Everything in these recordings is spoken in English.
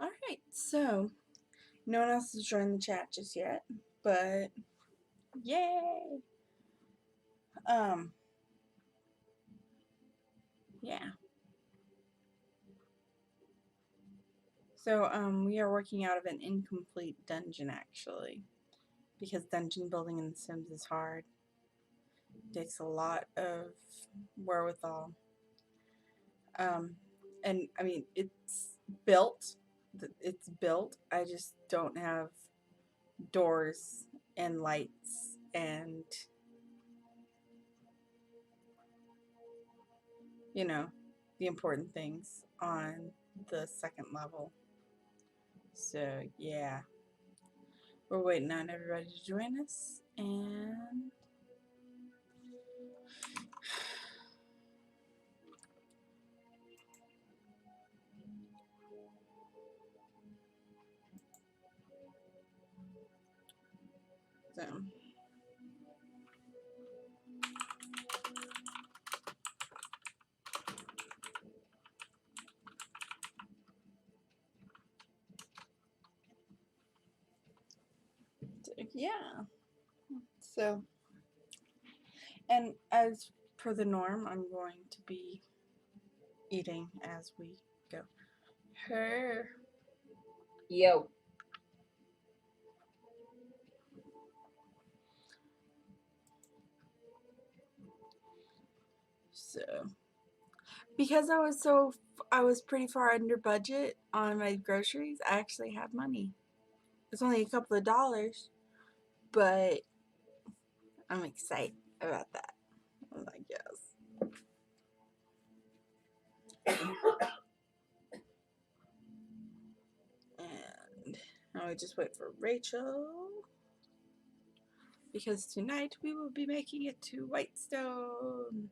Alright, so no one else has joined the chat just yet, but yay! Um, yeah. So, we are working out of an incomplete dungeon actually, because dungeon building in The Sims is hard. It takes a lot of wherewithal. Um, and I mean, built. It's built. I just don't have doors and lights and, you know, the important things on the second level. So, yeah. We're waiting on everybody to join us, and so yeah. So, and as per the norm, I'm going to be eating as we go. Her. Yo. So, because I was pretty far under budget on my groceries, I actually have money. It's only a couple of dollars, but I'm excited about that. I guess. And now we just wait for Rachel, because tonight we will be making it to Whitestone.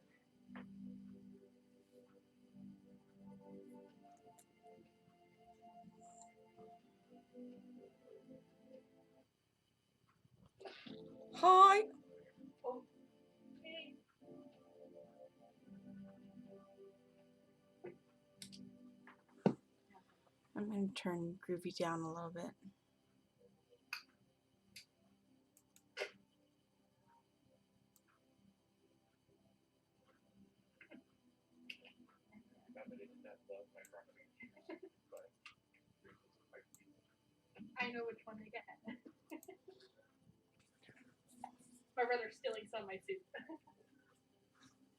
Hi. Okay. I'm going to turn Groovy down a little bit. I know which one to get. My brother's stealing some of my soup.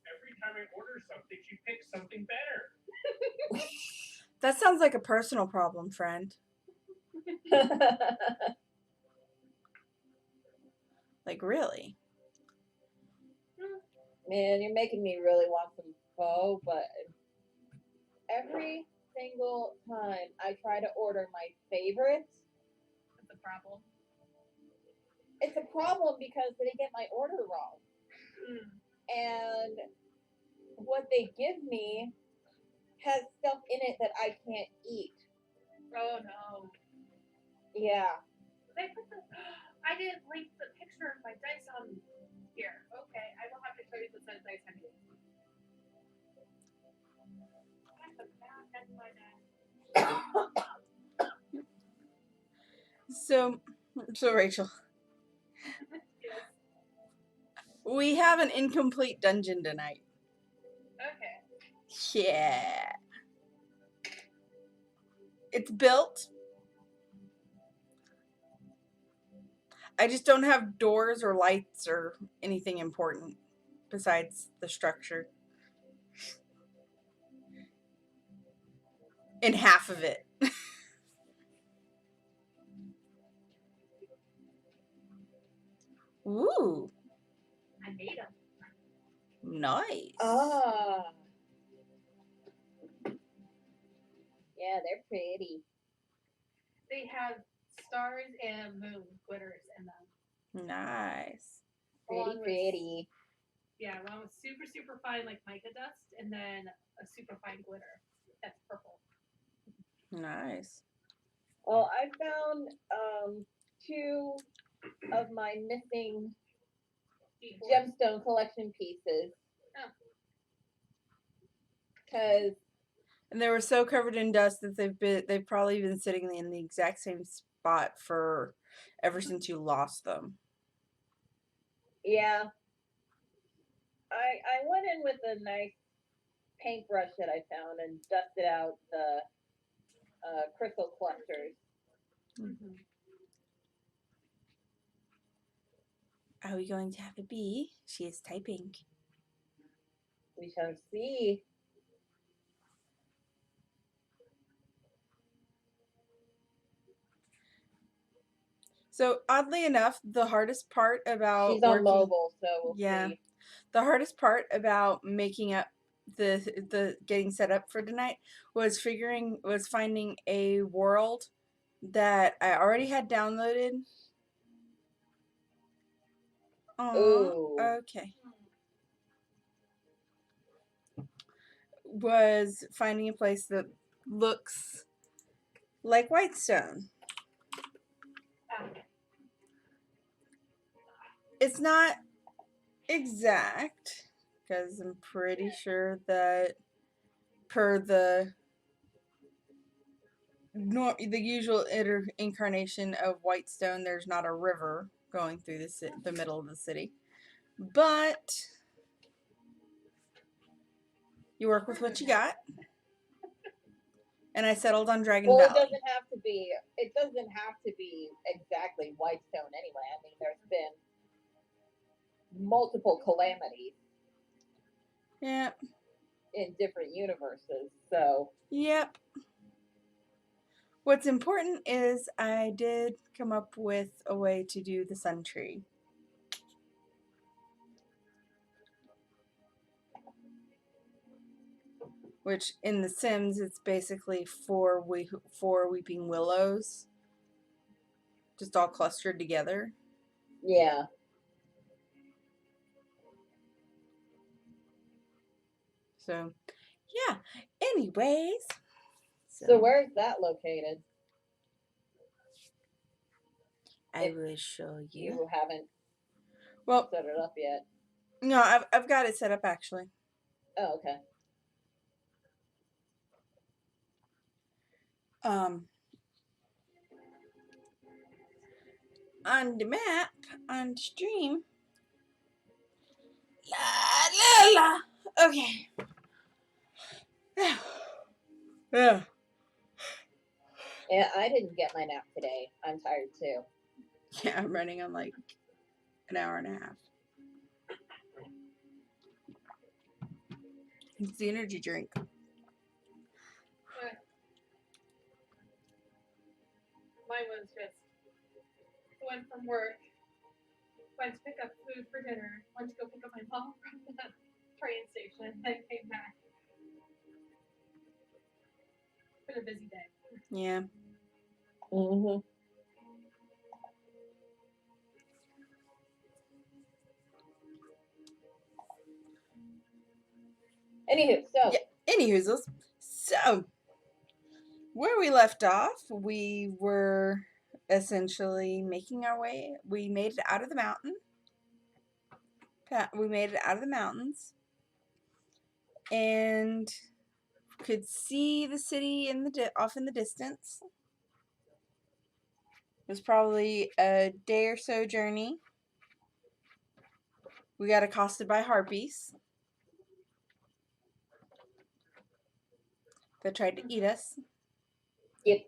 Every time I order something, she picks something better. That sounds like a personal problem, friend. Like, really? Man, you're making me really want some pho, but every single time I try to order my favorites, That's a problem. it's a problem because they get my order wrong. And what they give me has stuff in it that I can't eat. Oh no. Yeah. I didn't link the picture of my dice on here. Okay, I will have to show you the set of dice I'm using. So Rachel, Yes. we have an incomplete dungeon tonight. Okay. Yeah. It's built. I just don't have doors or lights or anything important besides the structure. In half of it. Ooh. I made them. Nice. Ah. Yeah, they're pretty. They have stars and moon glitters in them. Nice. Pretty. Yeah, one was super, super fine like mica dust, and then a super fine glitter that's purple. Nice. Well, I found 2 of my missing gemstone collection pieces. Oh. Because And they were so covered in dust that they've probably been sitting in the exact same spot for ever since you lost them. Yeah. I went in with a nice paintbrush that I found and dusted out the crystal clusters. Mm-hmm. Are we going to have a bee? She is typing. We shall see. So oddly enough, the hardest part about She's on working, mobile, so we'll yeah, see. the hardest part about making up the getting set up for tonight was finding a world that I already had downloaded. Oh, Ooh. okay. Was finding a place that looks like Whitestone. It's not exact because I'm pretty sure that per the usual incarnation of Whitestone, there's not a river going through the middle of the city, but you work with what you got, and I settled on Dragon Well, Valley. it doesn't have to be. It doesn't have to be exactly Whitestone anyway. I mean, there's been multiple calamities Yep. in different universes, so Yep. What's important is I did come up with a way to do the sun tree. Which in The Sims, it's basically four weeping willows, just all clustered together. yeah. So, yeah. Anyways. So where's that located? I will show you. You haven't Well, set it up yet. no, I've got it set up actually. Oh, okay. On the map, on the stream. La la la. Okay. Yeah. Yeah, I didn't get my nap today. I'm tired too. Yeah, I'm running on like an hour and a half. It's the energy drink. Mine was just went from work, went to pick up food for dinner, went to go pick up my mom from the train station, then came back. It's been a busy day. Yeah. Mm-hmm. Anywho, so Yeah. Anywho, so where we left off, we were essentially making our way. We made it out of the mountain. We made it out of the mountains, and could see the city in the off in the distance. It was probably a day or so journey. We got accosted by harpies that tried to eat us. yep.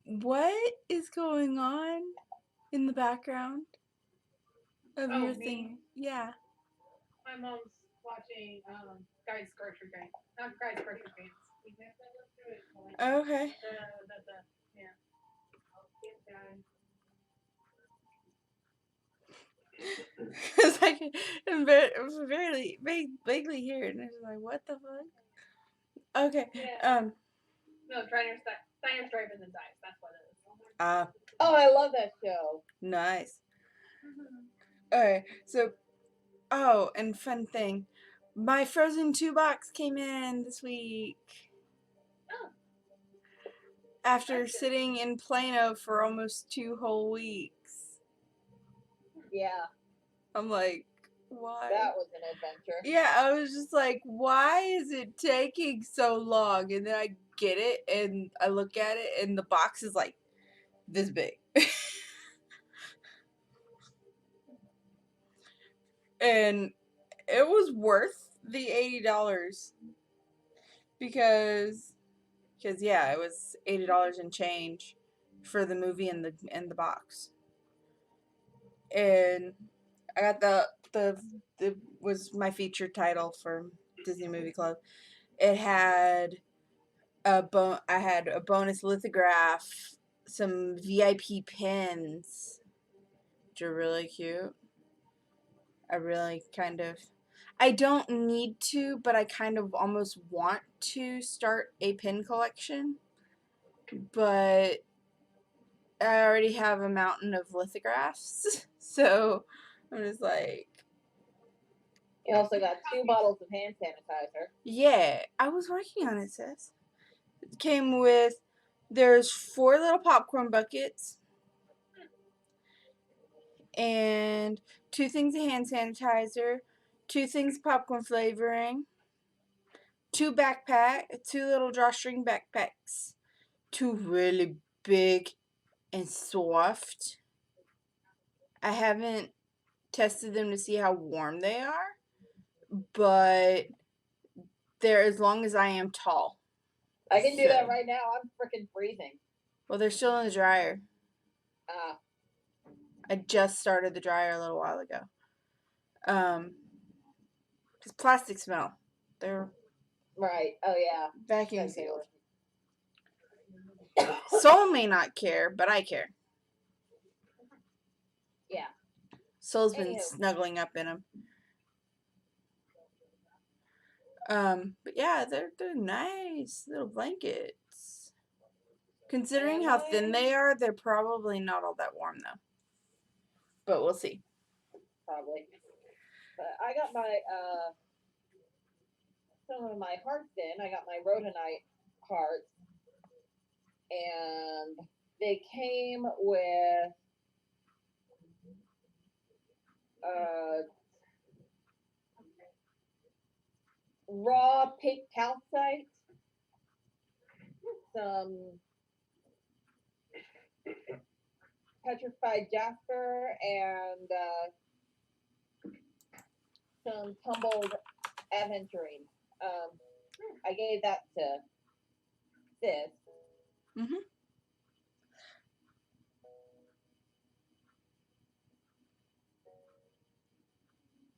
What is going on in the background of your me? thing? Yeah. My mom's watching Guys Grocery Games. Not Guys Grocery Games. Okay. Yeah. Because I can vaguely hear it, and I was like, "What the fuck?" Okay. Yeah. No, Diners, Drive-Ins, and Dives. That's what it is. Oh, I love that show. Nice. Alright, so, oh, and fun thing. My Frozen 2 box came in this week. after sitting in Plano for almost 2 whole weeks. Yeah, I'm like, why? that was an adventure. Yeah, I was just like, why is it taking so long? And then I get it and I look at it and the box is like this big. And it was worth the $80 because yeah, it was $80 and change for the movie and the box. And I got the was my featured title for Disney Movie Club. It had I had a bonus lithograph, some VIP pins, which are really cute. I really I don't need to, but I kind of almost want to start a pin collection. But I already have a mountain of lithographs, so I'm just like, You also got 2 bottles of hand sanitizer. yeah, I was working on it, sis. It came with, there's 4 little popcorn buckets and 2 things of hand sanitizer, 2 things of popcorn flavoring, 2 2 little drawstring backpacks, 2 really big and soft. I haven't tested them to see how warm they are, but they're as long as I am tall. I can do that right now. I'm freaking freezing. Well, they're still in the dryer. Ah. I just started the dryer a little while ago. Because plastic smell. They're Right. Oh yeah. vacuum That's sealed. Soul may not care, but I care. Yeah. Soul's been snuggling up in them. But yeah, they're nice little blankets. Considering how thin they are, they're probably not all that warm though. But we'll see. Probably. But I got my some of my hearts in. I got my rhodonite hearts, and they came with raw pink calcite, some petrified jasper, and some tumbled aventurine. I gave that to Sis. Mm-hmm.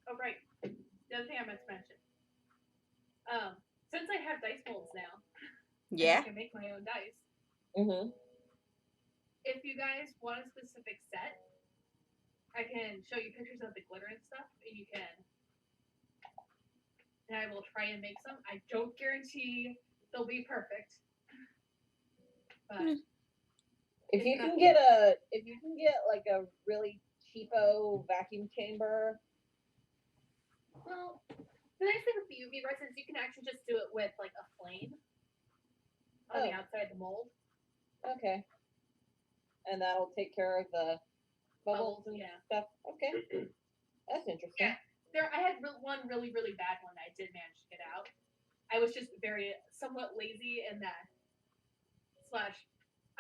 Oh, right. The other thing I meant to mention. Since I have dice molds now, Yeah. I can make my own dice. Mm-hmm. If you guys want a specific set, I can show you pictures of the glitter and stuff, and you can. And I will try and make some. I don't guarantee they'll be perfect, but if you can get like a really cheapo vacuum chamber. Well, the nice thing with the UV resin is you can actually just do it with like a flame on the outside of the mold. Okay. And that'll take care of the bubbles and stuff. Okay. That's interesting. Yeah. I had one really, really bad one that I did manage to get out. I was just somewhat lazy in that.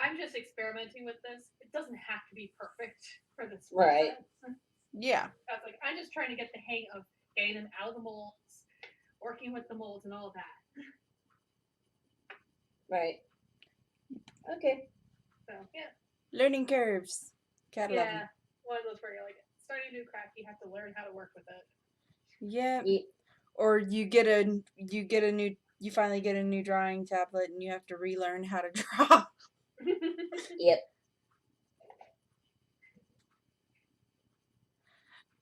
I'm just experimenting with this. It doesn't have to be perfect for this process. Right. Yeah. I was like, I'm just trying to get the hang of getting them out of the molds, working with the molds and all that. Right. Okay. So, yeah. Learning curves. One of those where you're like, starting a new craft, you have to learn how to work with it. Yeah. Or you finally get a new drawing tablet and you have to relearn how to draw. Yep.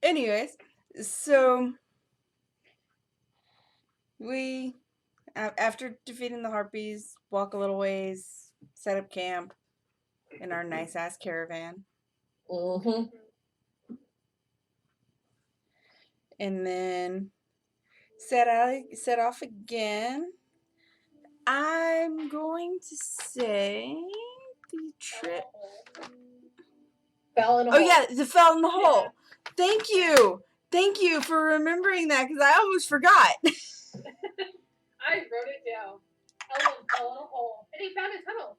Anyways, so we, after defeating the harpies, walk a little ways, set up camp in our nice ass caravan. Mm-hmm. And then set off again. I'm going to say the trip. Fell in a Oh hole. yeah, the fell in the hole. Yeah. Thank you for remembering that because I almost forgot. I wrote it down. Elwin fell in a hole, and he found a tunnel.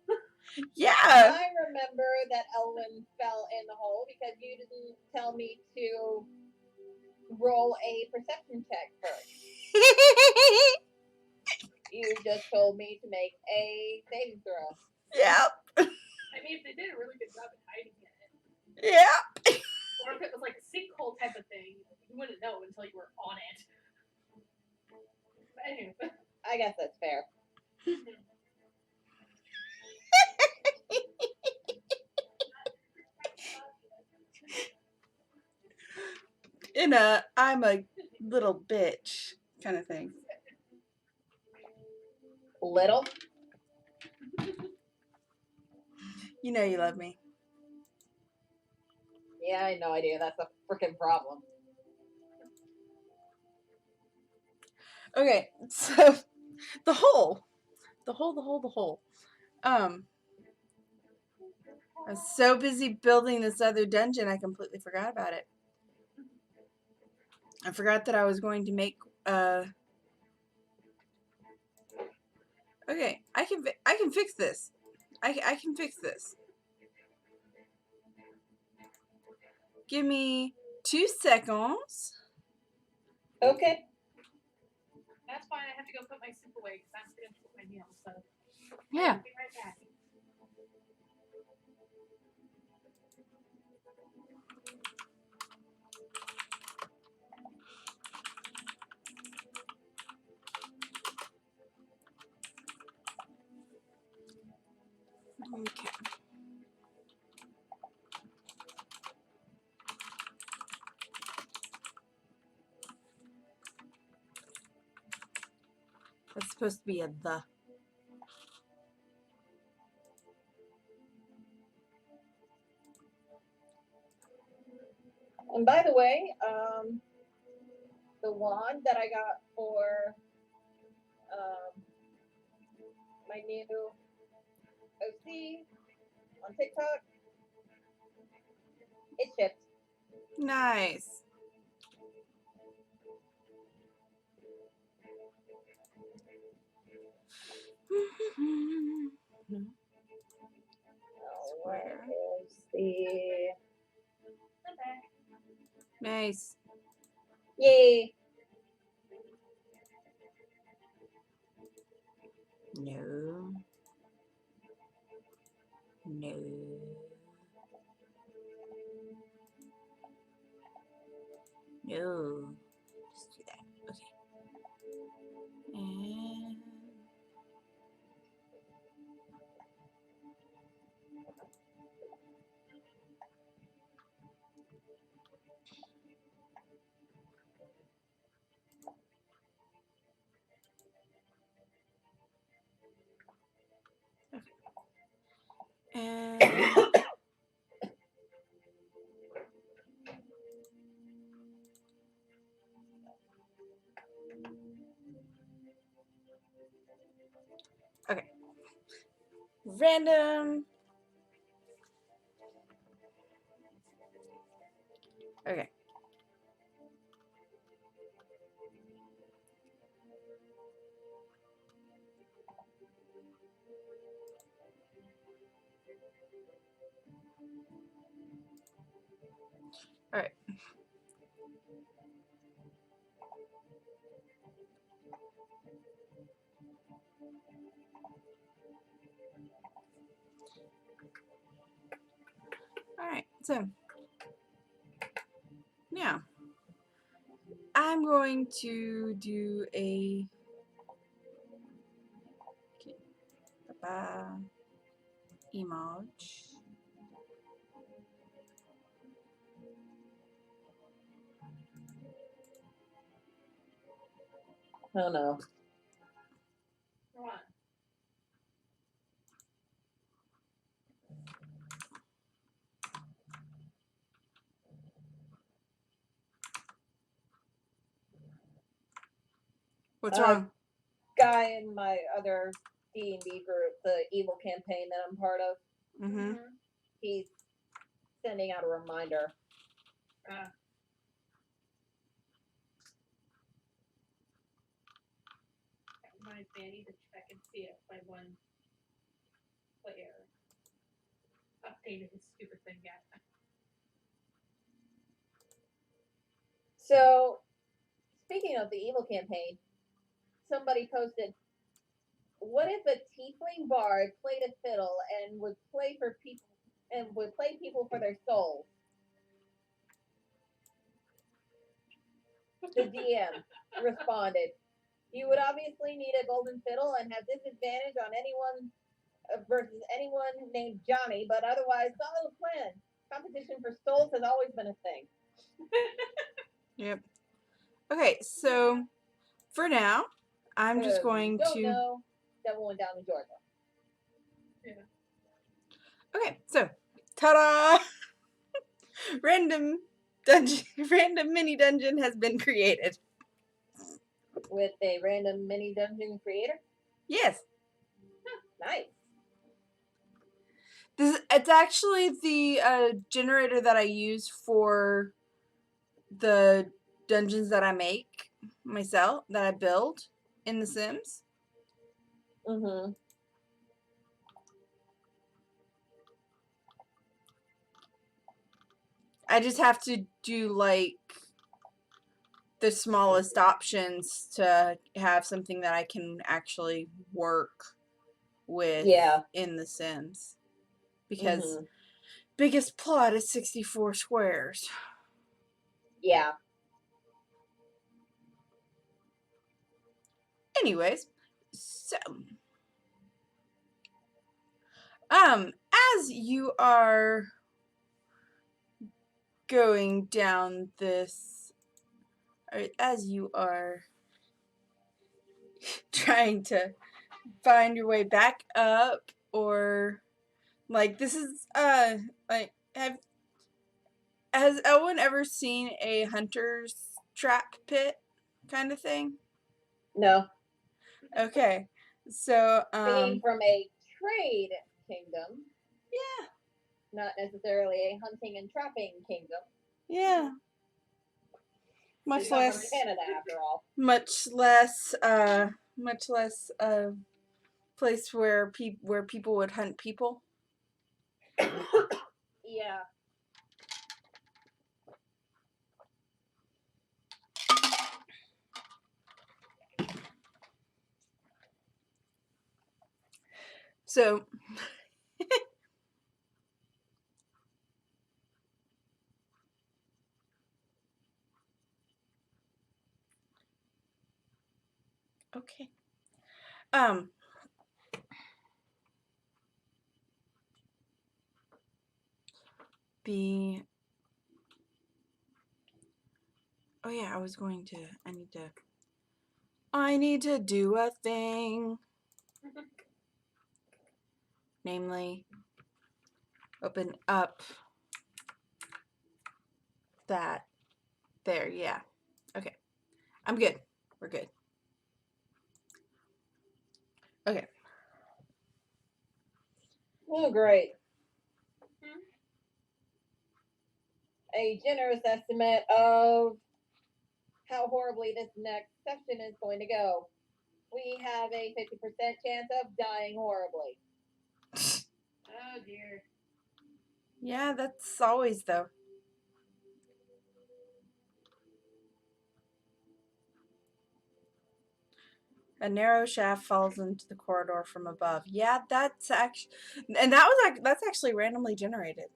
Yeah. I remember that Elwin fell in the hole because you didn't tell me to roll a perception check first. You just told me to make a saving throw. Yep. I mean, if they did a really good job at hiding it, Yeah. or if it was like a sinkhole type of thing, you wouldn't know until you were on it. But anyway. I guess that's fair. In a I'm a little bitch kind of thing. Little? You know you love me. Yeah, I had no idea. That's a freaking problem. Okay, so the hole. I was so busy building this other dungeon, I completely forgot about it. I forgot that I was going to make. Okay, I can fix this. I can fix this. Give me 2 seconds. Okay. That's fine. I have to go put my soup away because I'm going to cook my meal. So Yeah. I'll be right back. Okay. That's supposed to be a the. And by the way, the wand that I got for my new OC on TikTok, it shipped. Nice. What is the... Nice. Yay! No. No. No. Just do that. Okay. And and okay. Random. Okay. All right. All right. So now I'm going to do a emoji. Oh no. Come on. What's wrong? Guy in my other D&D group, the evil campaign that I'm part of. Mm-hmm. He's sending out a reminder. That reminds me, I need to check and see if my one player updated his stupid thing yet. So, speaking of the evil campaign, somebody posted, what if a tiefling bard played a fiddle and would play people for their souls? The DM responded, you would obviously need a golden fiddle and have disadvantage on anyone versus anyone named Johnny, but otherwise solid plan. Competition for souls has always been a thing. Yep. Okay, so for now, I'm just going Don't to. know. Devil went down in Georgia. Okay, so ta-da! Random dungeon, random mini dungeon has been created. With a random mini dungeon creator. Yes. Nice. It's actually the generator that I use for the dungeons that I make myself, that I build in The Sims. Mm-hmm. I just have to do like the smallest options to have something that I can actually work with in The Sims. Because biggest plot is 64 squares. Yeah. Anyways, so as you are going down this, or as you are trying to find your way back up, or like this is like has Elwyn ever seen a hunter's trap pit kind of thing? No. Okay, so Being from a trade kingdom. Yeah. Not necessarily a hunting and trapping kingdom. Yeah. Much It's not less from Canada after all. Much less place where people would hunt people. Yeah. So okay. Oh yeah, I need to do a thing. Namely, open up that there, yeah. Okay. I'm good. We're good. Okay. Oh, great. A generous estimate of how horribly this next session is going to go. We have a 50% chance of dying horribly. Oh dear. Yeah, that's always though. A narrow shaft falls into the corridor from above. Yeah, that's actually, and that's actually randomly generated,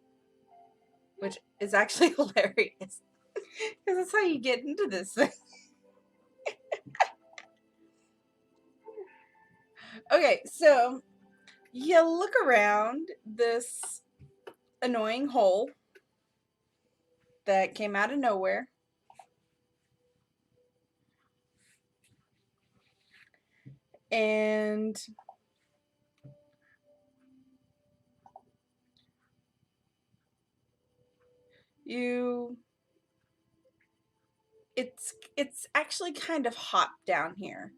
which is actually hilarious because that's how you get into this thing. Okay, so you look around this annoying hole that came out of nowhere. And it's actually kind of hot down here.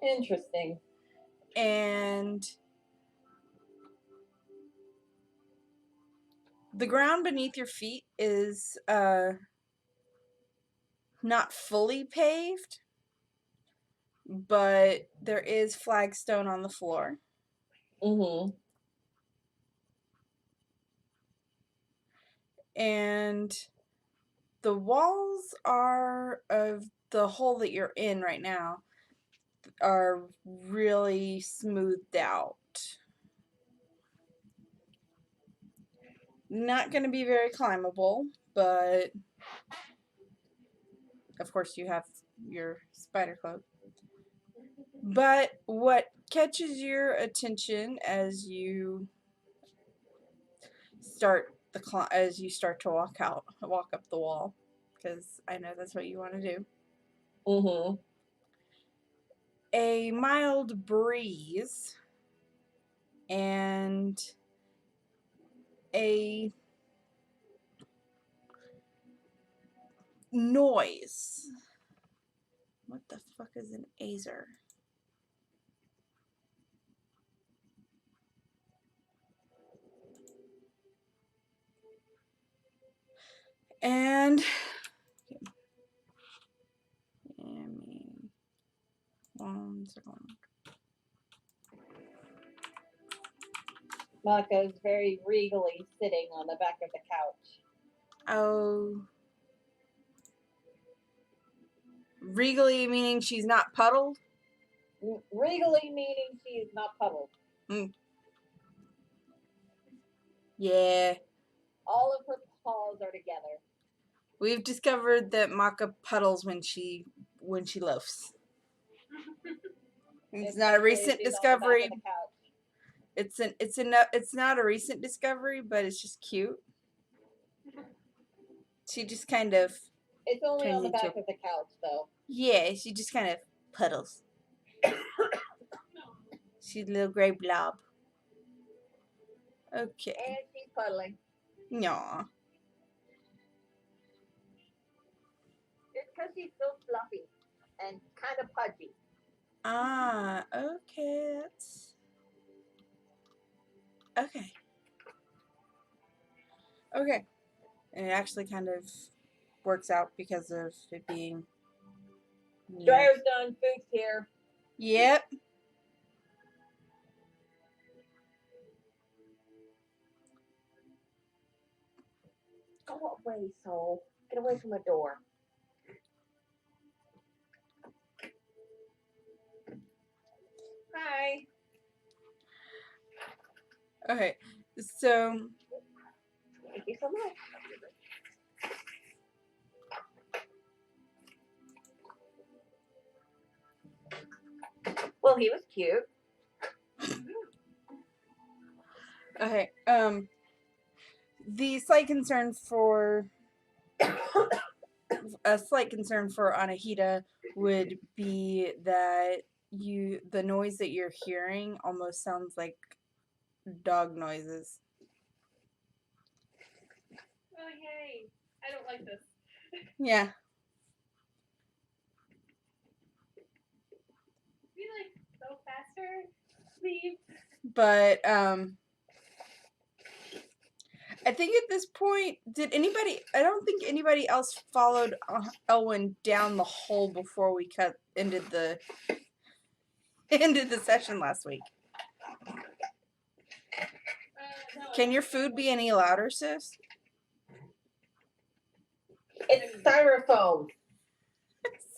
Interesting. and the ground beneath your feet is not fully paved, but there is flagstone on the floor. Mm-hmm. And the walls are of the hole that you're in right now are really smoothed out. Not going to be very climbable, but of course you have your spider cloak. But what catches your attention as you start to walk up the wall, because I know that's what you want to do. Mm-hmm. A mild breeze and a noise. What the fuck is an azer? And I mean, 1 second. Maka is very regally sitting on the back of the couch. Oh, regally meaning she's not puddled? Regally meaning she is not puddled. Yeah. All of her paws are together. We've discovered that Maka puddles when she loafs. It's not a recent discovery. It's not a recent discovery, but it's just cute. She just kind of It's only turns on the back into- of the couch, though. Yeah, she just kind of puddles. She's a little gray blob. Okay. And she's puddling. Yaw. It's because she's so fluffy and kind of pudgy. Ah, okay. That's okay. Okay. And it actually kind of works out because of it being. Dryer's done. Food's here. Yep. Go away, soul. Get away from the door. Hi. Okay. So Thank you so much. Well, he was cute. okay. The slight concern for Anahita would be that the noise that you're hearing almost sounds like dog noises. Oh, yay. I don't like this. Yeah. Be like, so faster, please. But I think at this point, I don't think anybody else followed Elwyn down the hole before we ended the session last week. No, Can your food be any louder, sis? It's styrofoam.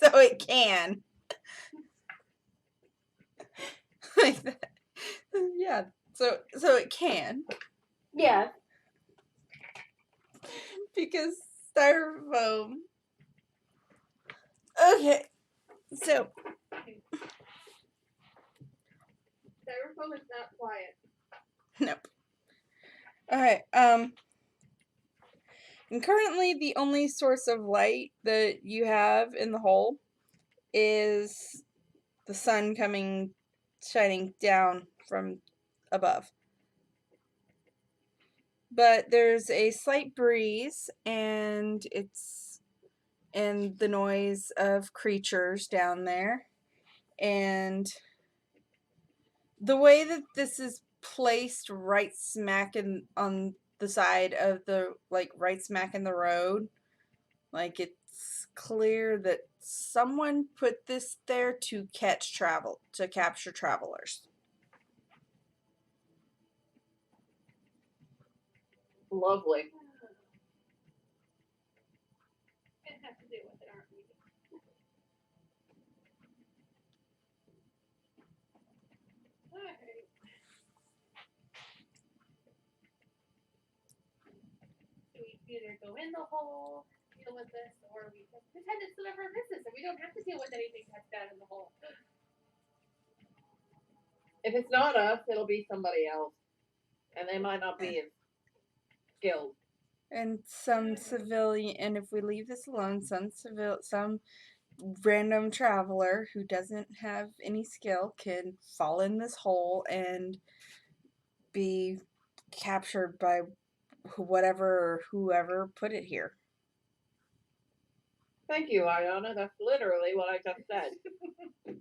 So it can. Like that. Yeah. So it can. Yeah. Because styrofoam. Okay. So Styrofoam is not quiet. nope. Alright, and currently the only source of light that you have in the hole is the sun shining down from above. But there's a slight breeze and the noise of creatures down there. And the way that this is placed right smack in on the side of the right smack in the road, like it's clear that someone put this there to capture travelers. Lovely. Gonna have to deal with it, aren't we? Alright. So we either go in the hole, deal with this, or we just pretend it's none of our business and we don't have to deal with anything that's down in the hole. If it's not us, it'll be somebody else, and they might not be as skilled. And some civilian, and if we leave this alone, some random traveler who doesn't have any skill can fall in this hole and be captured by whoever put it here. Thank you, Ayana. That's literally what I just said. Alright.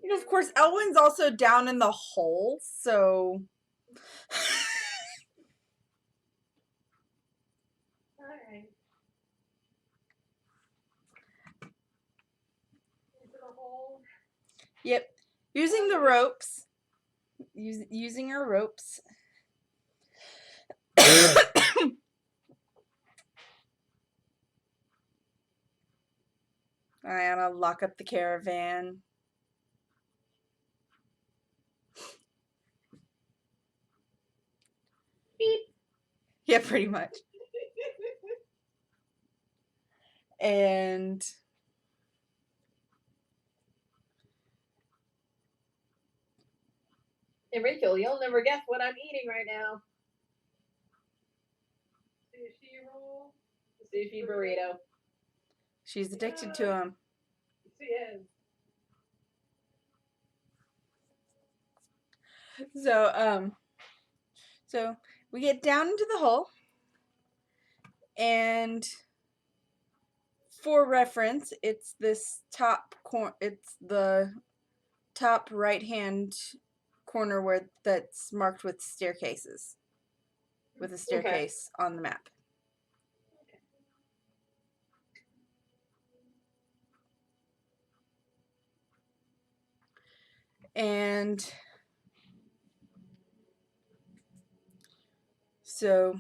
And of course, Elwyn's also down in the hole, so. Alright. Into the hole. Yep. Using the ropes. Using our ropes. Ayana, lock up the caravan. Beep. Yeah, pretty much. And And Rachel, you'll never guess what I'm eating right now. Sushi roll. Sushi burrito. she's addicted to them. She is. So we get down into the hole, and for reference, it's this it's the top right hand corner where that's marked with staircases, with a staircase on the map. And so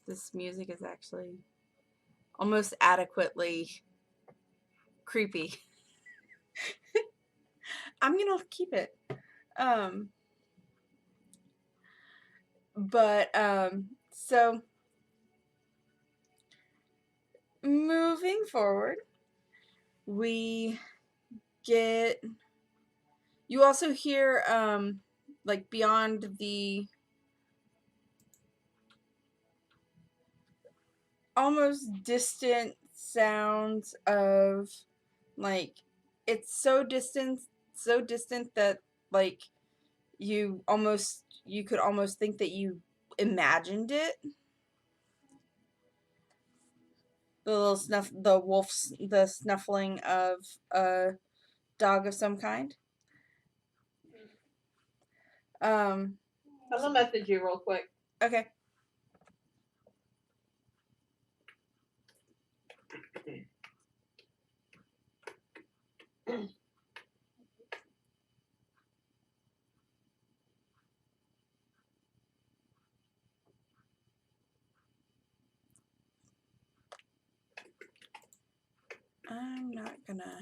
this music is actually almost adequately creepy. I'm gonna keep it. So moving forward, you also hear like beyond the almost distant sounds of like it's so distant that like you could almost think that you imagined it. The snuffling of a dog of some kind. I'll message you real quick. Okay. I'm not gonna.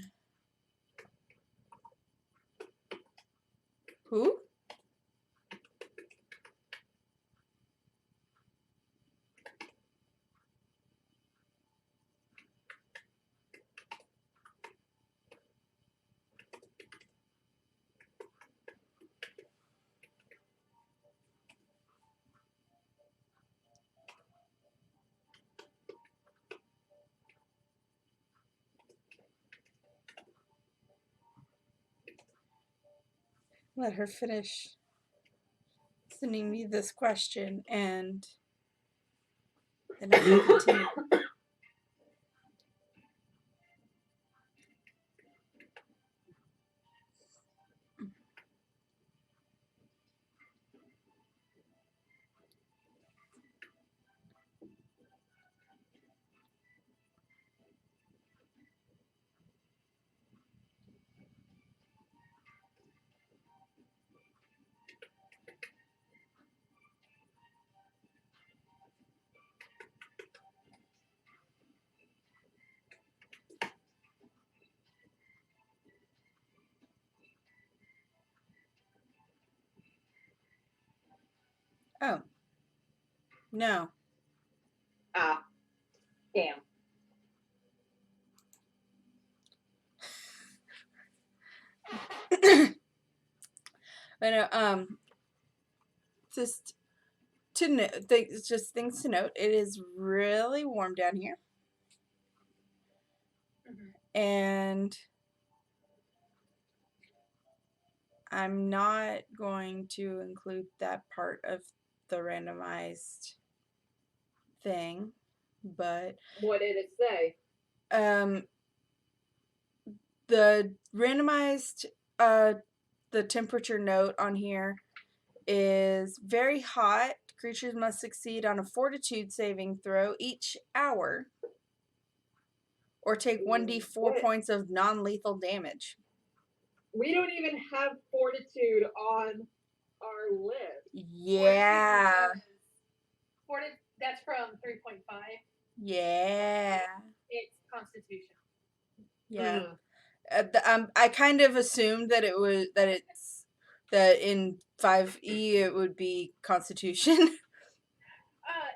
Who? Let her finish sending me this question, and Then I can continue. Oh. No. Ah. Damn. But no, just to note, just things to note. It is really warm down here, and I'm not going to include that part of the randomized thing, but What did it say? the randomized the temperature note on here is very hot. Creatures must succeed on a fortitude saving throw each hour or take 1d4 What? points of non-lethal damage. We don't even have fortitude on our list. Yeah. That's from 3.5. Yeah. It's Constitution. Yeah. I kind of assumed that it was that in 5e it would be Constitution.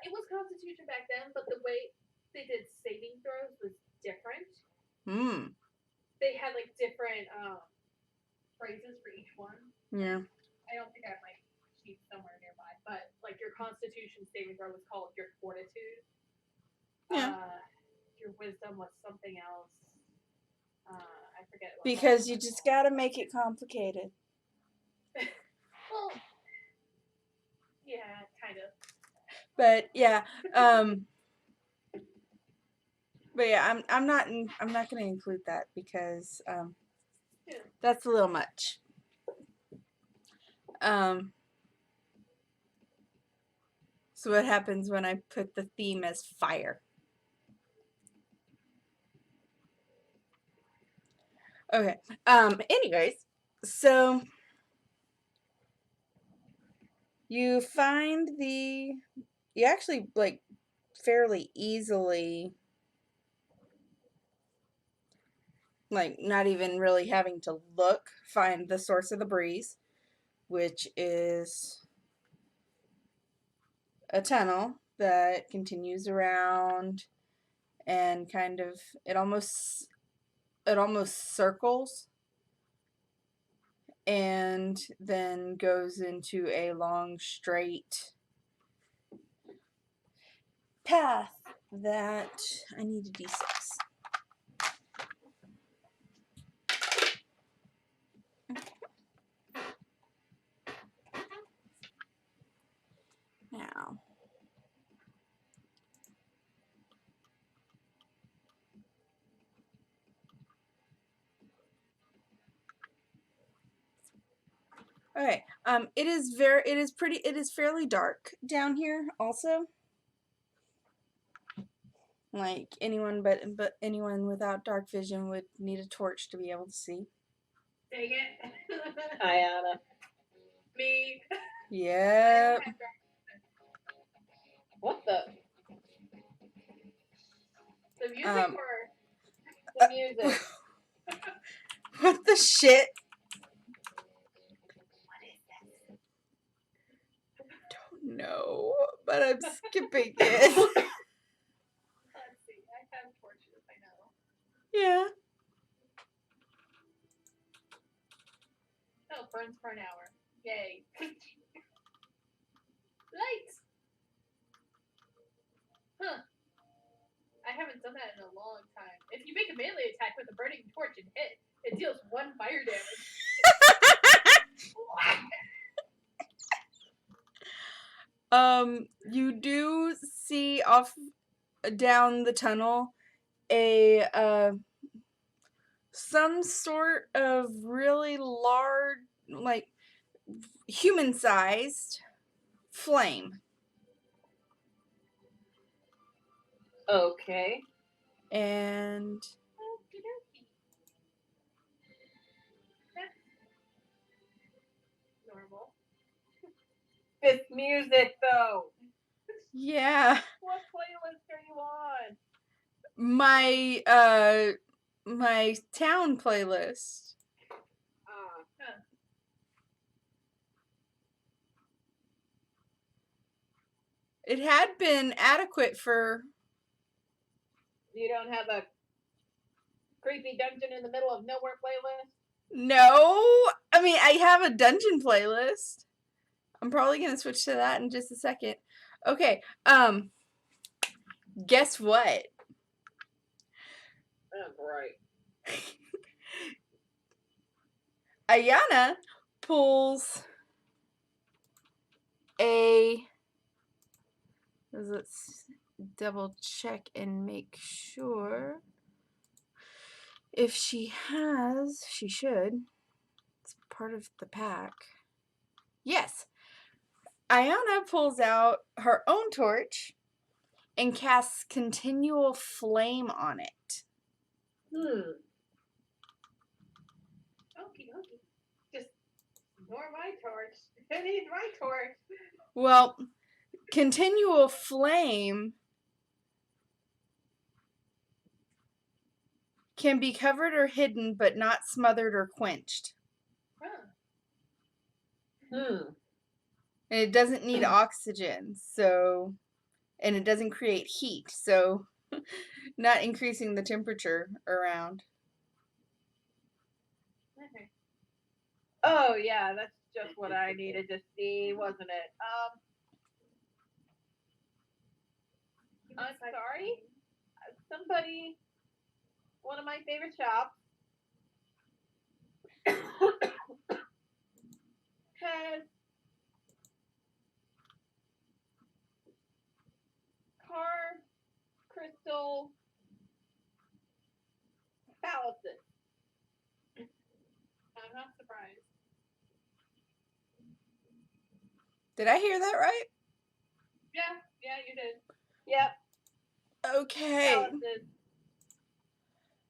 It was Constitution back then, but the way they did saving throws was different. They had like different phrases for each one. Yeah. I don't think I have my sheet somewhere nearby, but like your Constitution saving throw was called your Fortitude. Yeah. Your Wisdom was something else. I forget. Because you just gotta make it complicated. Well, yeah, kind of. But yeah, but yeah, I'm not gonna include that because that's a little much. So what happens when I put the theme as fire? Okay. Anyways, so you find you actually like fairly easily, like not even really having to look, find the source of the breeze, which is a tunnel that continues around and kind of it almost circles and then goes into a long straight path that I need a d6. Now, okay. It is fairly dark down here also. Like anyone but anyone without dark vision would need a torch to be able to see. Dang it. Hi, Anna. Me. Yep. What the? The music or The music. What the shit? What is this? Don't know, but I'm skipping it. Let's see. I have torches, I know. Yeah. Oh, burns for an hour. Yay. Lights! Huh. I haven't done that in a long time. If you make a melee attack with a burning torch and hit, it deals 1 fire damage. You do see off down the tunnel some sort of really large, like human-sized flame. Okay. And Okie dokie. That's normal. This music, though. yeah, What playlist are you on? my town playlist. Huh. It had been adequate for. You don't have a creepy dungeon in the middle of nowhere playlist? No, I mean I have a dungeon playlist. I'm probably gonna switch to that in just a second. Okay, guess what? Oh, right. Ayana pulls a. Let's double check and make sure. If she has, she should. It's part of the pack. Yes. Ayana pulls out her own torch and casts continual flame on it. Okie dokie. Just ignore my torch. I need my torch. Well, continual flame can be covered or hidden, but not smothered or quenched. Huh. And it doesn't need oxygen, so, and it doesn't create heat, so not increasing the temperature around. Okay. Oh, yeah, that's just what I needed to see, wasn't it? I'm sorry? Somebody, one of my favorite shops, has carved crystal palaces. I'm not surprised. Did I hear that right? Yeah, you did. Yep, Okay. palaces.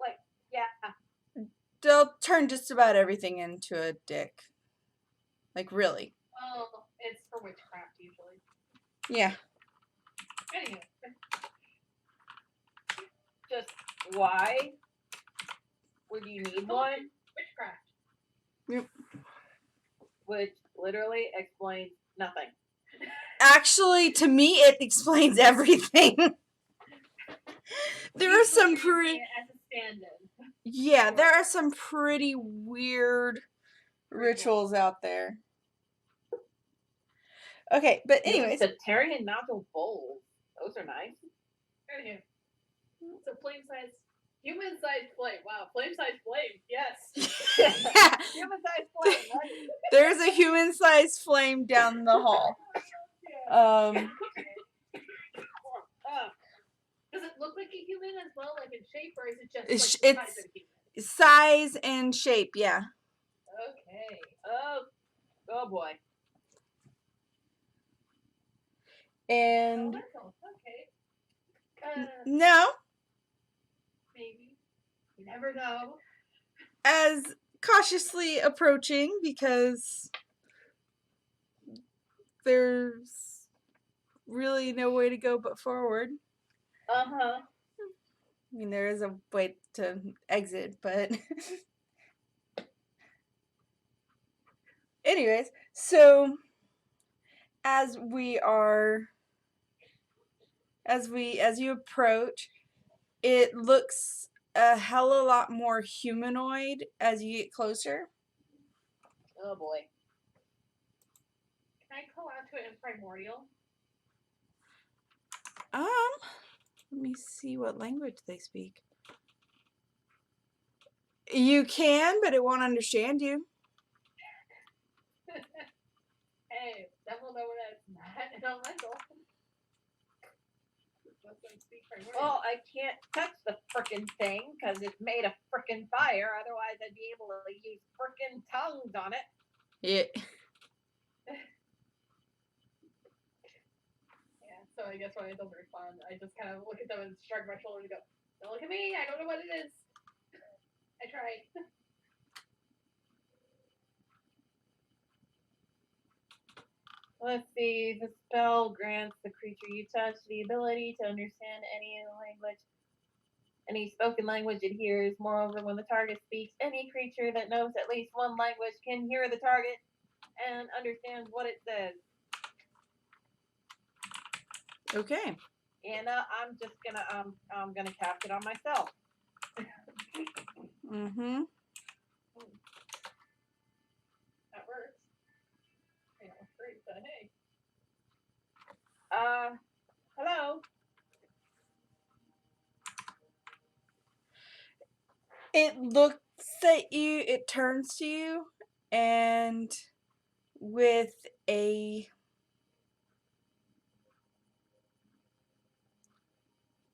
Like, yeah. They'll turn just about everything into a dick. Like, really. Oh, it's for witchcraft usually. Yeah. Anyway. Just why would you need one? Witchcraft. Yep. Which literally explains nothing. Actually, to me, it explains everything. There are some pretty. As a stand-in. Yeah, there are some pretty weird rituals out there. Okay, but anyways. Sectarian nodule bowls. Those are nice. Anywho. So flame-sized, human-sized flame. Wow, flame-sized flame. Yes. Yeah. Human-sized flame, right? There's a human-sized flame down the hall. Does it look like a human as well, like in shape, or is it just it's like the size of a human? size and shape, yeah. Okay. Oh boy. And that's all. Okay. now, Maybe. You never know. as cautiously approaching, because there's really no way to go but forward. Uh-huh. I mean, there is a way to exit, but anyways, so as you approach, it looks a hell of a lot more humanoid as you get closer. Oh boy. Can I call out to it in primordial? Let me see what language they speak. You can, but it won't understand you. Hey, devil know that's not elemental. don't speak primordial. Well, I can't touch the frickin' thing because it's made of frickin' fire. Otherwise, I'd be able to use frickin' tongues on it. Yeah. Yeah, so I guess when it doesn't respond, I just kind of look at them and shrug my shoulders and go, "Don't look at me. I don't know what it is. I tried." Let's see. The spell grants the creature you touch the ability to understand any language. Any spoken language it hears. Moreover, when the target speaks, any creature that knows at least one language can hear the target and understands what it says. Okay. And I'm just gonna I'm gonna cast it on myself. Mm-hmm. That works. Yeah, great, but hey. Hello. It looks at you, it turns to you, and with a...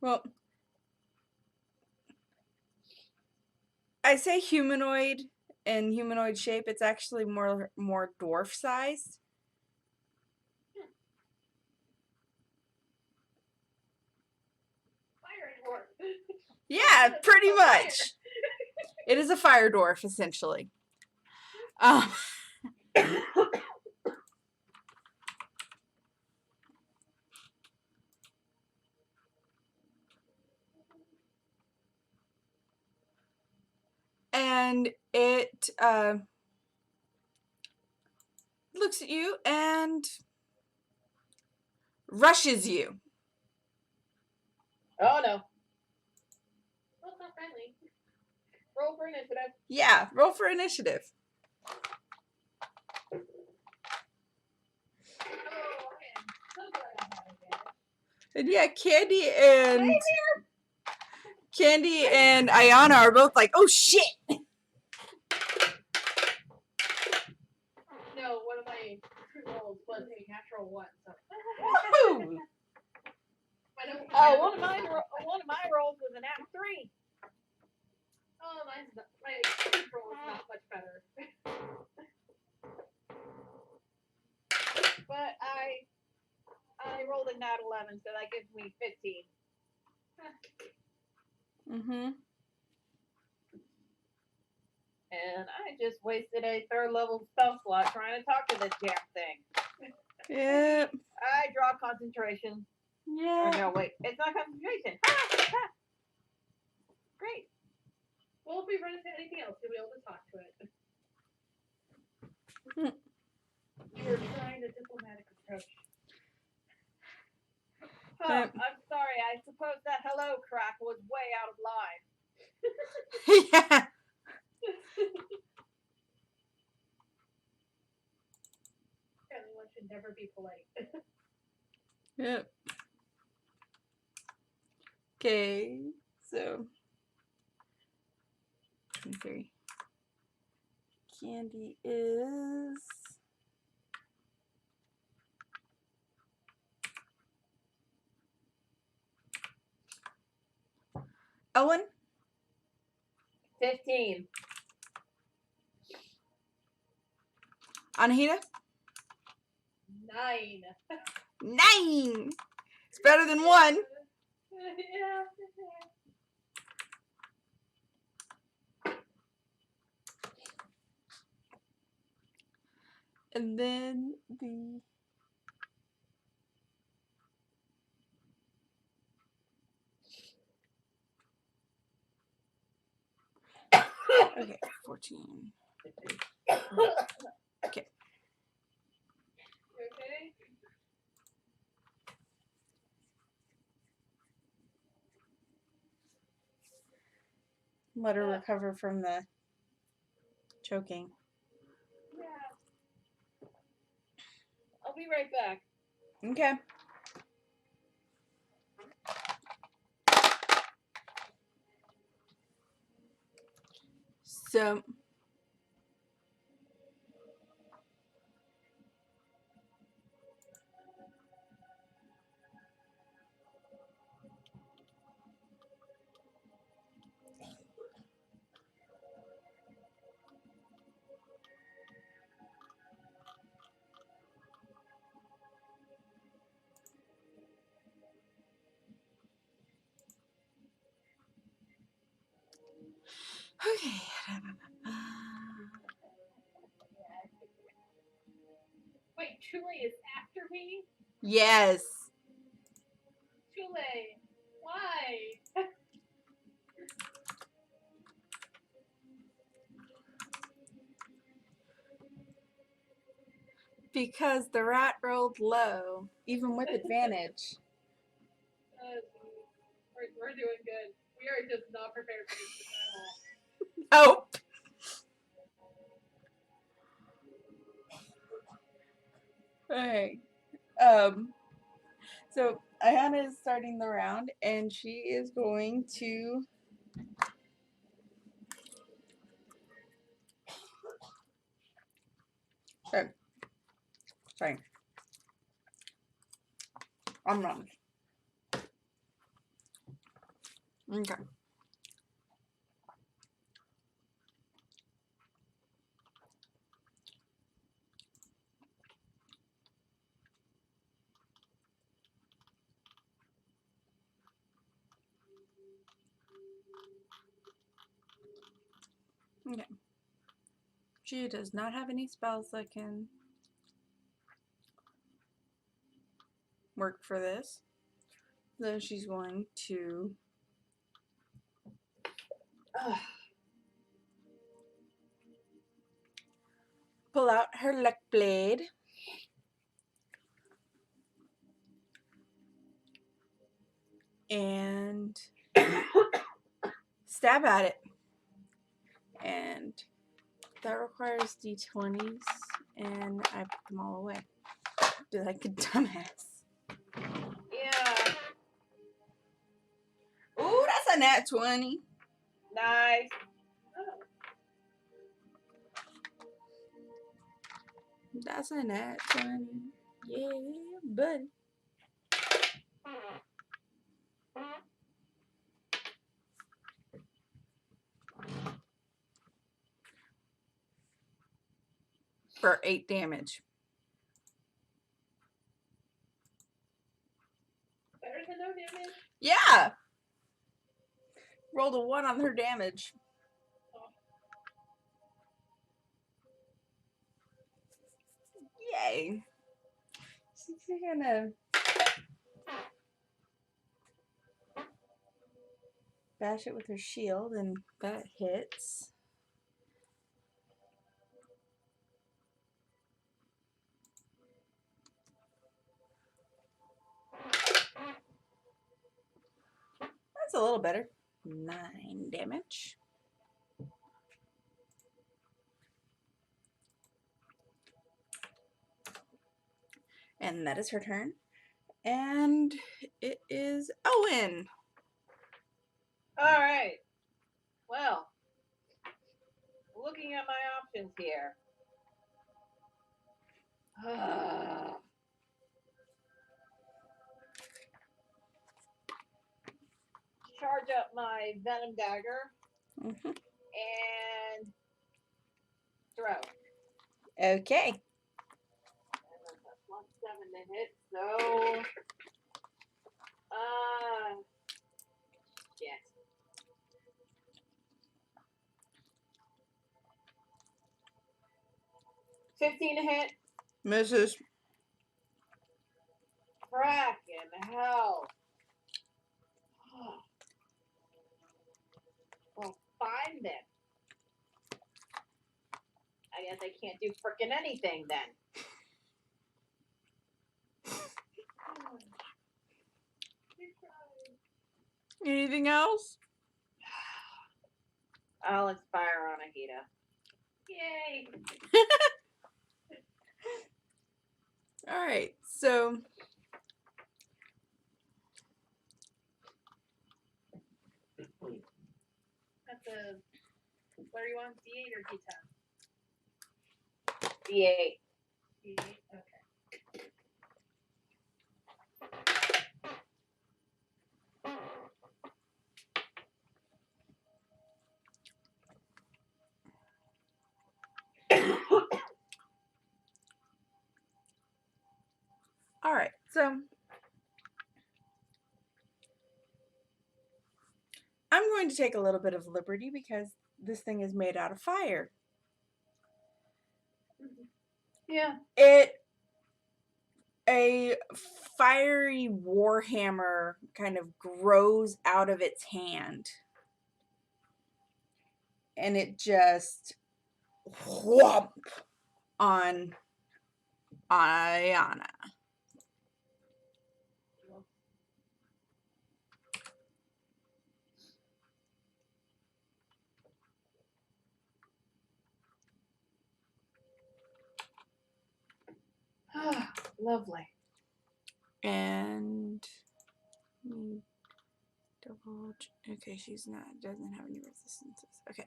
Well, I say humanoid and humanoid shape. It's actually more dwarf sized. Fire dwarf. Yeah, pretty much. It is a fire dwarf, essentially. And it looks at you and rushes you. Oh no. Well, it's not friendly. Roll for initiative. Yeah, roll for initiative. Oh, I am so glad I had advantage. And yeah, Candy and Ayana are both like, oh shit! No, one of my crit rolls was a natural one. So. Woohoo! Oh, one of my rolls was an act 3. Oh, mine's not, my crit roll is not much better. But I rolled a nat 11, so that gives me 15. Mm-hmm. And I just wasted a 3rd level spell slot trying to talk to this damn thing. Yep. I draw concentration. Yeah. Or no, wait, it's not concentration. Great. Well, if we run into anything else, you'll be able to talk to it. You were trying a diplomatic approach. Oh, I'm sorry. I suppose that hello crack was way out of line. Yeah. Apparently one should never be polite. Yep. Okay, so 23. Candy is Owen. 15. Anahita. 9. 9. It's better than 1. Yeah. And then the okay, 14. Okay. You okay? Let her recover from the choking. Yeah. I'll be right back. Okay. So Okay. Wait, Chule is after me? Yes. Chule, why? Because the rat rolled low, even with advantage. We're doing good. We are just not prepared for this at all. Nope. Alright. So Ayana is starting the round, and she is going to sorry. I'm wrong. Okay. Okay. She does not have any spells that can work for this. So she's going to pull out her luck blade and stab at it. And that requires d20s, and I put them all away. Be like a dumbass. Yeah. Ooh, that's a nat 20. Nice. That's a nat 20. Yeah, buddy. For 8 damage. Better than no damage. Yeah! Rolled a 1 on her damage. Yay. She's gonna bash it with her shield, and that hits. That's a little better. 9 damage. And that is her turn. And it is Owen. Alright. Well, looking at my options here. Charge up my venom dagger and throw. Okay. And that's a +7 to hit, so yes. 15 to hit. Misses. Frackin' hell. Well, fine then. I guess I can't do frickin' anything then. Anything else? I'll inspire on Ahita. Yay! Alright, so That's a. What are you on? D8 or D10? D8. D8. Okay. alright, so I'm going to take a little bit of liberty because this thing is made out of fire. Yeah. A fiery warhammer kind of grows out of its hand. And it just whomp on Ayana. Lovely. And double. Okay, she's not. Doesn't have any resistances. Okay.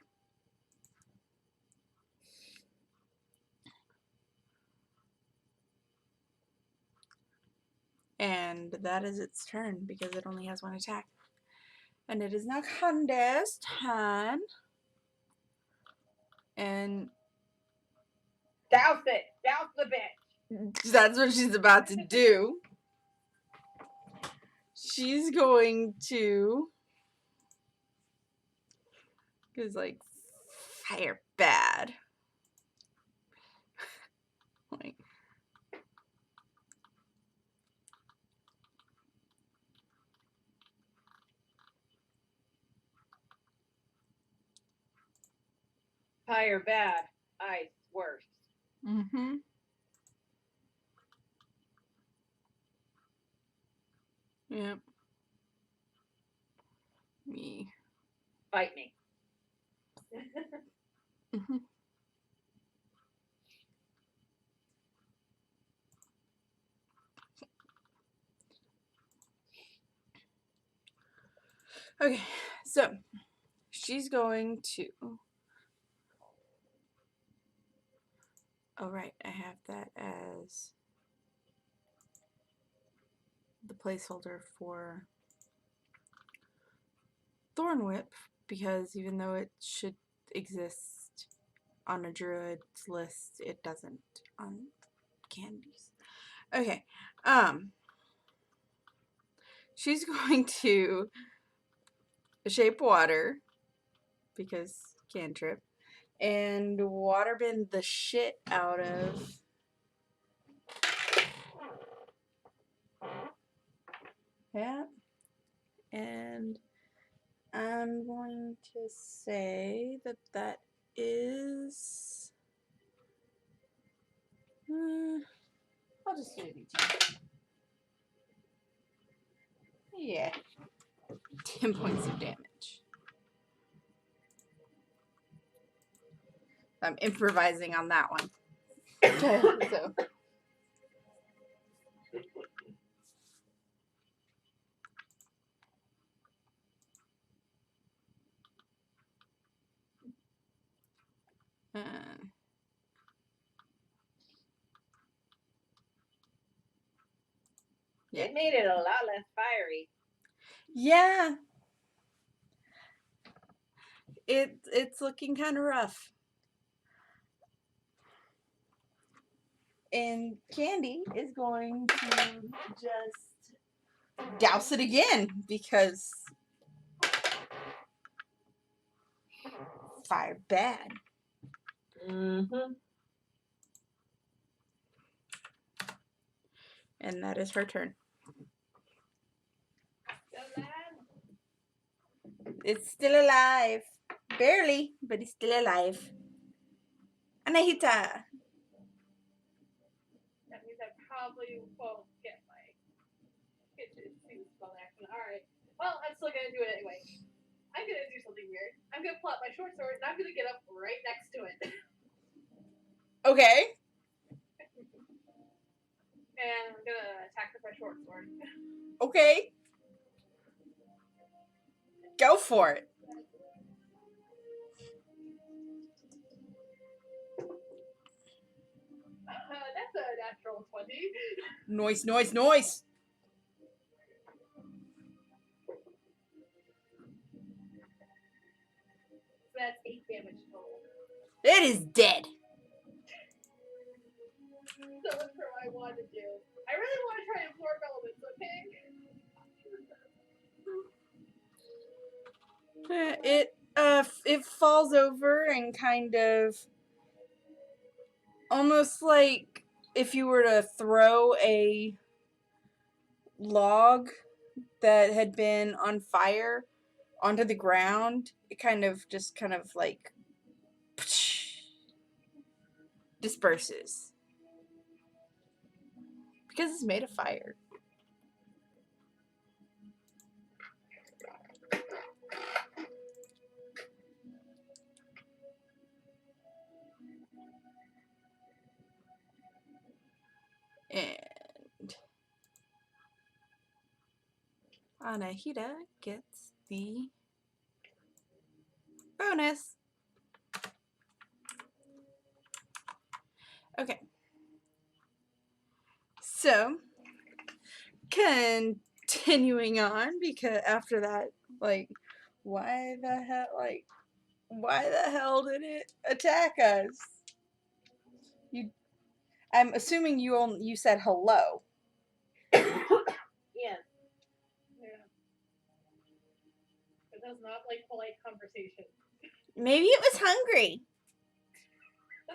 And that is its turn because it only has one attack. And it is now Candace's turn. And Douse it. Douse the bitch. that's what she's about to do. She's going to. Because, like, fire bad. Like. Fire bad. Ice worse. Mm-hmm. Yep. Me. Fight me. Mm-hmm. Okay, so she's going to. Oh, right, I have that as the placeholder for Thorn Whip, because even though it should exist on a druid's list, it doesn't on Candy's. Okay, she's going to shape water, because cantrip, and waterbend the shit out of that. And I'm going to say that that is. I'll just do it. Yeah. 10 points of damage. I'm improvising on that one. Okay, so. Yeah. It made it a lot less fiery. Yeah. It's looking kind of rough. And Candy is going to just douse it again because fire bad. Mm-hmm. And that is her turn. It's still alive. Barely, but it's still alive. Anahita. That means I probably won't get my kitchen suit spell action. Alright. Well, I'm still gonna do it anyway. I'm gonna do something weird. I'm gonna pull out my short sword and I'm gonna get up right next to it. Okay. And I'm gonna attack with my short sword. Okay. Go for it. That's a natural 20. Noise, noise, noise. So that's 8 damage total. It is dead. So that's what I want to do. I really want to try and absorb elements, okay? it falls over and kind of almost like if you were to throw a log that had been on fire onto the ground, it kind of like disperses because it's made of fire. And Anahita gets the bonus. Okay. So, continuing on, because after that, like, why the hell did it attack us? I'm assuming you said hello. Yes. Yeah. It does not like polite conversation. Maybe it was hungry. I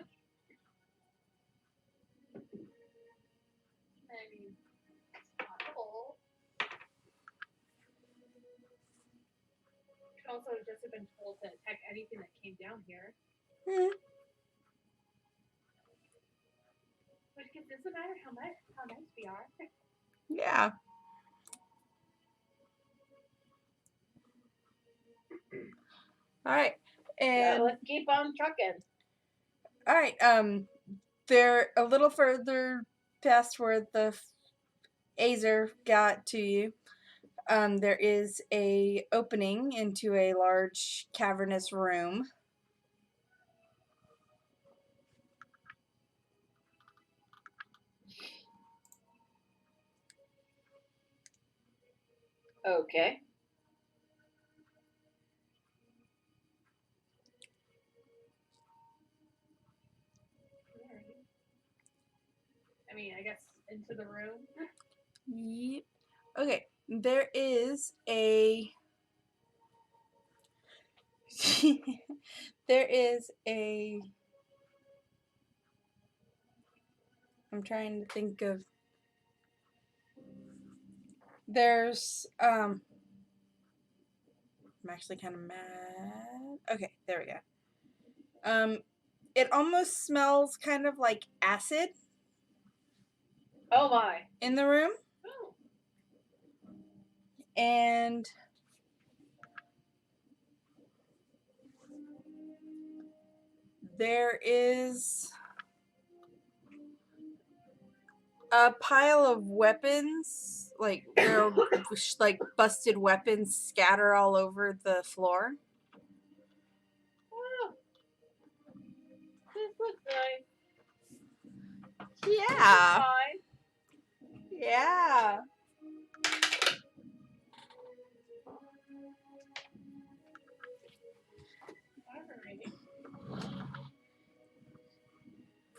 mean, it's possible. Could also just have been told to attack anything that came down here. Which doesn't matter how nice we are. Yeah. All right. And let's keep on trucking. all right. They're a little further past where the Azer got to you. There is a opening into a large cavernous room. Okay. I mean, I guess into the room. Yep. Okay. There is a there is a I'm trying to think of there's I'm actually kind of mad. Okay, there we go. It almost smells kind of like acid. Oh my. In the room. Oh. And there is a pile of weapons, like there are like busted weapons scatter all over the floor. Oh. This looks nice. Yeah. Fine. Yeah.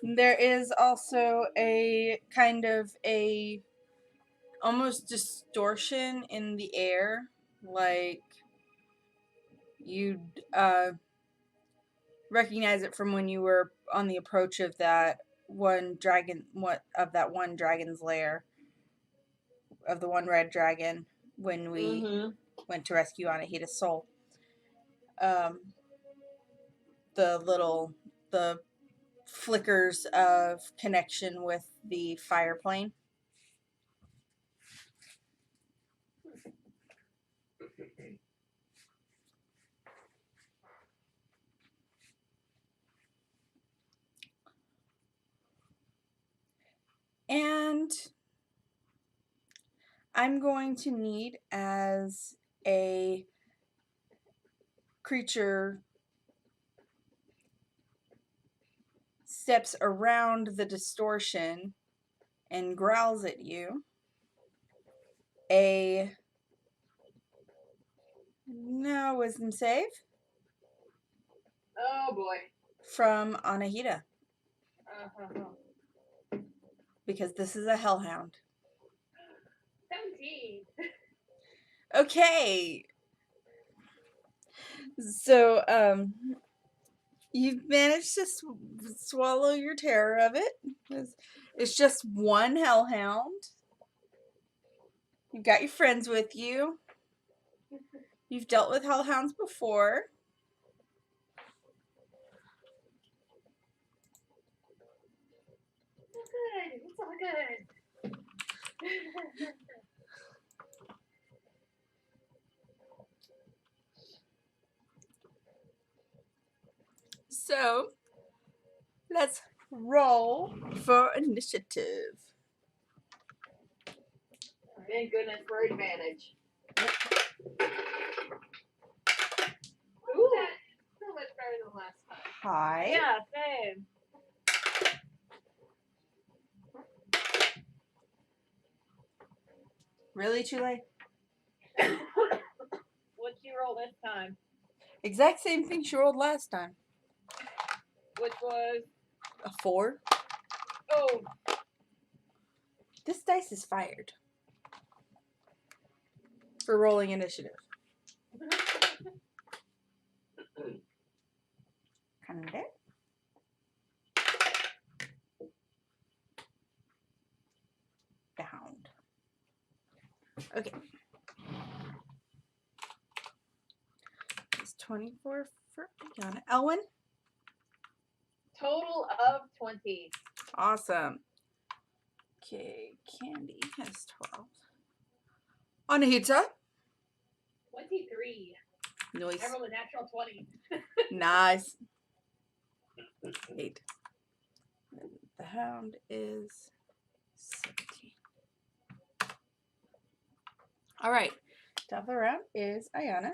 There is also a kind of a almost distortion in the air, like you'd recognize it from when you were on the approach of that one dragon's lair, of the one red dragon, when we went to rescue Anahita's soul. The flickers of connection with the fire plane. And I'm going to need, as a creature steps around the distortion and growls at you, a wisdom save. Oh boy. From Anahita. Because this is a hellhound. 17. Okay. So, you've managed to swallow your terror of it. It's just one hellhound. You've got your friends with you. You've dealt with hellhounds before. It's all good. It's all good. So, let's roll for initiative. Thank goodness for advantage. Ooh, that's so much better than last time. Hi. Yeah, same. Really, Chule? What'd you roll this time? Exact same thing she rolled last time. Which was A 4. oh, This dice is fired for rolling initiative. Kind of there. The hound. Okay. It's 24 for Ayana. Elwyn? total of 20. Awesome. Okay, Candy has 12. Anahita? 23. Nice. I rolled a natural 20. Nice. 8. The hound is 17. Alright. Top of the round is Ayana.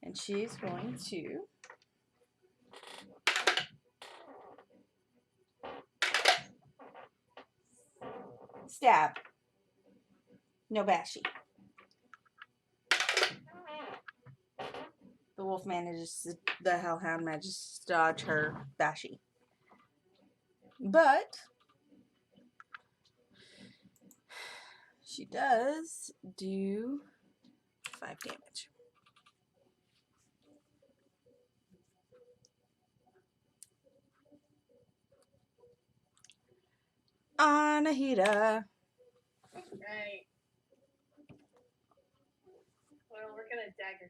And she's going to stab. No bashy. The wolf the hellhound manages to dodge her bashy. But she does do 5 damage. Anahita. Right. Well, we're gonna dagger.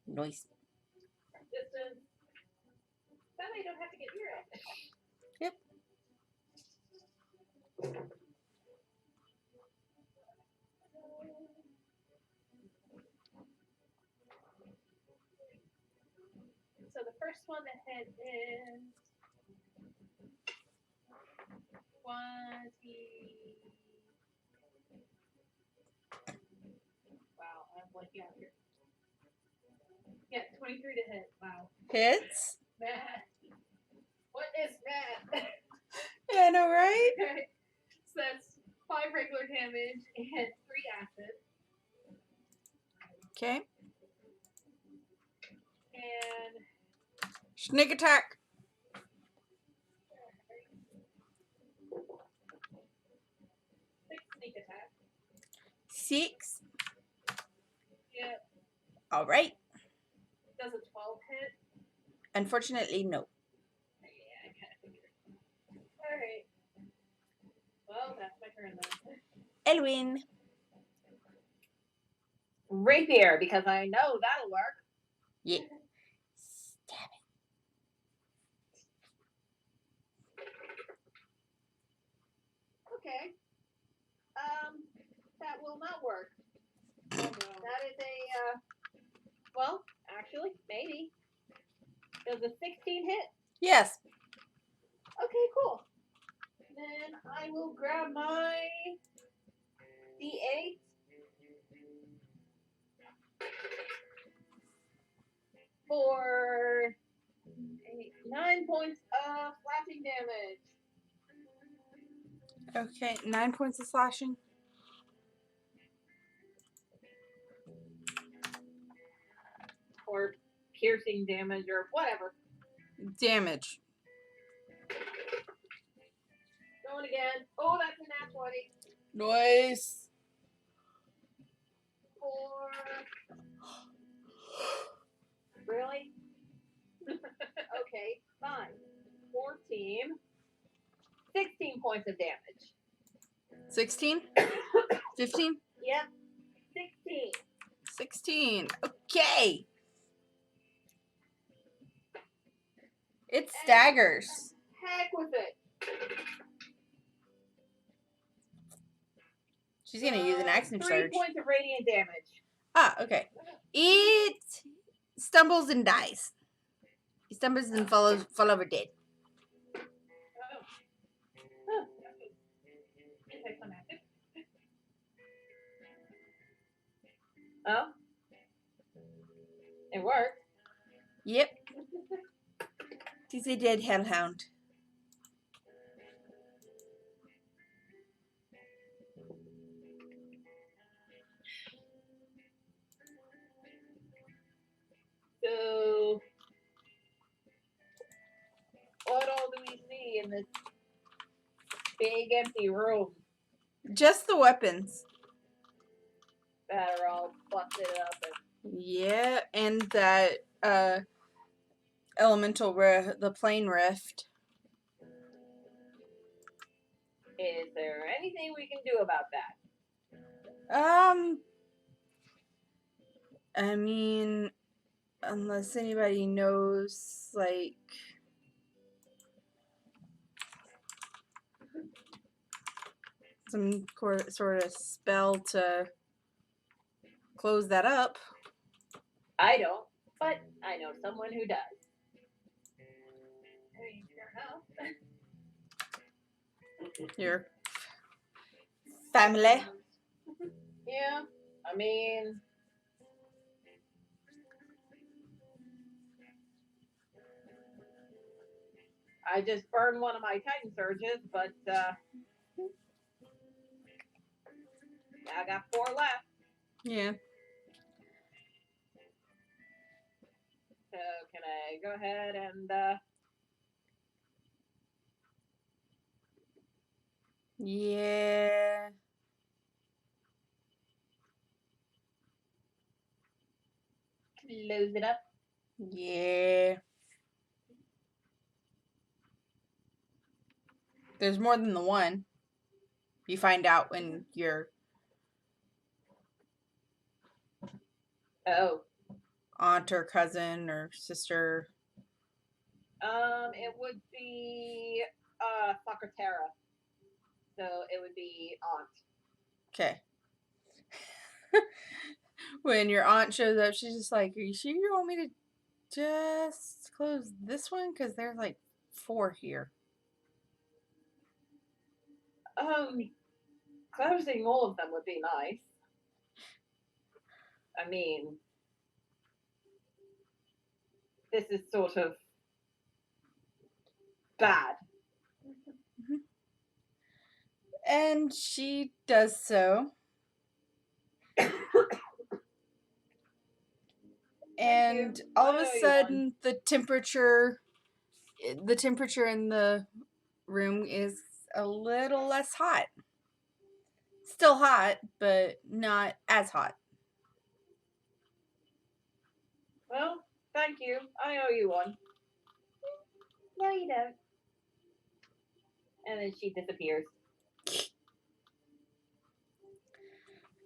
Nice. Distance. That way you don't have to get near it. Yep. So the first one to hit is 20. Wow, I'm blanking out here. Yeah, 23 to hit. Wow. Hits. Math. What is math? Yeah, I know, right? Okay. So that's 5 regular damage and 3 acid. Okay. And Sneak attack. 6 sneak attack. 6. Yeah. All right. Does a 12 hit? Unfortunately, no. Yeah, I kind of figured. Alright. Well, that's my turn then. Elwyn. Rapier, because I know that'll work. Yeah. Stab it. Okay. That will not work. Oh, no. That is a, well, actually, maybe. Does a 16 hit? Yes. Okay, cool. Then I will grab my D8. For 9 points of slashing damage. Okay, 9 points of slashing. Or piercing damage, or whatever. Damage. Going again. Oh, that's a nat 20. Nice. For team 16 points of damage. 16? 15? Yep, 16. 16. Okay. It staggers. Heck with it. She's going to use an action 3 surge. points of radiant damage. Ah, okay. It stumbles and dies. He stumbles and fall over dead. Oh? It worked. Yep. She's a dead hellhound. So, what all do we see in this big empty room Just the weapons. that are all busted up? Yeah, and that elemental the plane rift. Is there anything we can do about that? I mean, unless anybody knows, like, some sort of spell to close that up. I don't, but I know someone who does. I mean, fair enough. Your family. Yeah, I mean, I just burned one of my Titan surges, but I got 4 left. Yeah. So can I go ahead and Yeah. close it up? Yeah. There's more than the one. You find out when your aunt or cousin or sister. It would be Secretara. So it would be aunt. Okay. When your aunt shows up, she's just like, "Are you sure you want me to just close this one? Because there's like 4 here." Closing all of them would be nice. I mean, this is sort of bad. And she does so. And all of a sudden, the temperature in the room is a little less hot. Still hot, but not as hot. Well, thank you. I owe you one. No, you don't. And then she disappears.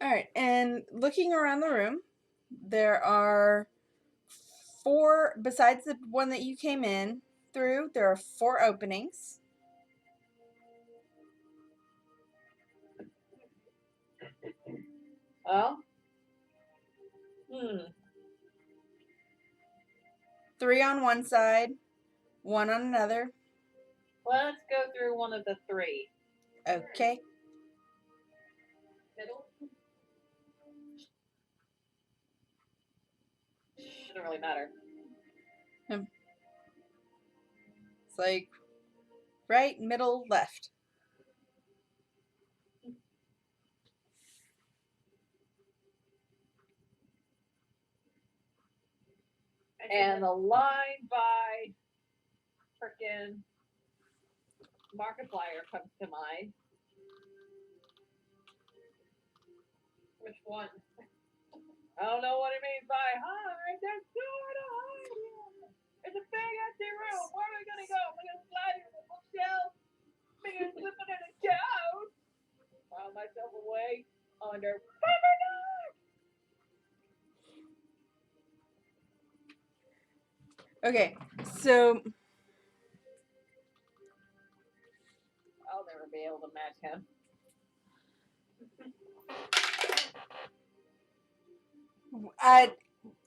Alright, and looking around the room, there are 4, besides the one that you came in through, there are 4 openings. Well, 3 on one side, 1 on another. Let's go through one of the 3. Okay. Middle? Shouldn't really matter. It's like right, middle, left. And the line by frickin' Markiplier comes to mind. Which one? I don't know what it means by hide. There's nowhere to hide here. It's a big empty room. Where are we gonna go? We're gonna slide in the Okay, so I'll never be able to match him.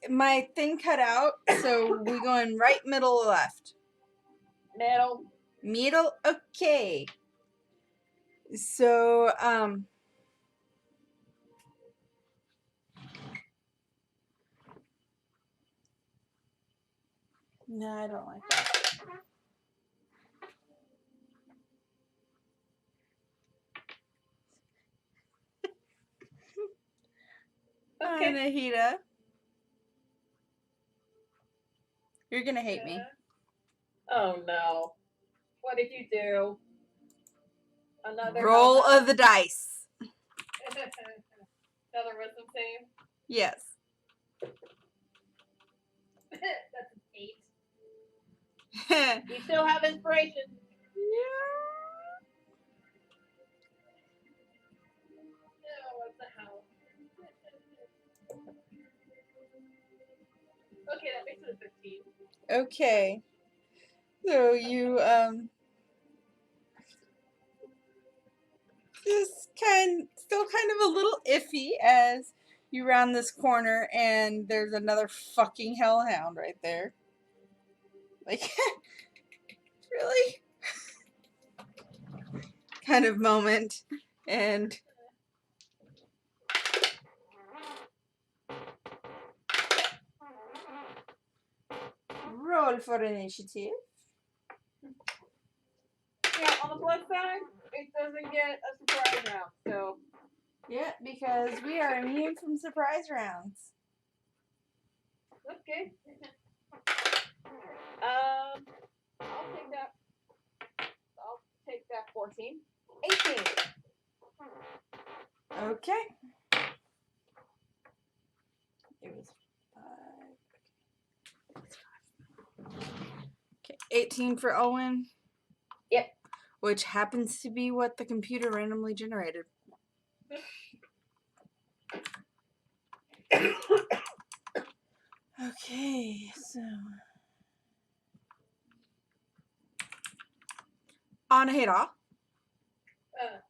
my thing cut out, so we going right, middle, or left? Middle. Middle. Okay. So no, I don't like that. Okay. Anahita. You're gonna hate me. Oh no. What did you do? Another Roll hellhound? of the dice. Another wisdom save. Yes. That's an 8. You still have inspiration. Oh, what the hell? Okay, that makes it a 15. Okay. So you still kind of a little iffy as you round this corner and there's another fucking hellhound right there. Like really? Kind of moment. And roll for initiative. Yeah, on the plus side, it doesn't get a surprise round, so. Yeah, because we are immune from surprise rounds. Okay. I'll take that. I'll take that 14. 18. Okay. It was 5. Okay, 18 for Owen. Yep. Which happens to be what the computer randomly generated. Okay, so Anahita.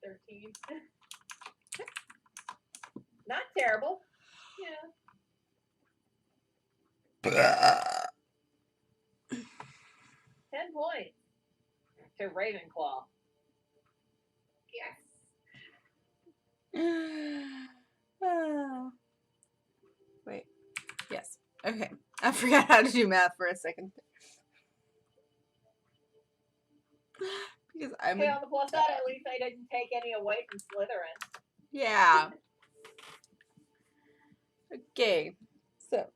13. Not terrible. Yeah. 10 points to Ravenclaw. Yes. Oh. Wait. Yes. Okay. I forgot how to do math for a second. Because I'm Okay, on the plus side, at least I didn't take any away from Slytherin. Yeah. Okay. So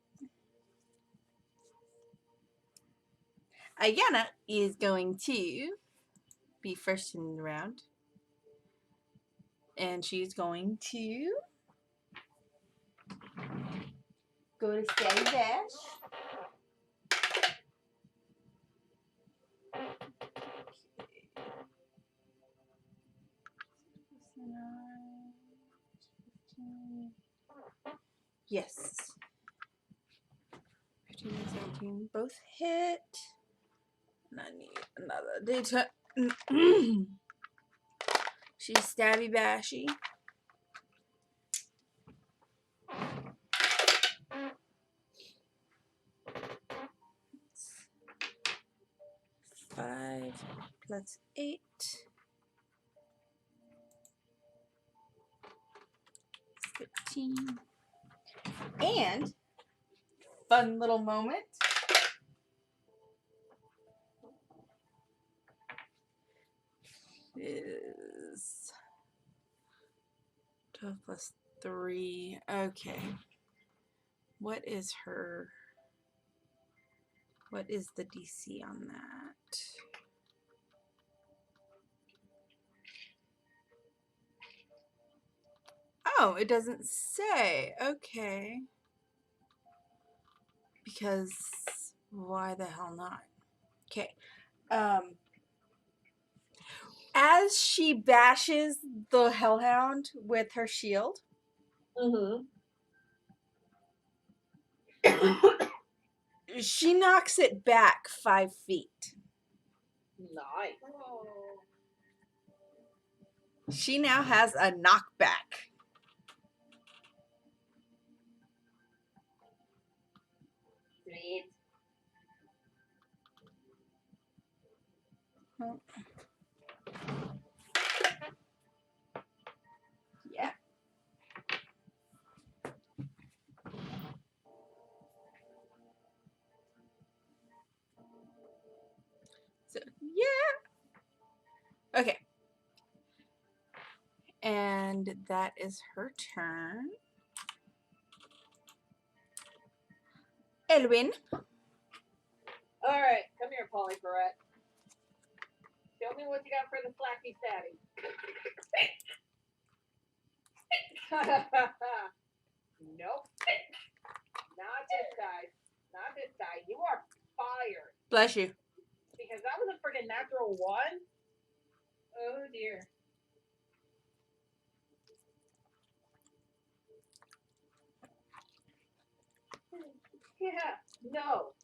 Ayana is going to be first in the round. And she's going to go to Stabby Dash. Yes. 15 and 17 both hit. And I need another data. She's Stabby Bashy. Five plus 8. 15. And fun little moment. Is 12 plus 3. Okay. What is the DC on that? Oh, it doesn't say. Okay. Because why the hell not? Okay. As she bashes the hellhound with her shield, She knocks it back 5 feet. Nice. Oh. She now has a knockback. Sweet. Yeah. So, yeah. Okay. And that is her turn. Elwin. All right, come here, Polly Barrette. Show me what you got for the slacky statty. Nope. Not this guy. Not this guy. You are fired. Bless you. Because that was a freaking natural 1. Oh dear. Yeah. No.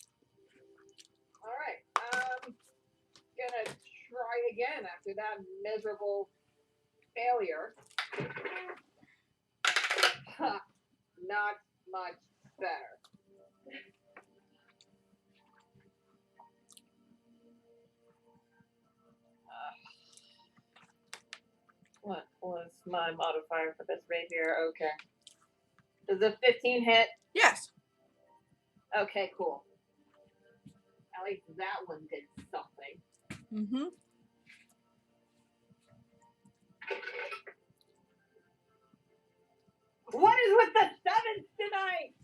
All right. Gonna try again after that miserable failure. Not much better. What was my modifier for this rapier? Okay. Does the 15 hit? Yes. Okay, cool. At least that one did something. Mm-hmm. What is with the 7s tonight?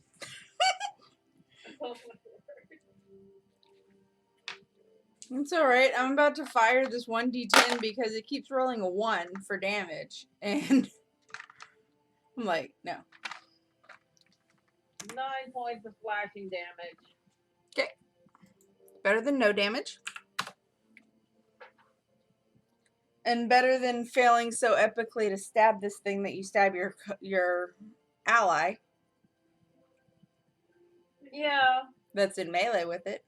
It's alright. I'm about to fire this 1d10 because it keeps rolling a 1 for damage. And I'm like, no. 9 points of slashing damage. Okay. Better than no damage. And better than failing so epically to stab this thing that you stab your ally. Yeah. That's in melee with it.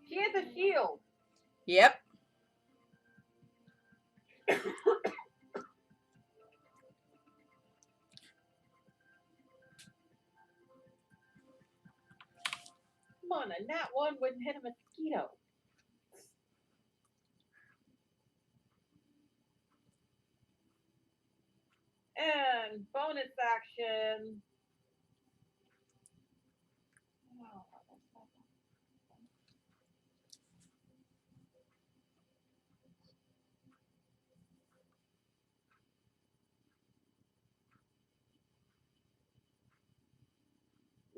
She has a shield. Yep. Come on, a nat 1 wouldn't hit a mosquito. And bonus action.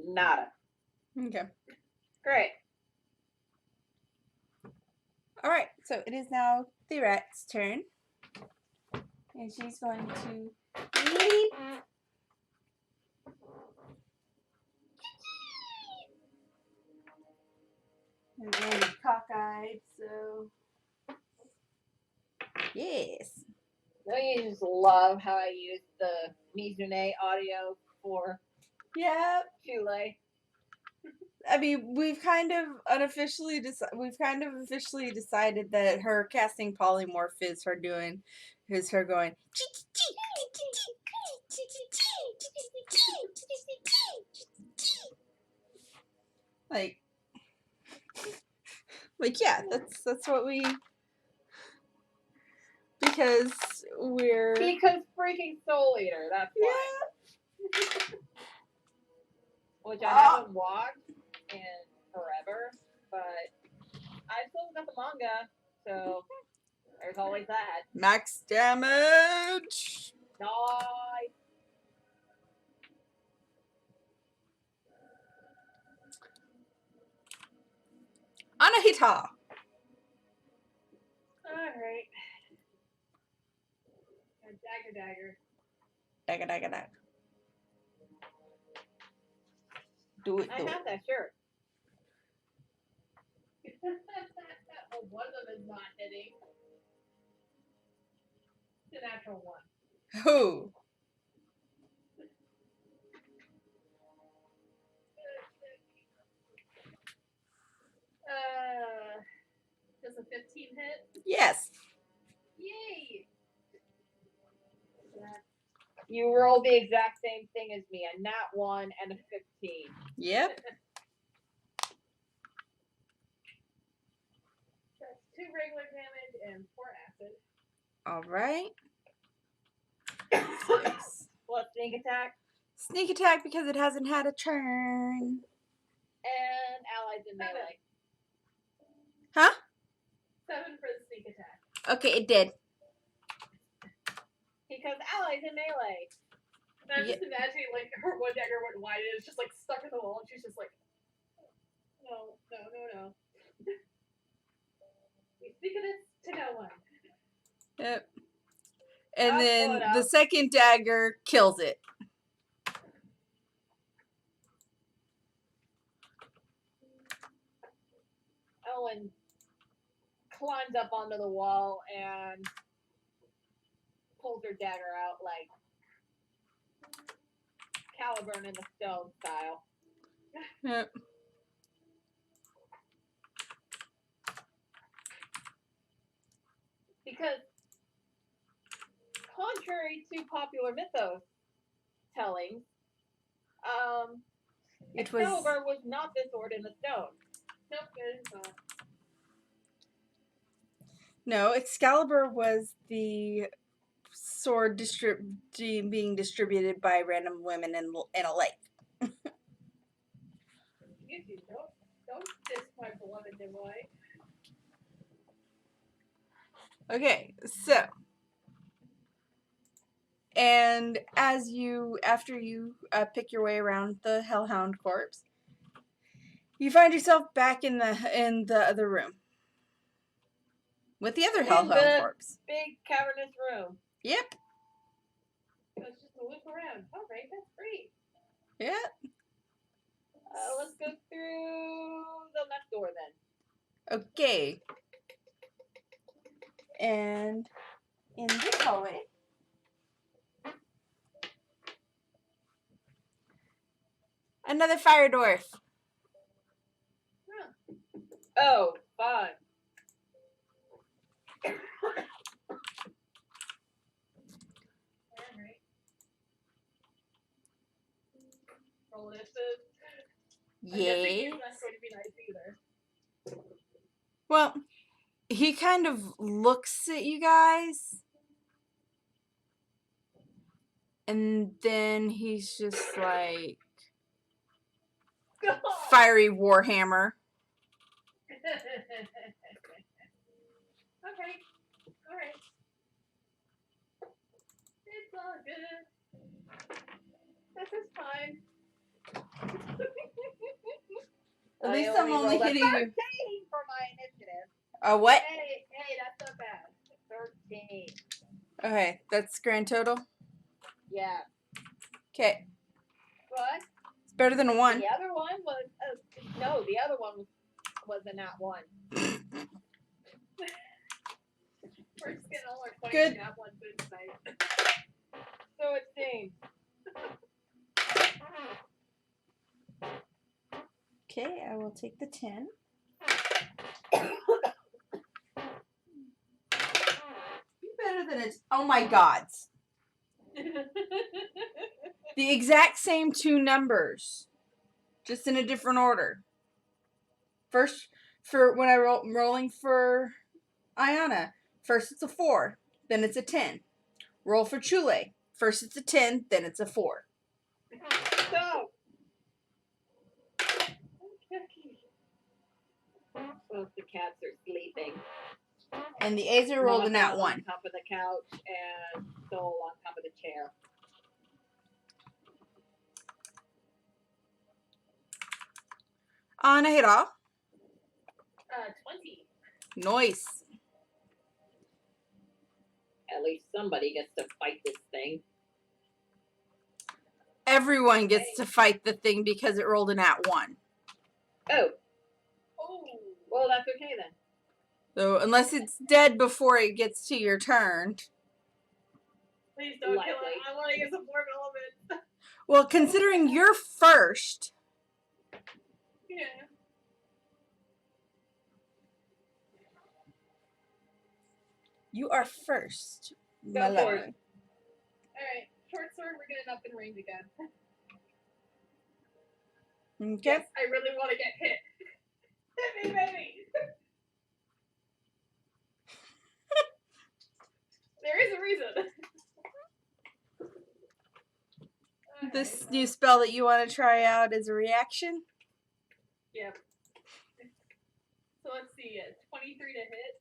Nada. Okay. Great. Alright, so it is now the rat's turn. And she's going to leap. And then cockeyed, so yes. Don't you just love how I use the Mizune audio for Yep. Chile? I mean, we've kind of officially decided that her casting polymorph is her going like yeah, that's what we, because freaking Soul Eater, that's why. yeah. Which I haven't watched in forever, but I still got the manga, so there's always that. Max damage. Nice. Anahita. Alright. Dagger. Dagger, dagger, dagger. Do it. I have that shirt. Oh, one of them is not hitting. It's a natural 1. Who? Yes. Yay! You rolled the exact same thing as me, a nat 1 and a 15. Yep. That's 2 regular damage and 4 acid. All right. What, sneak attack? Sneak attack because it hasn't had a turn. And allies in melee. Huh? 7 for the sneak attack. Okay, it did. Because allies in melee. And I'm just imagining like her one dagger went wide and it's just like stuck in the wall and she's just like, no. We speak of this to no one. Yep. And I'll then pull it the up. second dagger kills it. Owen climbs up onto the wall and pulls her dagger out like Caliburn in the Stone style. Yep. Because contrary to popular mythos telling, Excalibur was not the sword in the stone. Nope, it is not. No, Excalibur was the sword being distributed by random women in a lake. You don't diss my beloved Nimoy. Okay, so. And after you pick your way around the Hellhound corpse, you find yourself back in the other room with the other Hellhound corpse. Big cavernous room. Yep. Let's just look around. All right, that's great. Yeah. Let's go through the left door then. Okay. And in this hallway, another fire dwarf. Huh. Oh, fun. Alright. Roll initiative. I'm guessing he's not going to be nice either. Well, he kind of looks at you guys, and then he's just like, fiery warhammer. Okay. Alright. It's all good. This is fine. At least I'm only hitting you. 13 for my initiative. A what? Hey, that's not bad. 13. Okay, that's grand total. Yeah. Okay, But it's better than a 1. the other one was no. The other one was a nat 1. We're just getting all our 20 Good. nat 1s in tonight. So it seems. Okay, I will take the 10. You better than it. Oh my gods. The exact same 2 numbers, just in a different order. First, for when I'm rolling for Ayana, first it's a 4, then it's a 10. Roll for Chule. First it's a 10, then it's a 4. So. Both the cats are sleeping. And the Azer rolled a nat 1. On top of the couch and Soul on top of the chair. On a hit off. 20. Nice. At least somebody gets to fight this thing. Everyone gets to fight the thing because it rolled a nat 1. Oh. Oh. Well, that's okay then. So unless it's dead before it gets to your turn. Please don't Likely. kill it. I want to use some more element. Well, considering you're first, Yeah. You are first, Go my for love. it. Alright, short sword, we're getting up in range again. Okay. Yes, I really want to get hit. Hit me, baby! There is a reason. This new spell that you want to try out is a reaction. Yep. So let's see, 23 to hit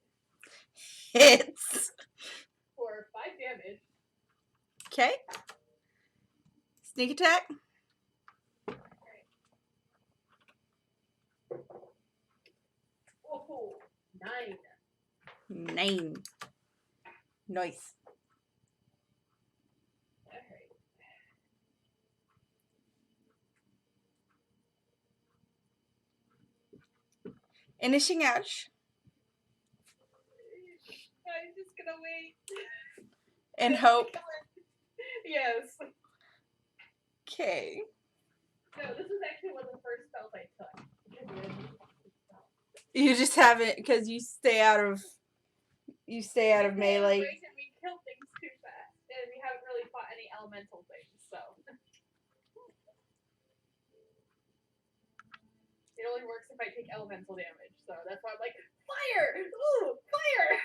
Hits. for 5 damage. Okay. Sneak attack. Oh, 9. 9. Nice. Alright. Initiating out. I'm just gonna wait. And hope. Yes. Okay. No, this was actually one of the first spells I took. You just haven't, because you stay out of melee. Range and we kill things too fast. And we haven't really fought any elemental things, so. It only works if I take elemental damage, so that's why I'm like, fire! Ooh, fire!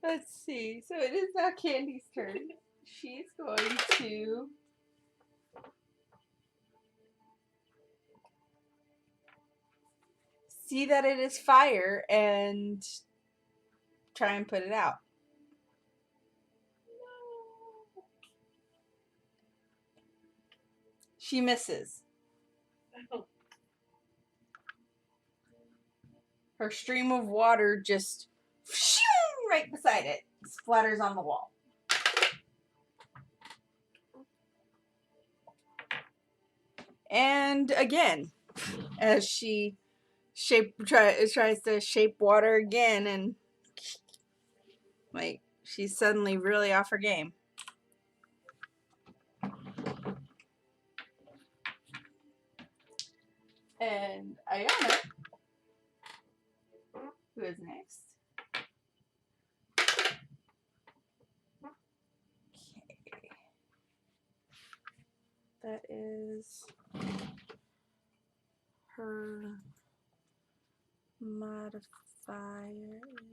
Let's see. So it is now Candy's turn. She's going to see that it is fire and try and put it out. She misses. Her stream of water just right beside it splatters on the wall. And again, as she tries to shape water again, and like she's suddenly really off her game. And Iona, who is next. Okay. That is her modifier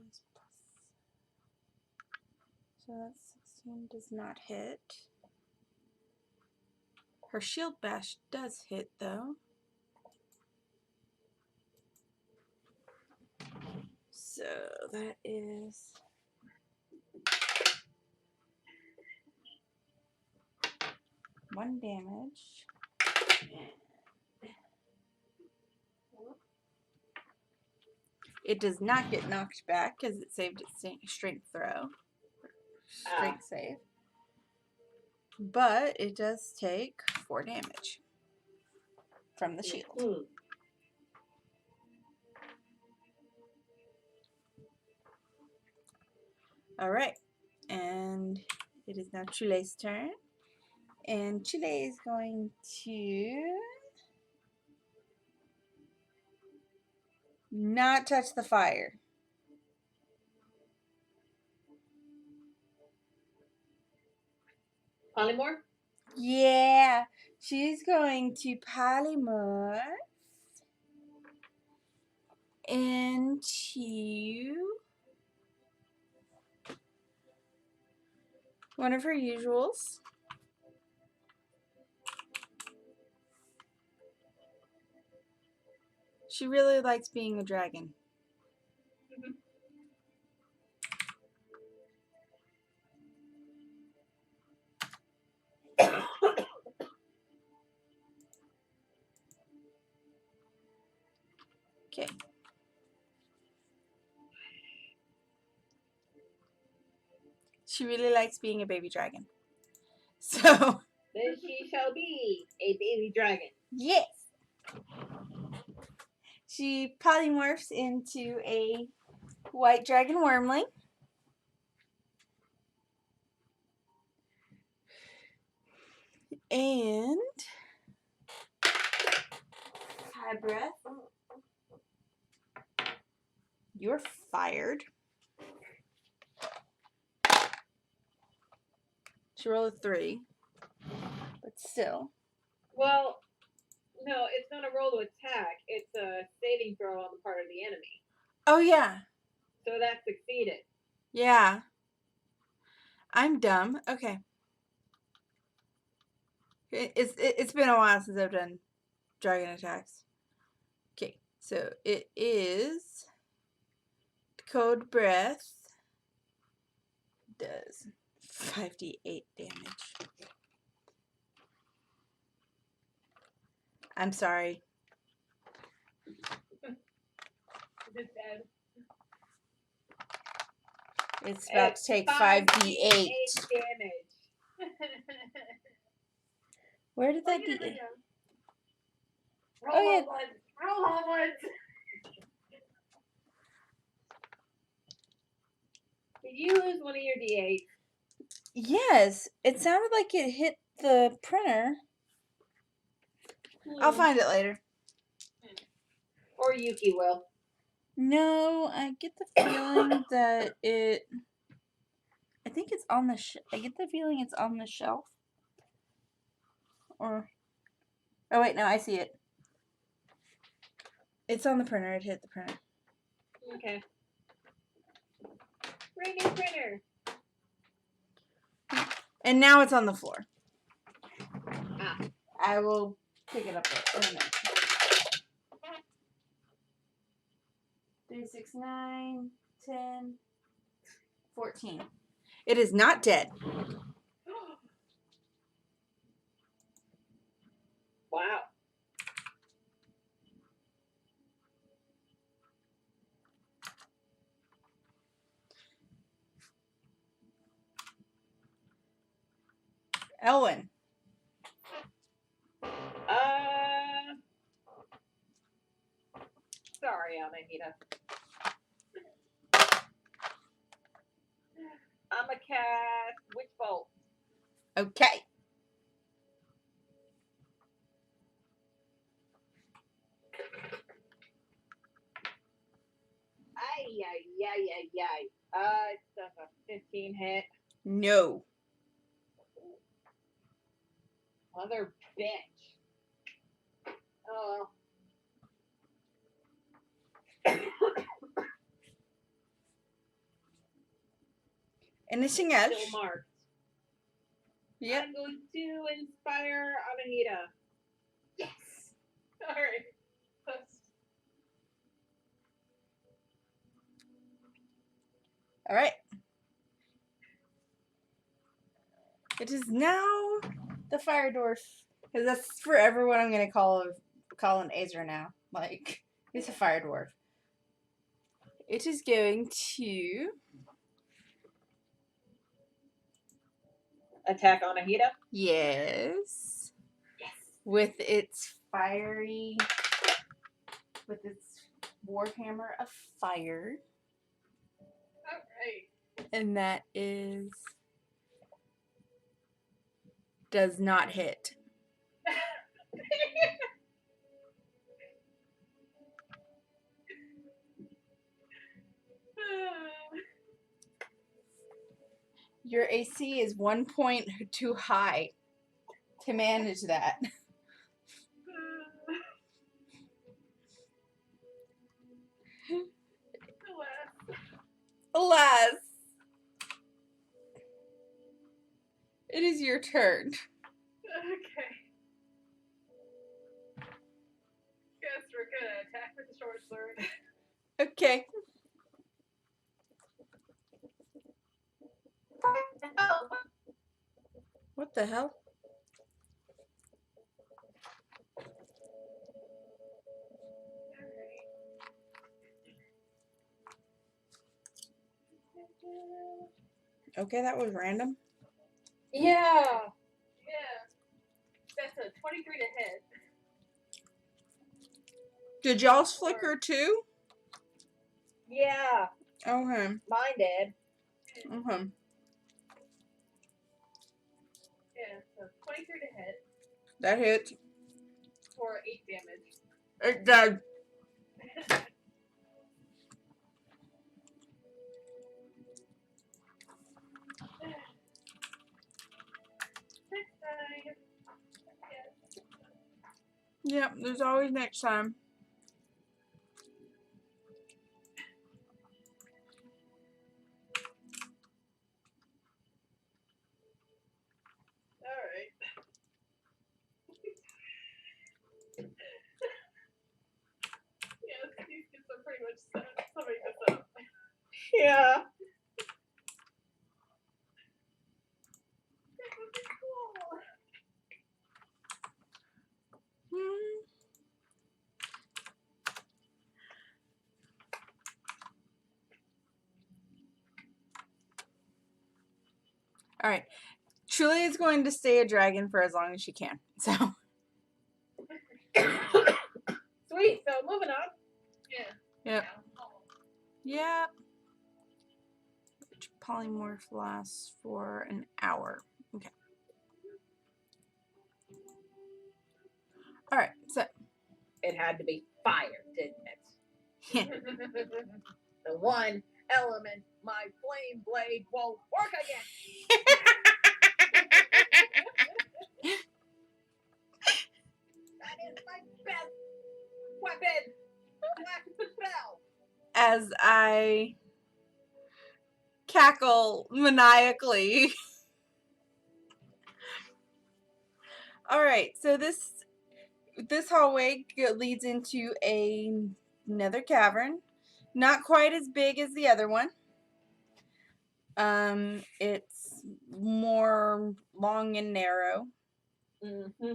is plus. So that's 16 does not hit. Her shield bash does hit though. So that is 1 damage. It does not get knocked back because it saved its strength throw. Strength save. But it does take 4 damage from the shield. Alright. And it is now Chule's turn. And Chile is going to not touch the fire. Polymorph? Yeah. She's going to polymorph into one of her usuals. She really likes being a dragon. Okay. She really likes being a baby dragon. So. Then she shall be a baby dragon. Yes. She polymorphs into a white dragon wormling. And my breath. You're fired. She rolled a 3. But still. Well, no, it's not a roll to attack. It's a saving throw on the part of the enemy. Oh, yeah. So that succeeded. Yeah. I'm dumb. Okay. It's been a while since I've done dragon attacks. Okay, so it is Code Breath does 5d8 damage. I'm sorry. Is it dead? It's about to take 5d8. damage. Where did that Look at d8? it, Roll Oh, yeah. on one. Roll on one. Did you lose one of your D8? Yes, it sounded like it hit the printer. I'll find it later. Or Yuki will. No, I get the feeling that it. I think it's on the. I get the feeling it's on the shelf. Or. Oh wait, no, I see it. It's on the printer. It hit the printer. Okay. Brand new printer. And now it's on the floor. Ah. I will pick it up in a minute. 3, 6, 9, 10, 14. It is not dead. Wow. Elwyn. Sorry, Anahita. I'm a cast Witch Bolt. Okay. It's a 15 hit. No. Mother bitch. Oh. Anything else? Still marked. Yep. I'm going to inspire Anahita. Yes. All right. All right. It is now the fire dwarf. Because that's forever what I'm going to call an Azer now. Like, it's a fire dwarf. It is going to Attack Anahita? yes. With its warhammer of fire. All right. And that does not hit. Your AC is 1 point too high to manage that. Alas. It is your turn. Okay. Guess we're gonna attack with the short sword. Okay. What the hell? Okay, that was random. Yeah. Yeah. That's a 23 to hit. Did y'all's flicker too? Yeah. Okay. Mine did. Okay. Yeah, so 23 to hit That hit. for 8 damage. It does. Next time. Yep, there's always next time. Alright. Yeah, these kids are pretty much summing this up. Yeah. That would be cool. All right. Truly is going to stay a dragon for as long as she can. So. Sweet. So moving on. Yeah. Yep. Yep. Polymorph lasts for an hour. Okay. All right. So. It had to be fire, didn't it? The one element my flame blade won't work again. That is my best weapon. Black spell. As I cackle maniacally. All right. So this hallway leads into another cavern, not quite as big as the other one. It's more long and narrow. Mm-hmm.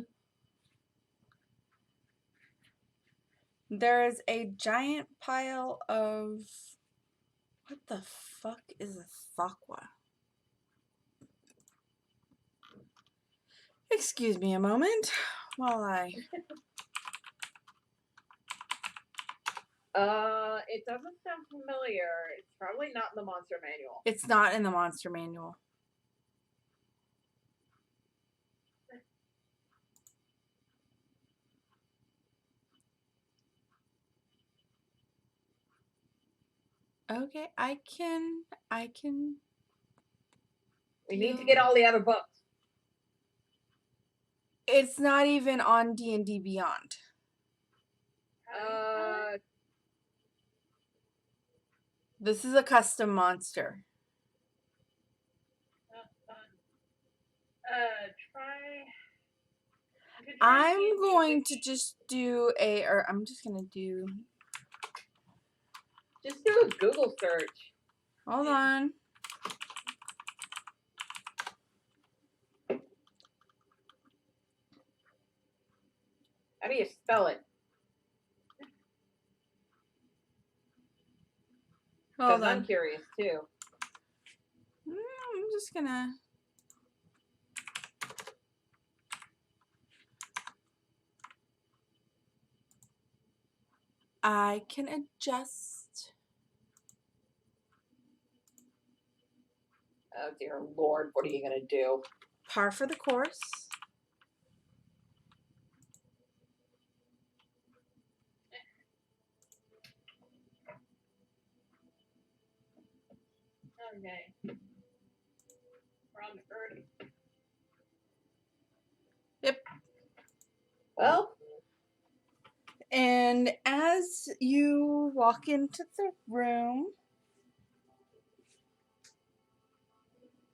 There is a giant pile of, what the fuck is a thakwa? Excuse me a moment while I. It doesn't sound familiar. It's probably not in the monster manual. It's not in the monster manual. Okay, I can. We need to get all the other books. It's not even on D&D Beyond. This is a custom monster. I'm going to just do I'm just gonna do. Just do a Google search. Hold on. How do you spell it? Hold Because on. I'm curious too. I'm just gonna. I can adjust. Oh dear Lord, what are you gonna do? Par for the course. Okay. We're on the earth. Yep. Well, And as you walk into the room,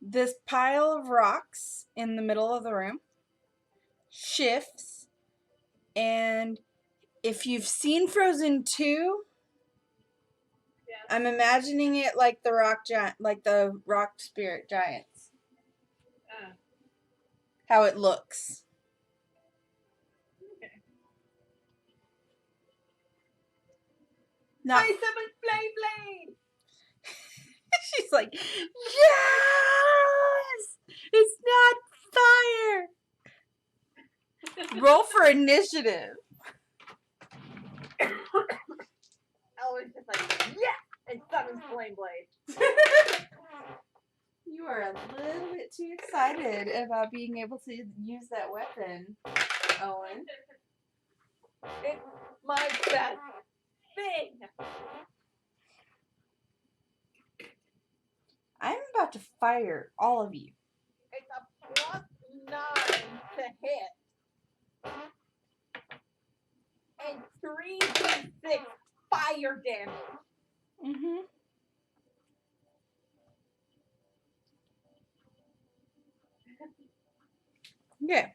this pile of rocks in the middle of the room shifts, and if you've seen Frozen 2, Yes. I'm imagining it like the rock giant, like the rock spirit giants. How it looks. Okay. Not. my seventh flame blade. She's like, yes! It's not fire! Roll for initiative. Ellen's just like, yeah! And seventh flame blade. You are a little bit too excited about being able to use that weapon, Owen. It's my best thing. I'm about to fire all of you. It's a +9 to hit. And 3d6 fire damage. Mm-hmm. Okay.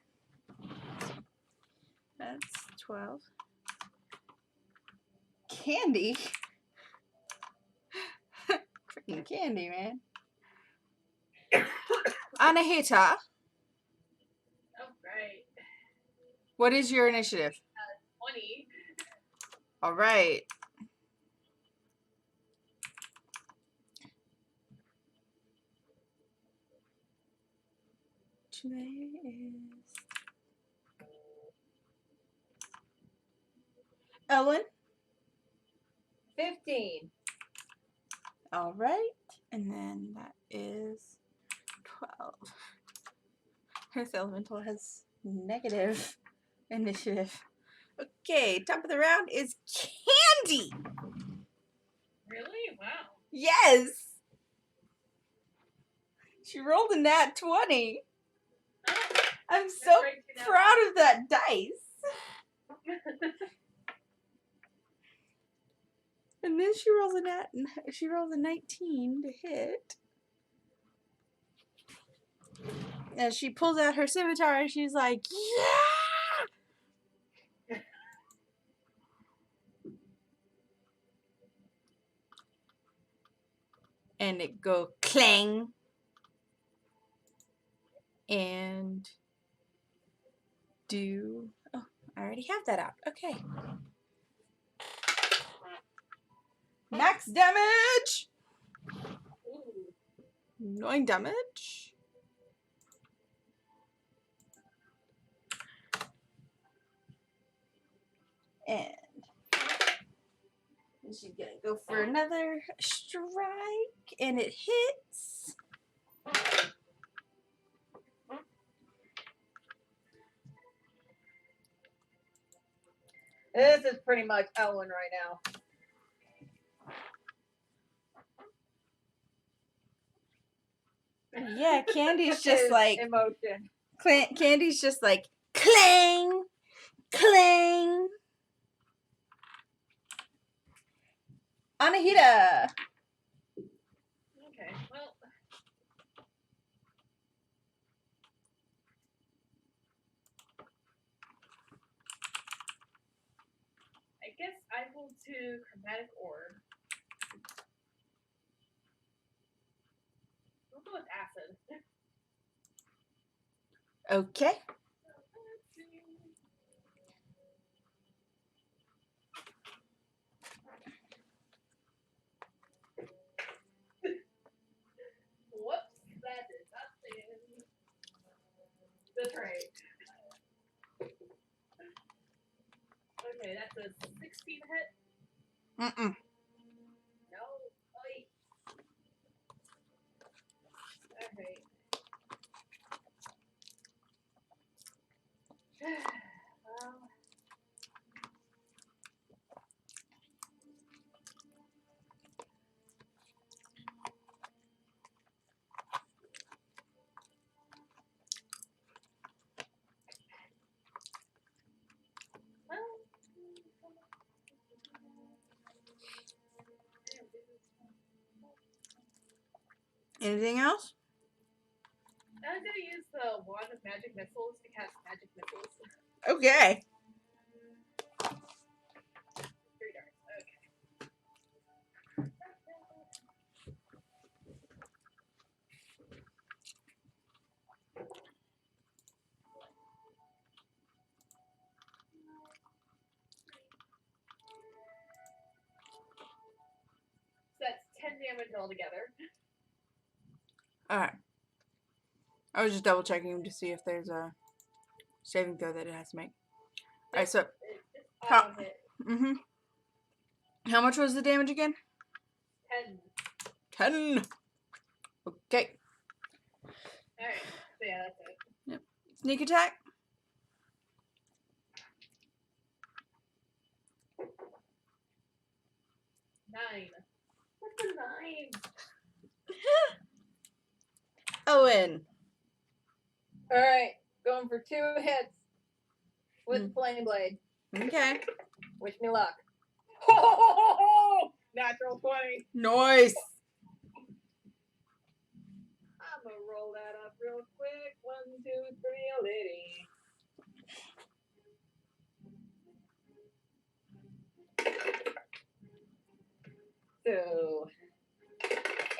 That's 12. Candy? Freaking candy, man. Anahita, Oh, right. what is your initiative? 20. All right. Today is Ellen. 15. All right. And then that is 12. Earth Elemental has negative initiative. Okay, top of the round is Candy. Really? Wow. Yes. She rolled a nat 20. I'm so proud of that dice. And then she rolls a 19 to hit. And she pulls out her scimitar and she's like, yeah! And it go clang. And do, oh, I already have that out. Okay. Max damage! 9 damage. And she's gonna go for another strike. And it hits. This is pretty much Ellen right now. Yeah, Candy's just like emotion. Candy's just like clang, clang. Anahita. Okay, well. I guess I will do Chromatic Orb. We'll go with Acid. Okay. Whoops, that did nothing. That's right. Okay, that's a 16 hit. Mm-mm. No. Oi. Okay. Well. Anything else? I'm gonna use the Wand of Magic Missiles to cast Magic Missiles. Okay. 3 darts. Okay. So that's 10 damage altogether. Alright. I was just double checking to see if there's a saving throw that it has to make. Alright, so How? Hit. How much was the damage again? 10. 10. Okay. Alright, so yeah, that's it. Yep. Sneak attack. 9. What's a 9? Owen. Alright, going for 2 hits with the flame blade. Okay. Wish me luck. Ho, ho, ho, ho, ho! Natural 20. Nice. I'm gonna roll that up real quick. 1, 2, 3, a lady. So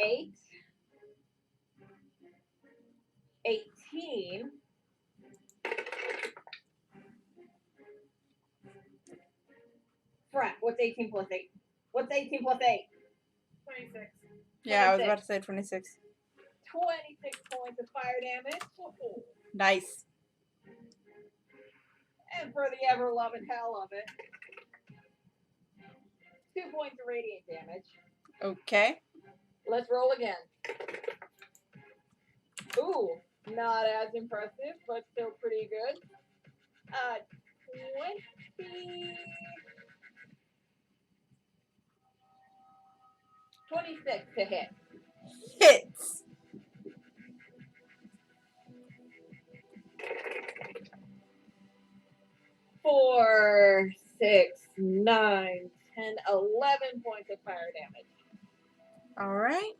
8, 18. Crap, what's 18 plus 8? What's 18 plus 8? 26. Yeah, I was about to say 26. 26 points of fire damage. Nice. And for the ever loving hell of it, 2 points of radiant damage. Okay. Let's roll again. Ooh, not as impressive, but still pretty good. 26 to hit. Hits. Four, 6, 9, 10, 11 points of fire damage. All right.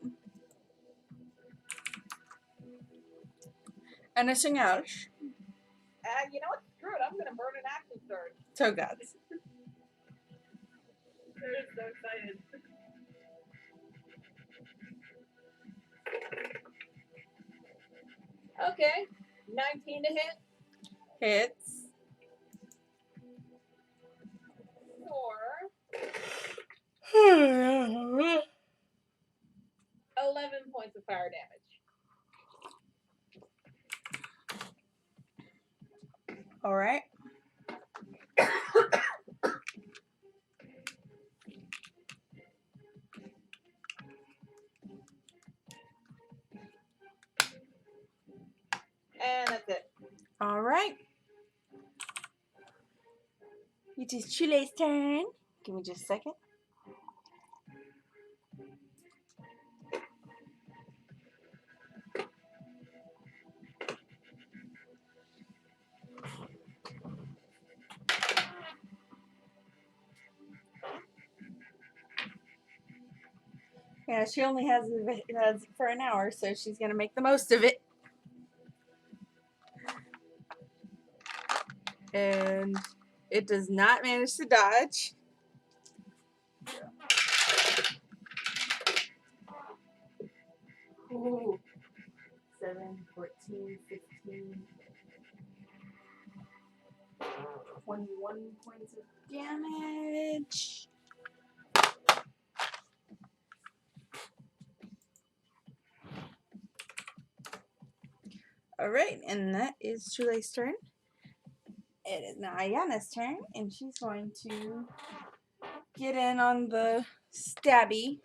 Anything else? You know what? Screw it. I'm going to burn an action surge. So gods. They're so excited. Okay. 19 to hit. Hits. 4, 11 points of fire damage. All right. And that's it. All right. It is Chule's turn. Give me just a second. Yeah, she only has it for an hour, so she's going to make the most of it. And it does not manage to dodge. Ooh. 7, 14, 15, 21 points of damage. Alright, and that is Chule's turn. It is now Ayana's turn, and she's going to get in on the stabby.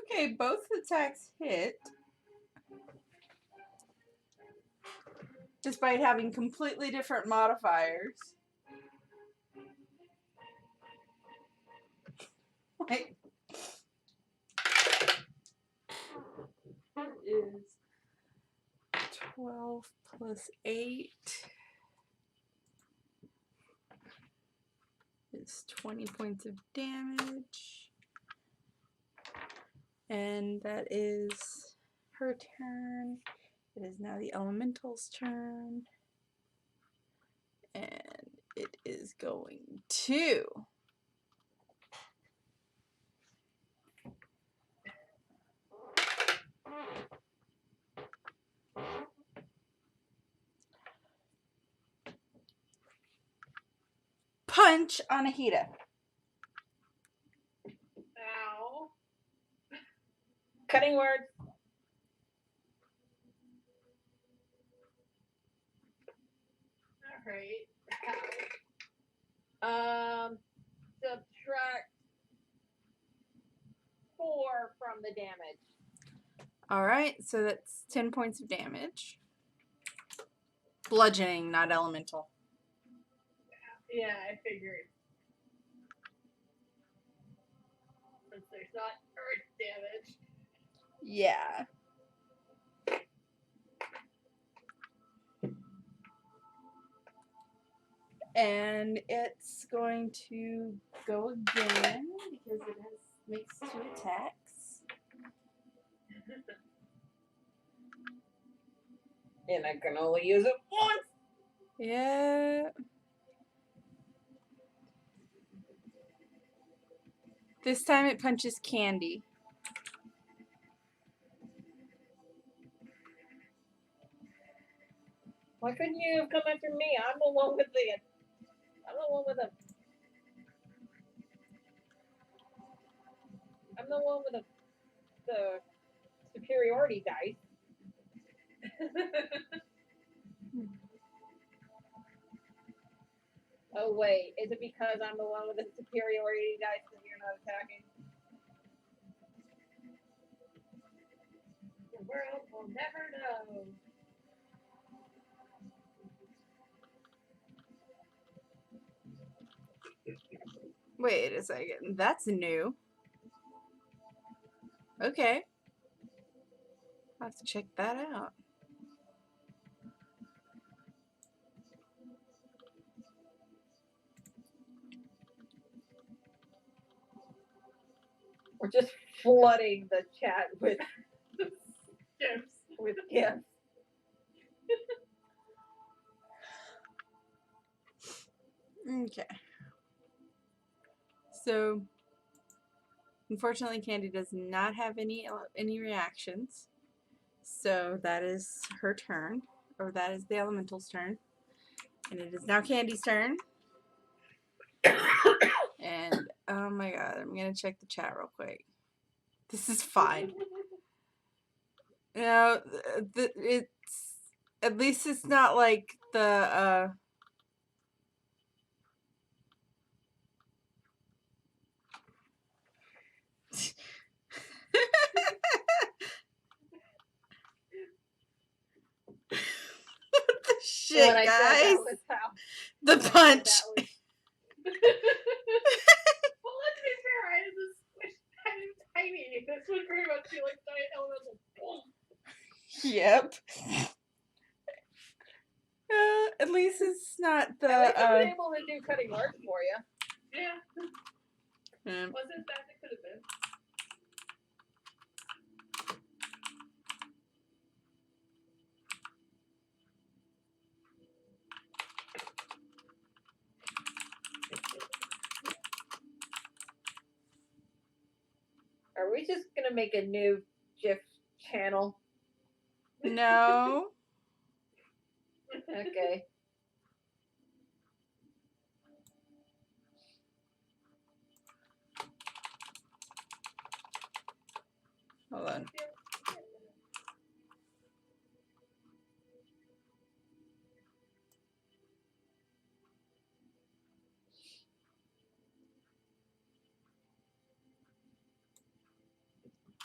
Okay, both attacks hit. Despite having completely different modifiers. Like, it is 12 plus 8 is 20 points of damage. And that is her turn. It is now the elemental's turn. And it is going to punch Anahita. Ow. Cutting words. Alright. Subtract 4 from the damage. Alright, so that's 10 points of damage. Bludgeoning, not elemental. Yeah, I figured. Since there's not earth damage. Yeah. And it's going to go again because it makes 2 attacks. And I can only use it once. Yeah. This time it punches Candy. Why couldn't you have come after me? I'm the one with the. I'm the one with the. I'm the one with the superiority dice. Oh wait, is it because I'm the one with the superiority dice that you're not attacking? The world will never know. Wait a second. That's new. Okay. I'll have to check that out. We're just flooding the chat with Gifts. with gifts. Okay. So, unfortunately, Candy does not have any reactions. So that is her turn, or that is the elemental's turn, and it is now Candy's turn. And oh my god, I'm gonna check the chat real quick. This is fine. You know, it's at least it's not like the what the shit, When I guys? said that was how. The punch. Well, let's be fair, I had this squish tiny. This would very much be like giant elemental. Yep. At least it's not the. At least I've been able to do cutting work for you. Yeah. Wasn't as bad as it could have been. Are we just gonna make a new GIF channel? No. Okay. Hold on.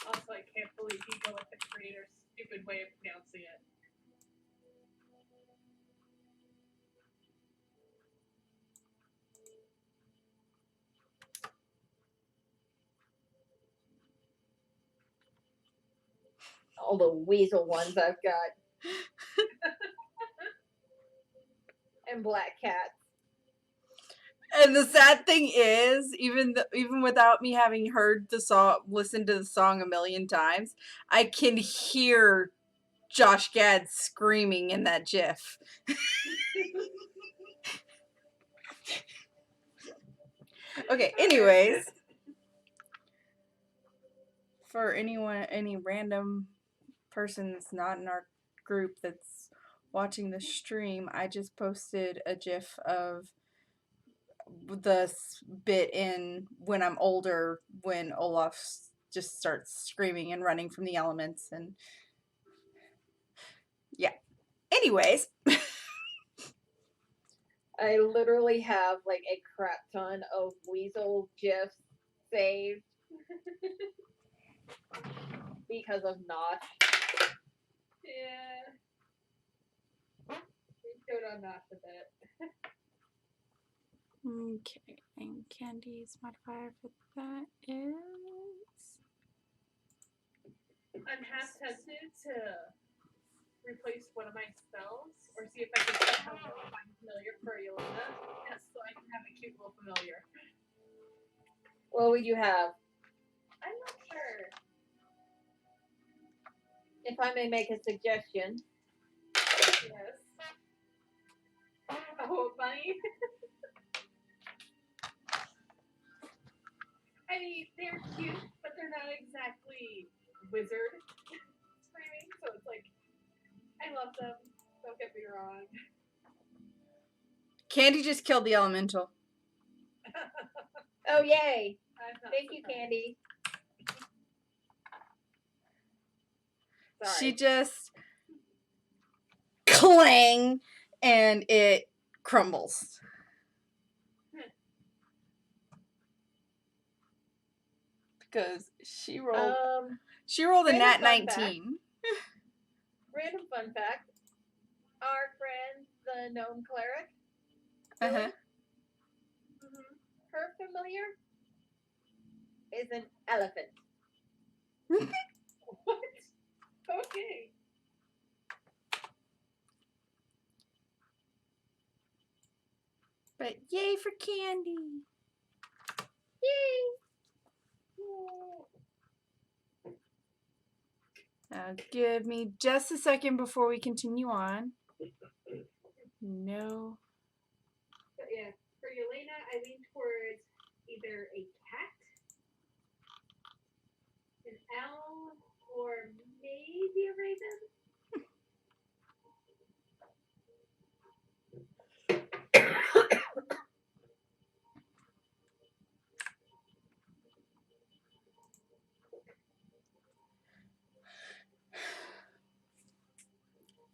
Also, I can't believe he go with the creator's stupid way of pronouncing it. All the weasel ones I've got. And black cats. And the sad thing is, even without me having heard the song, listened to the song a million times, I can hear Josh Gad screaming in that GIF. Okay, anyways. For any random person that's not in our group that's watching the stream, I just posted a GIF of the bit in When I'm Older when Olaf just starts screaming and running from the elements, and yeah. Anyways. I literally have like a crap ton of weasel GIFs saved. because of Nosh. Yeah. We showed on Nosh a bit. Okay, and Candy's modifier for that is... I'm half tempted to replace one of my spells or see if I can somehow find a familiar for Yelena, just so I can have a cute little familiar. What would you have? I'm not sure. If I may make a suggestion. Yes. Oh, bunny. I mean, they're cute, but they're not exactly wizard screaming, so it's like, I love them. Don't get me wrong. Candy just killed the elemental. Oh, yay. I'm not Thank you, surprised. Candy. Sorry. She just clang and it crumbles. Because she rolled a random nat fun 19. Random fun fact. Our friend, the gnome cleric, Uh-huh. her familiar is an elephant. What? Okay. But yay for Candy. Yay! Give me just a second before we continue on. No. But yeah, for Yelena, I lean towards either a cat, an owl, or maybe a raven.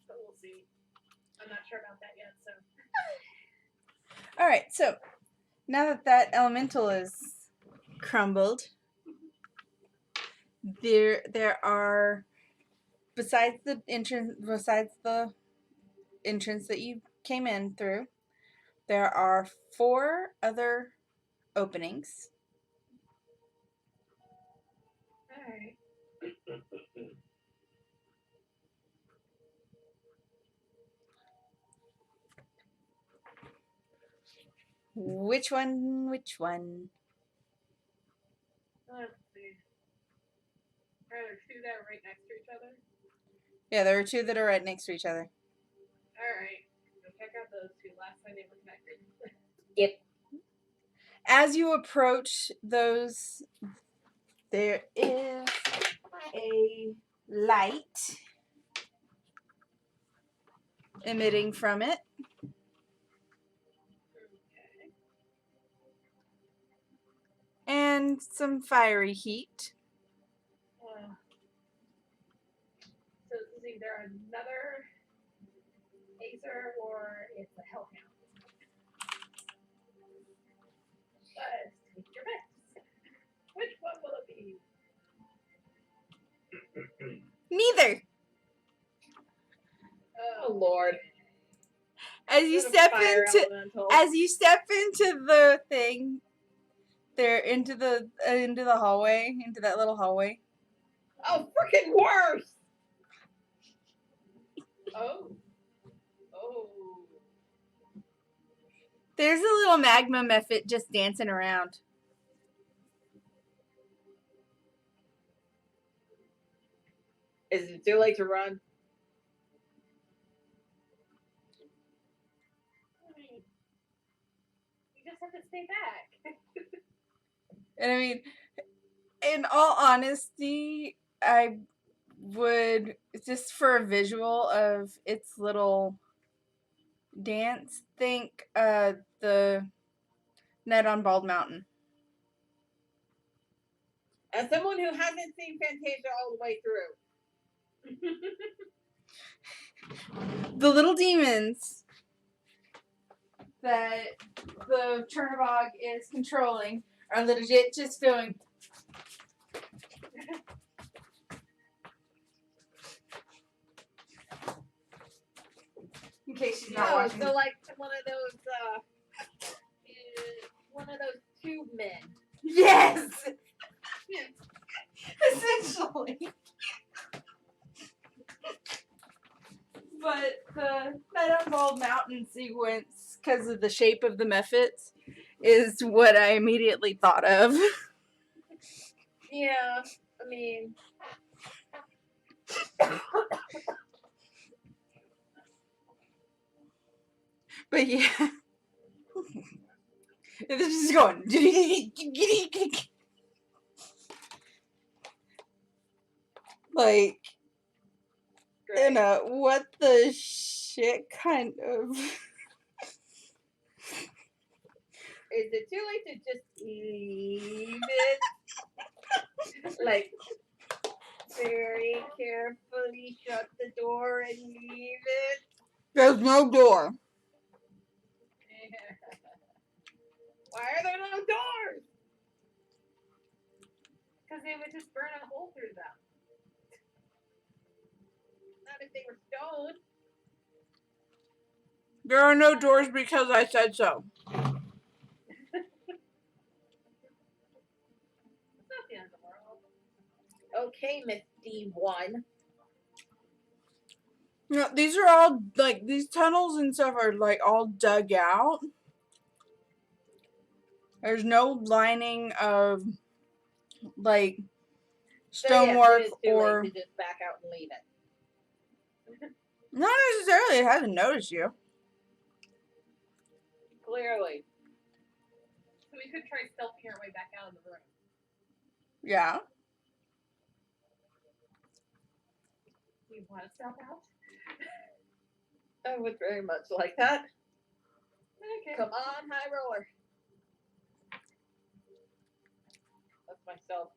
But we'll see. I'm not sure about that yet, so. All right, so now that elemental is crumbled, there are besides the entrance that you came in through, there are 4 other openings. Alright. Which one? Let's see. Are there 2 that are right next to each other? Yeah, there are 2 that are right next to each other. Alright. Go check out those 2. Last time they were connected. Yep. As you approach those, there is a light emitting from it. Okay. And some fiery heat. So this is either another Acer or it's a Hellhound. But take your picks. Which one will it be? Neither. Oh, Lord. As you step into the thing, they're into the hallway, into that little hallway. Oh, freaking worse! Oh. There's a little magma mephit just dancing around. Is it too late to run? You just have to stay back. And I mean, in all honesty, I would, just for a visual of its little dance, think the Net on Bald Mountain. As someone who hasn't seen Fantasia all the way through. The little demons that the Chernobog is controlling are legit just going. In case she's not No, watching. so like one of those tube men. Yes! Essentially. But the Meadow Gold Mountain sequence, because of the shape of the mephits, is what I immediately thought of. Yeah, I mean. But yeah. This is going. Like, Great. in a what the shit kind of. Is it too late to just leave it? Like, very carefully shut the door and leave it? There's no door. Why are there no doors? Because they would just burn a hole through them. Not if they were stone. There are no doors because I said so. It's not the end of the world. Okay, Miss D1. No, these are all, like, these tunnels and stuff are, like, all dug out. There's no lining of, like, stonework it is too or... late to just back out and leave it. Not necessarily. It hasn't noticed you. Clearly. So we could try stealthing our way back out of the room. Yeah. Do you want to stealth out? I would very much like that. Okay. Come on, high roller. That's myself.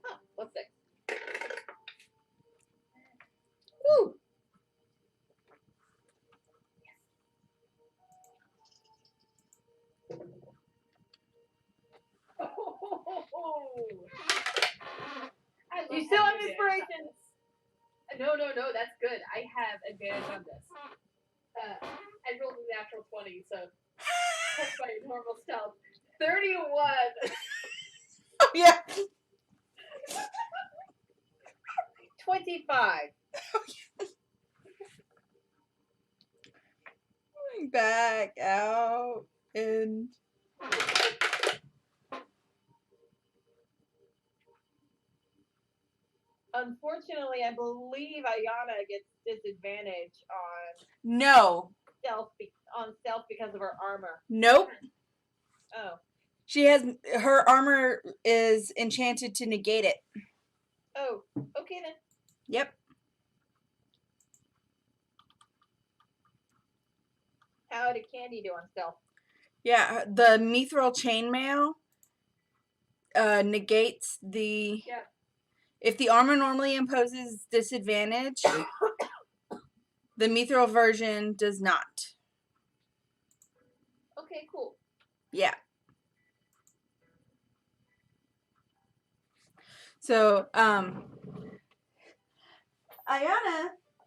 Huh, what's that? Woo! I love You still have having inspiration. advantage on this. No, that's good. I have advantage on this. I rolled a natural 20, so that's my normal stealth. 31! Oh, yeah. 25. Back out and... Unfortunately, I believe Ayana gets disadvantage No. on stealth because of her armor. Nope. Oh. She has... Her armor is enchanted to negate it. Oh. Okay then. Yep. How did Candy do on stealth? Yeah, the mithril chainmail negates the... Yeah. If the armor normally imposes disadvantage, the mithril version does not. Okay, cool. Yeah. So, Ayana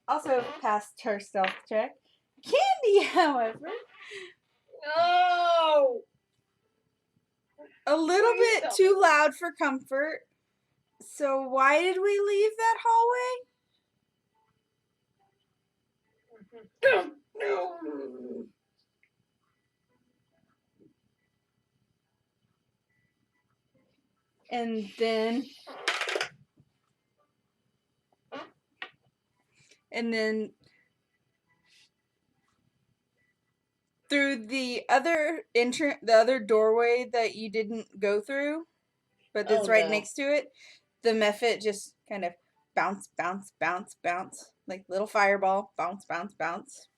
also passed her stealth check. Candy, however, No! a little Please bit don't. too loud for comfort. So why did we leave that hallway? And then through the other the other doorway that you didn't go through, but that's right next to it, the mephit just kind of bounce, bounce, bounce, bounce, like little fireball, bounce, bounce, bounce.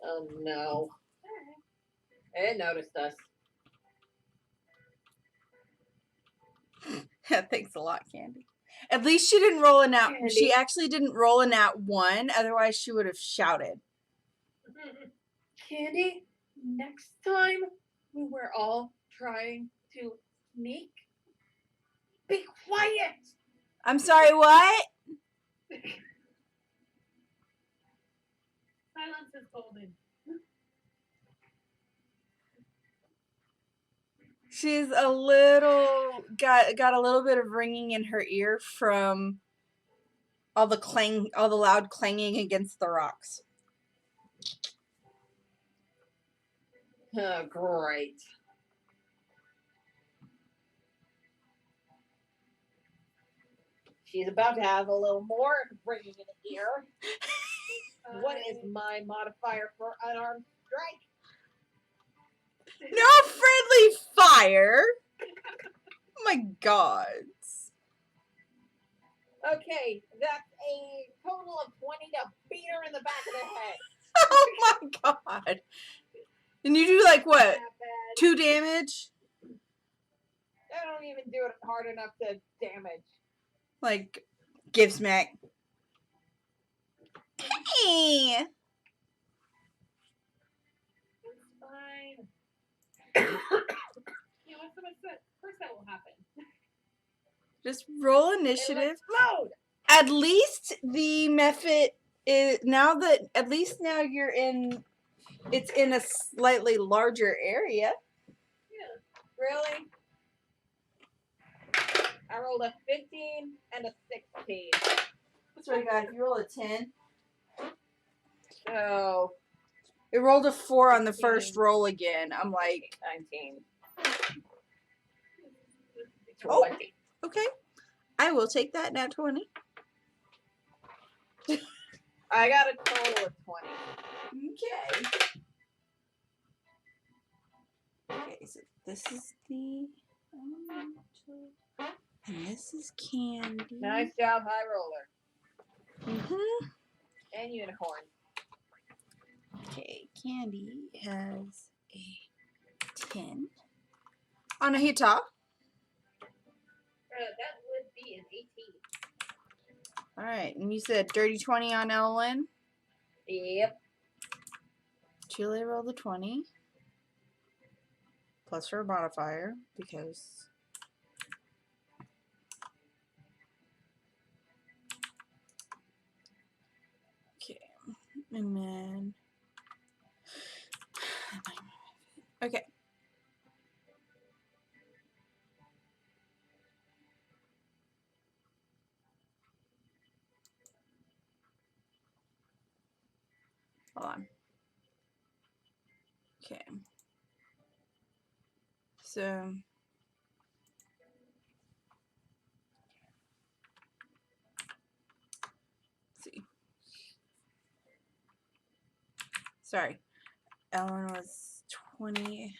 Oh no. It noticed us. Thanks a lot, Candy. At least she didn't roll a nat. Candy. She actually didn't roll a nat 1. Otherwise, she would have shouted. Candy, next time when we're all trying to sneak, be quiet. I'm sorry, what? Beyonce is golden. She's a little got a little bit of ringing in her ear from all the loud clanging against the rocks. Oh, great. She's about to have a little more ringing in the ear. What is my modifier for unarmed strike? No friendly fire! Oh my god. Okay, that's a total of 20 to beat her in the back of the head. Oh my god. And you do like what? 2 damage? I don't even do it hard enough to damage. Like, give smack. Hey! It's fine. Yeah, what's the first that will happen? Just roll initiative. Explode! At least the method is now you're in. It's in a slightly larger area. Yeah. Really? I rolled a 15 and a 16. That's what I got. If you roll a 10, So, it rolled a 4 on the 16. first roll again. I'm like, 19. Oh. 20. okay, I will take that nat 20. I got a total of 20. Okay. Okay, so this is the elemental, and this is Candy. Nice job, high roller. Mhm. And unicorn. Okay, Candy has a 10 on a hit top. That would be an 18. All right, and you said dirty 20 on Ellen. Yep. Chile rolled a 20 plus her modifier because. Okay, and then. Okay. Hold on. Okay. So. Let's see. Sorry. Ellen was 20.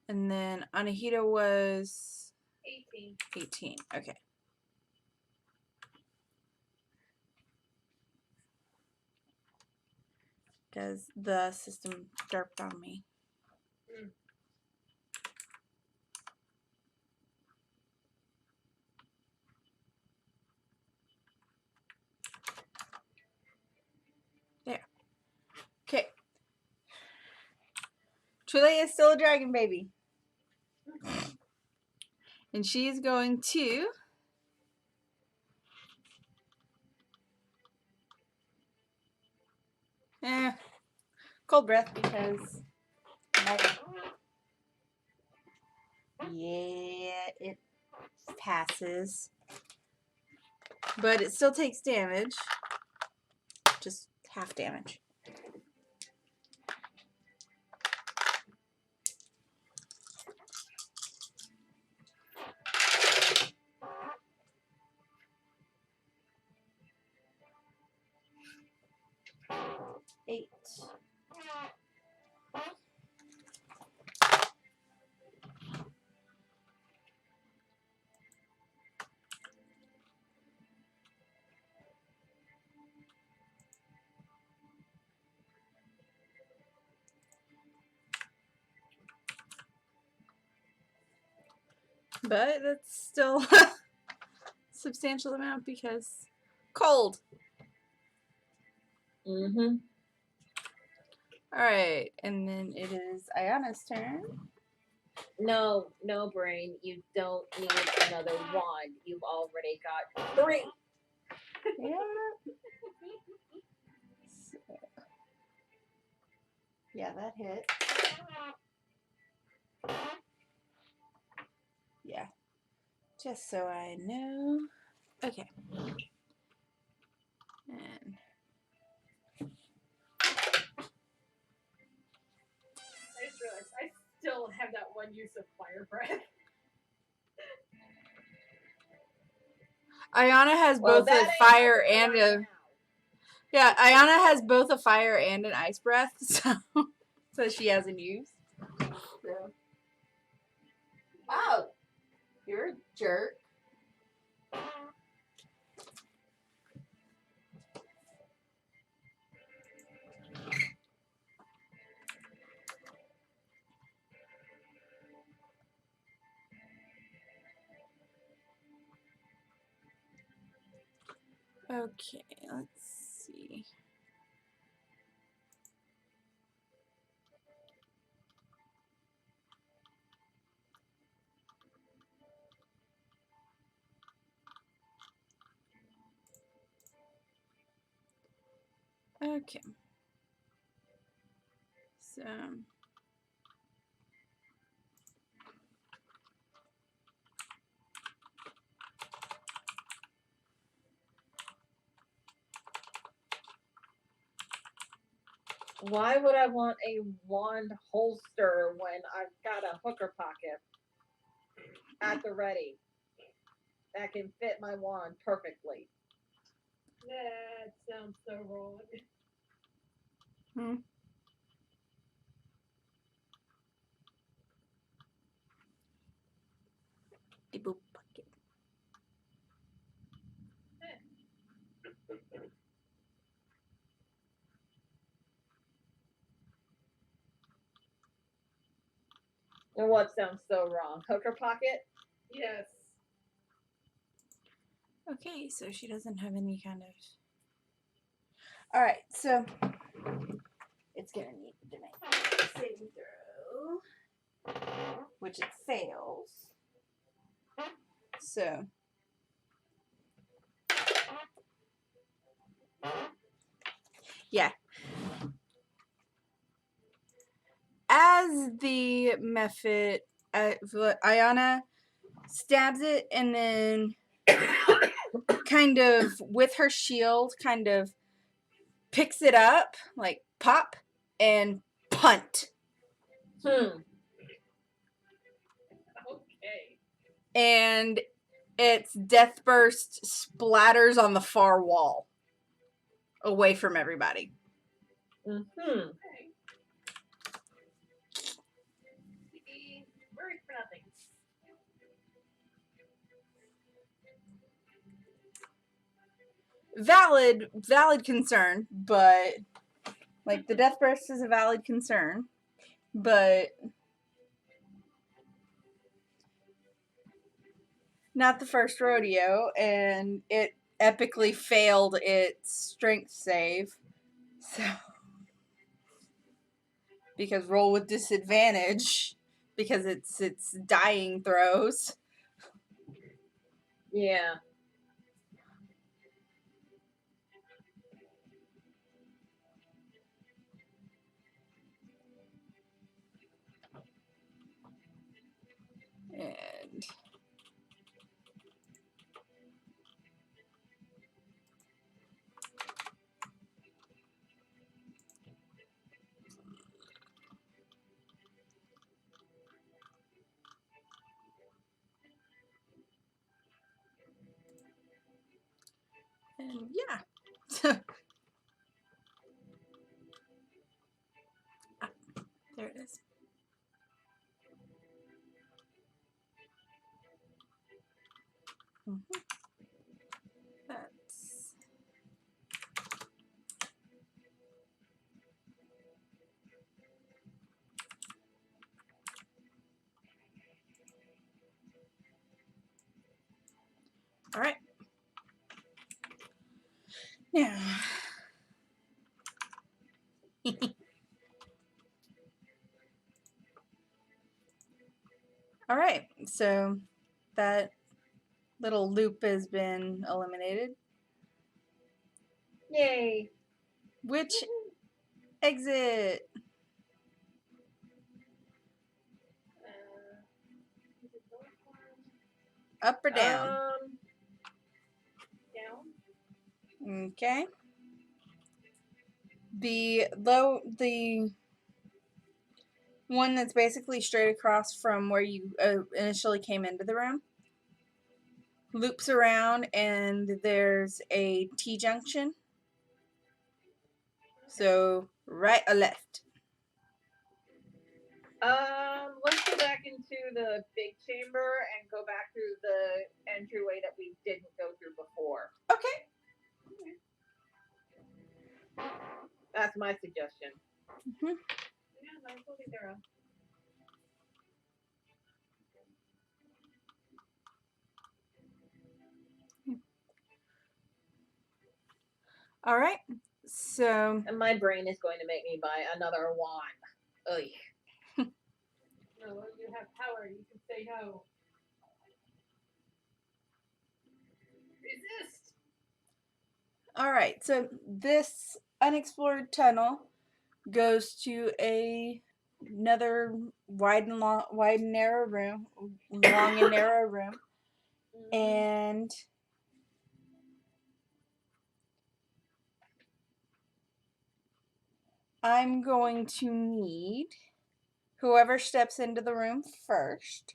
And then Anahita was 18. 18. Okay. Because the system derped on me. Mm. There. Okay. Chile is still a dragon baby. And she is going to cold breath because yeah, it passes. But it still takes damage. Just half damage. Eight. But that's still a substantial amount because cold. Mm-hmm. Alright, and then it is Ayana's turn. No, brain. You don't need another wand. You've already got 3. Yeah. Yeah, that hit. Yeah. Just so I know. Okay. And I just realized I still have that one use of fire breath. Ayana has Well, both a that ain't fire helping and right a... now. Yeah, Ayana has both a fire and an ice breath, so she hasn't used. So. Oh, you're a jerk. Okay, let's see. Okay. So. Why would I want a wand holster when I've got a hooker pocket at the ready that can fit my wand perfectly? That sounds so wrong. Hmm. Boop bucket. And what sounds so wrong? Hooker pocket? Yes. Okay, so she doesn't have any kind of... Alright, so it's gonna need to make a saving throw, which it fails. So yeah. As the method, Ayana stabs it and then kind of with her shield kind of picks it up, like pop and punt. Hmm. Okay. And its death burst splatters on the far wall away from everybody. Mm-hmm. Okay. See, worried for nothing. Valid concern, but like the death burst is a valid concern, but not the first rodeo, and it epically failed its strength save. So because roll with disadvantage because it's dying throws. Yeah. And yeah. There it is. Mm-hmm. That's all right. Now, all right. So that little loop has been eliminated. Yay. Which exit? Up or down? Down. Okay. The one that's basically straight across from where you initially came into the room loops around, and there's a T-junction. So right or left? Let's go back into the big chamber and go back through the entryway that we didn't go through before. Okay. That's my suggestion. Mm-hmm. Yeah, might as well be their own. All right. So And my brain is going to make me buy another wand. Ugh. No, you have power. You can say no. Resist. all right. So this unexplored tunnel goes to another wide and narrow room, long and narrow room, and I'm going to need whoever steps into the room first,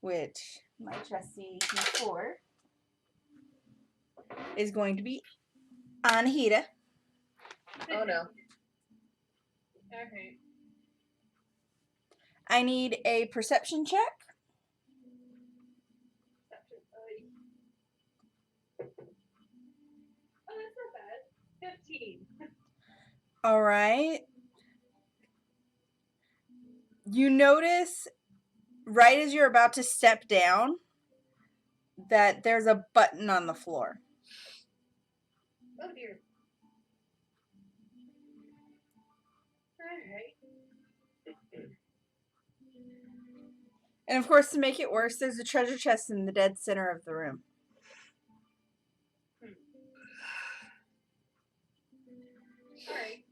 which my trusty D4 is going to be Anahita. Oh no. Okay. I need a perception check. Oh, that's not bad. 15. All right. You notice right as you're about to step down that there's a button on the floor. Oh dear. Alright. And of course, to make it worse, there's a treasure chest in the dead center of the room. Alright.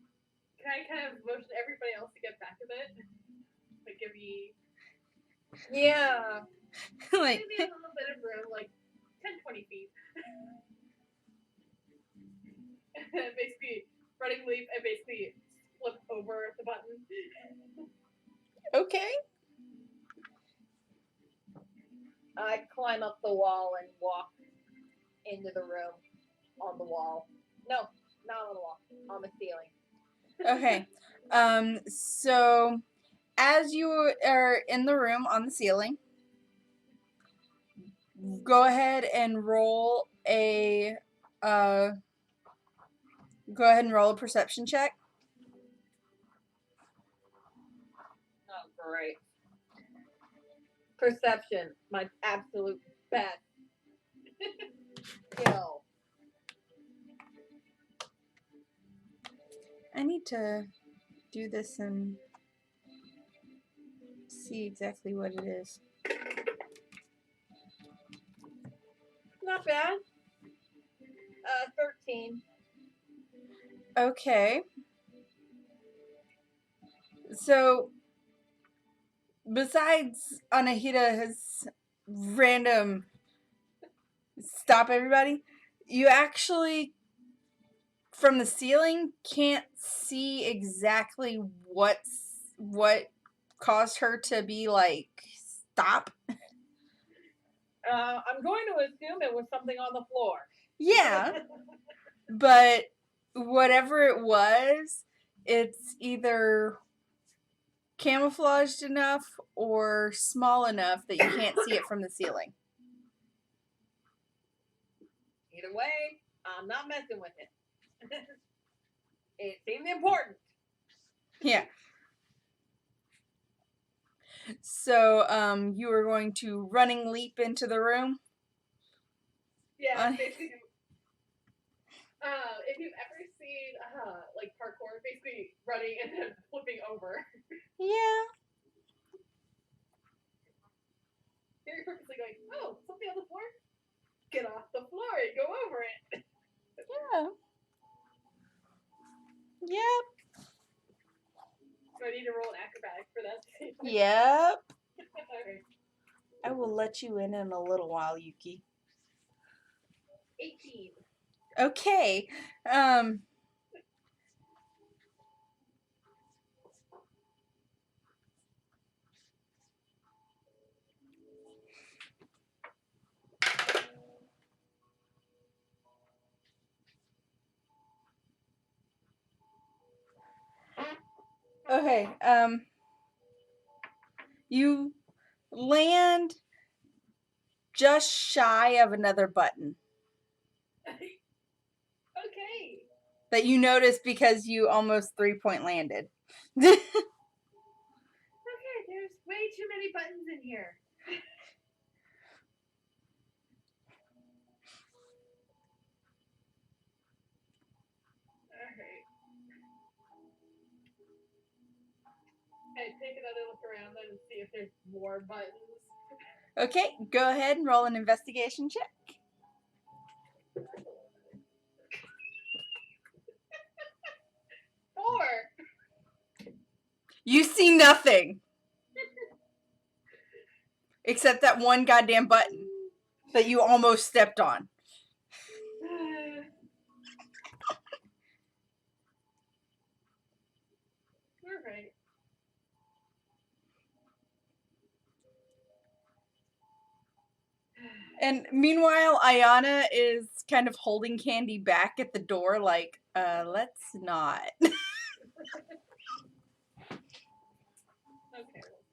Can I kind of motion everybody else to get back a bit? Like, give me Yeah. Like, maybe a little bit of room, like 10, 20 feet. Basically, running leap and basically flip over the button. okay. I climb up the wall and walk into the room on the wall. No, not on the wall, on the ceiling. Okay. So as you are in the room on the ceiling, go ahead and roll a perception check. Oh, great. Perception, my absolute best skill. I need to do this and see exactly what it is. Not bad. 13. Okay. So, besides Anahita's random stop everybody, you actually, from the ceiling, can't see exactly what caused her to be like, stop. I'm going to assume it was something on the floor. Yeah. But whatever it was, it's either camouflaged enough or small enough that you can't see it from the ceiling. Either way, I'm not messing with it. It seemed important. Yeah. So, you are going to running leap into the room? Yeah, basically. If you've ever seen like parkour, basically running and then flipping over. Yeah. Very purposely going, oh, something on the floor? Get off the floor and go over it. Yeah. Yep. Do I need to roll an acrobatics for that? Yep. I will let you in a little while, Yuki. 18. Okay. Okay. You land just shy of another button Okay. that you notice because you almost 3-point landed. Okay, there's way too many buttons in here. Alright. I take another look around then and see if there's more buttons. Okay, go ahead and roll an investigation check. 4. You see nothing. Except that one goddamn button that you almost stepped on. Alright. And meanwhile, Ayana is kind of holding Candy back at the door like, let's not. Okay,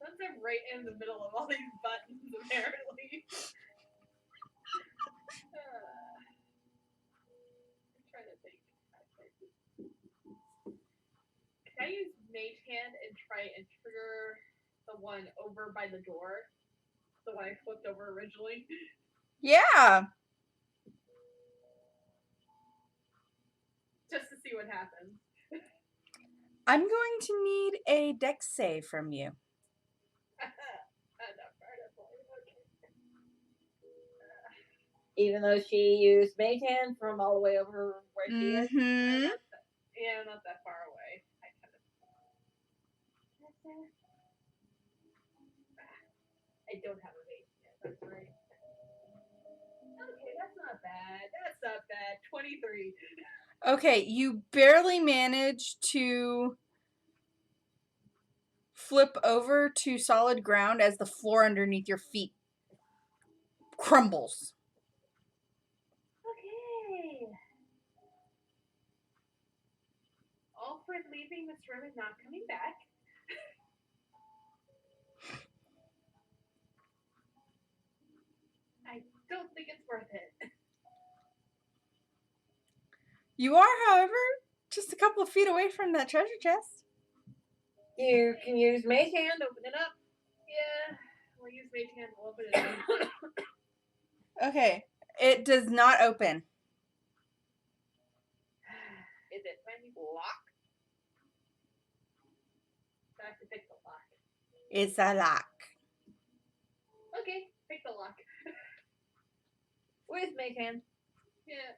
well, since I'm right in the middle of all these buttons, apparently. I'm trying to think. Can I use Mage Hand and try and trigger the one over by the door? The one I flipped over originally? Yeah. Just to see what happens. I'm going to need a dex save from you. Even though she used Mage Hand from all the way over where she is. Mm-hmm. Yeah, not that far away. I don't have a Mage Hand, that's right. Okay, that's not bad. That's not bad. 23. Okay, you barely manage to flip over to solid ground as the floor underneath your feet crumbles. Okay. Alfred leaving this room and not coming back. I don't think it's worth it. You are, however, just a couple of feet away from that treasure chest. You can use Mage Hand, open it up. Yeah, we'll use Mage Hand to open it up. Okay, it does not open. Is it finally locked? I have to pick the lock. It's a lock. Okay, pick the lock. With Mage Hand. Yeah.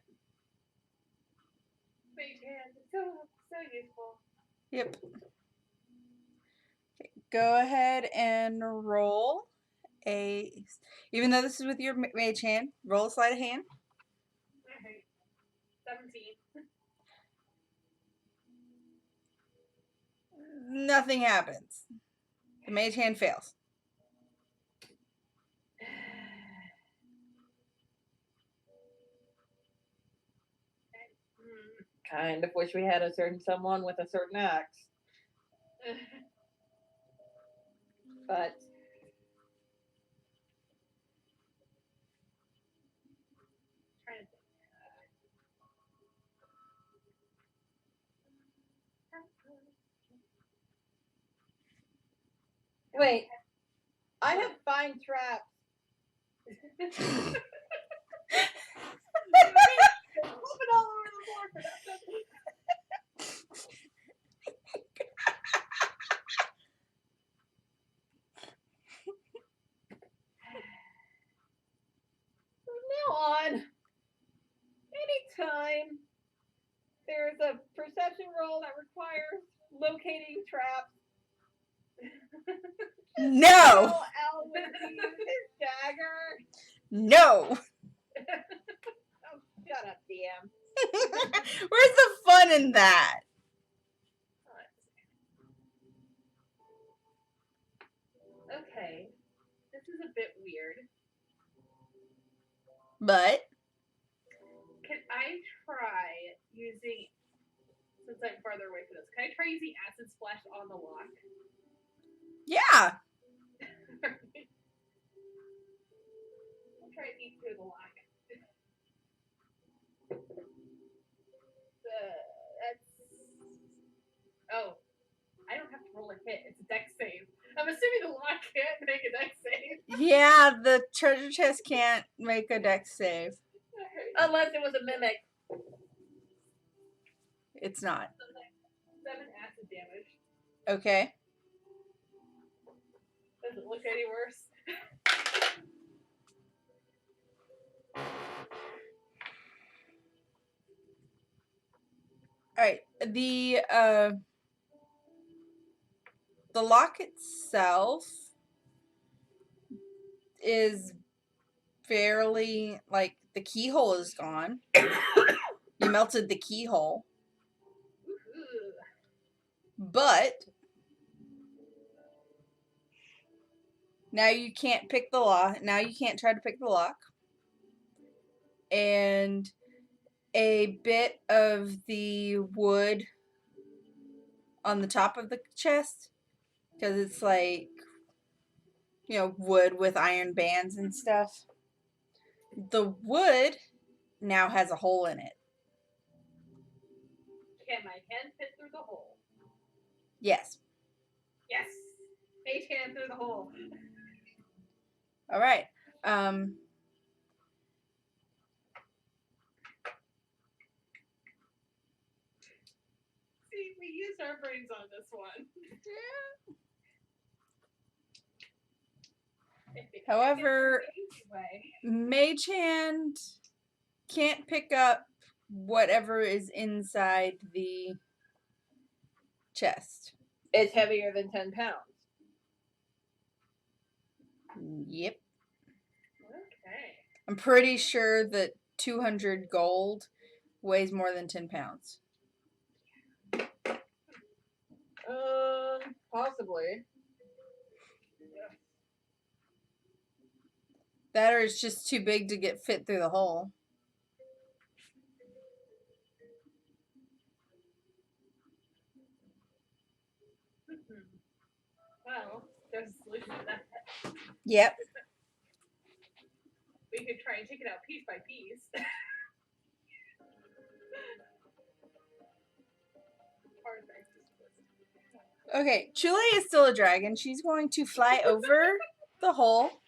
Mage Hand. So useful. Yep. Okay, go ahead and roll a. Even though this is with your mage hand, roll a sleight of hand. Alright. 17. Nothing happens. The mage hand fails. Kind of wish we had a certain someone with a certain axe. But wait, I have fine traps. Moving all over the floor for that. From now on, anytime there's a perception roll that requires locating traps, No! Al would use his dagger. No! Oh, shut up, DM. Where's the fun in that? Okay. This is a bit weird. But Can I try using, since I'm farther away from this, can I try using acid splash on the lock? yeah. I'll try and eat through the lock. That's... Oh. I don't have to roll a hit. It's a dex save. I'm assuming the lock can't make a dex save. Yeah, the treasure chest can't make a dex save. Unless it was a mimic. It's not. 7 acid damage. Okay. Doesn't look any worse. Alright. The lock itself is fairly, like, the keyhole is gone. You melted the keyhole. Ooh. But now you can't pick the lock. Now you can't try to pick the lock. And a bit of the wood on the top of the chest, because it's like, you know, wood with iron bands and stuff. The wood now has a hole in it. Can my hand fit through the hole? Yes. Yes! Mage hand through the hole. All right. See, we used our brains on this one. However, Mage Hand can't pick up whatever is inside the chest. It's heavier than 10 pounds. Yep. Okay. I'm pretty sure that 200 gold weighs more than 10 pounds. Possibly. That or it's just too big to get fit through the hole. Well, there's a solution to that. Yep. We could try and take it out piece by piece. Okay, Chule is still a dragon. She's going to fly over the hole.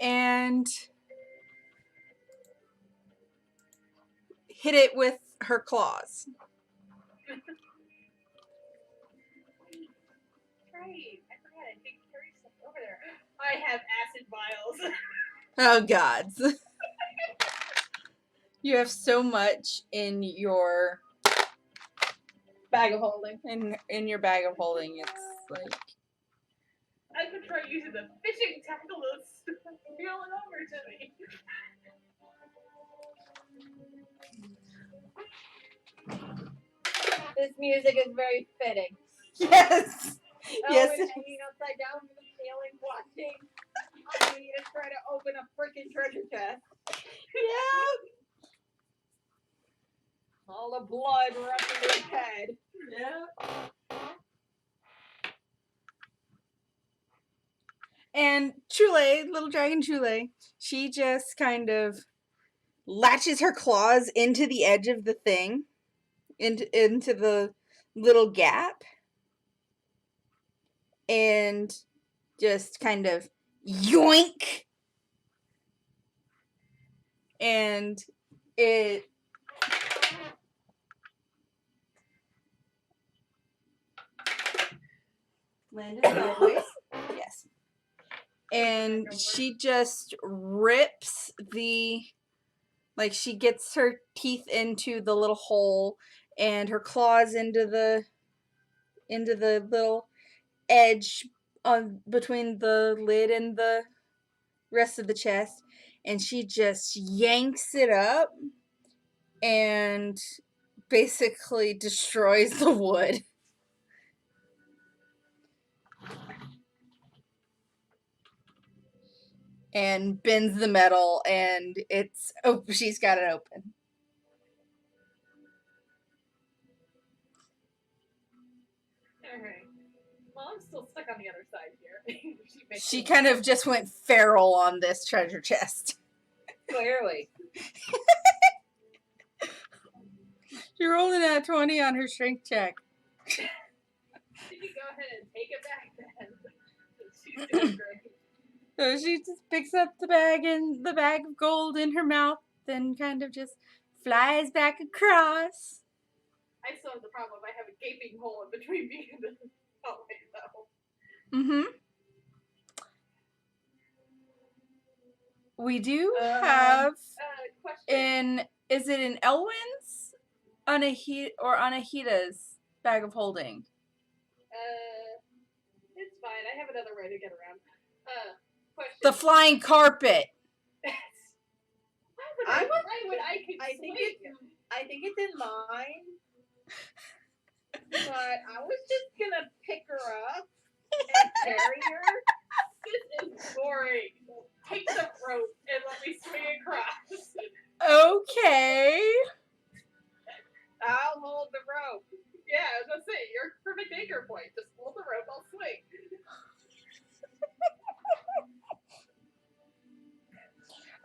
And hit it with her claws. Right. I forgot I did carry stuff over there. I have acid vials. Oh, gods. You have so much in your Bag of holding. in your bag of holding. It's like, I could try using the fishing tackle to reel it over to me. This music is very fitting. yes. Yes. Owen hanging upside down from the ceiling, watching Anita try to open a freaking treasure chest. Yeah. All the blood rushing to his head. Yeah. And Chule, little dragon Chule, she just kind of latches her claws into the edge of the thing, into the little gap, and just kind of yoink, and it landed sideways. Yes. And she just rips the Like she gets her teeth into the little hole and her claws into the little edge on between the lid and the rest of the chest, and she just yanks it up and basically destroys the wood. And bends the metal, and she's got it open. Alright. Well, I'm still stuck on the other side here. She kind of just went feral on this treasure chest. Clearly. You're rolling a 20 on her strength check. You can go ahead and take it back then. She's doing great. So she just picks up the bag of gold in her mouth, then kind of just flies back across. I still have the problem. I have a gaping hole in between me and the hallway, though. Mm-hmm. We do have question. is it in Elwyn's, Anahita's bag of holding? It's fine. I have another way to get around. Question. The flying carpet. I think it's in mine. But I was just gonna pick her up and carry her. This is boring. Take the rope and let me swing across. Okay. I'll hold the rope. Yeah, I was gonna say, you're a perfect anchor point. Just hold the rope, I'll swing.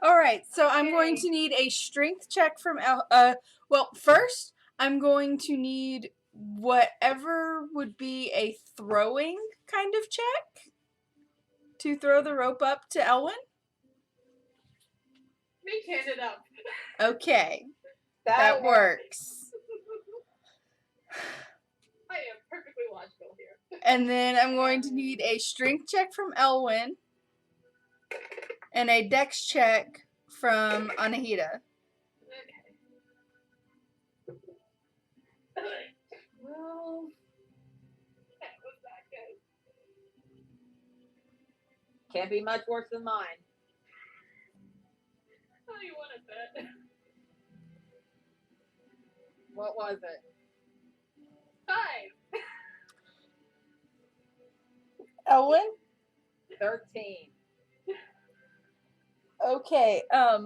All right, so I'm going to need a strength check from well, first I'm going to need whatever would be a throwing kind of check to throw the rope up to Elwyn. Make hand it up. Okay, that works. I am perfectly logical here. And then I'm going to need a strength check from Elwyn and a dex check from Anahita. Okay. Well, that was not good. Can't be much worse than mine. Oh, you want to bet? What was it? 5. Elwyn? 13. Okay, as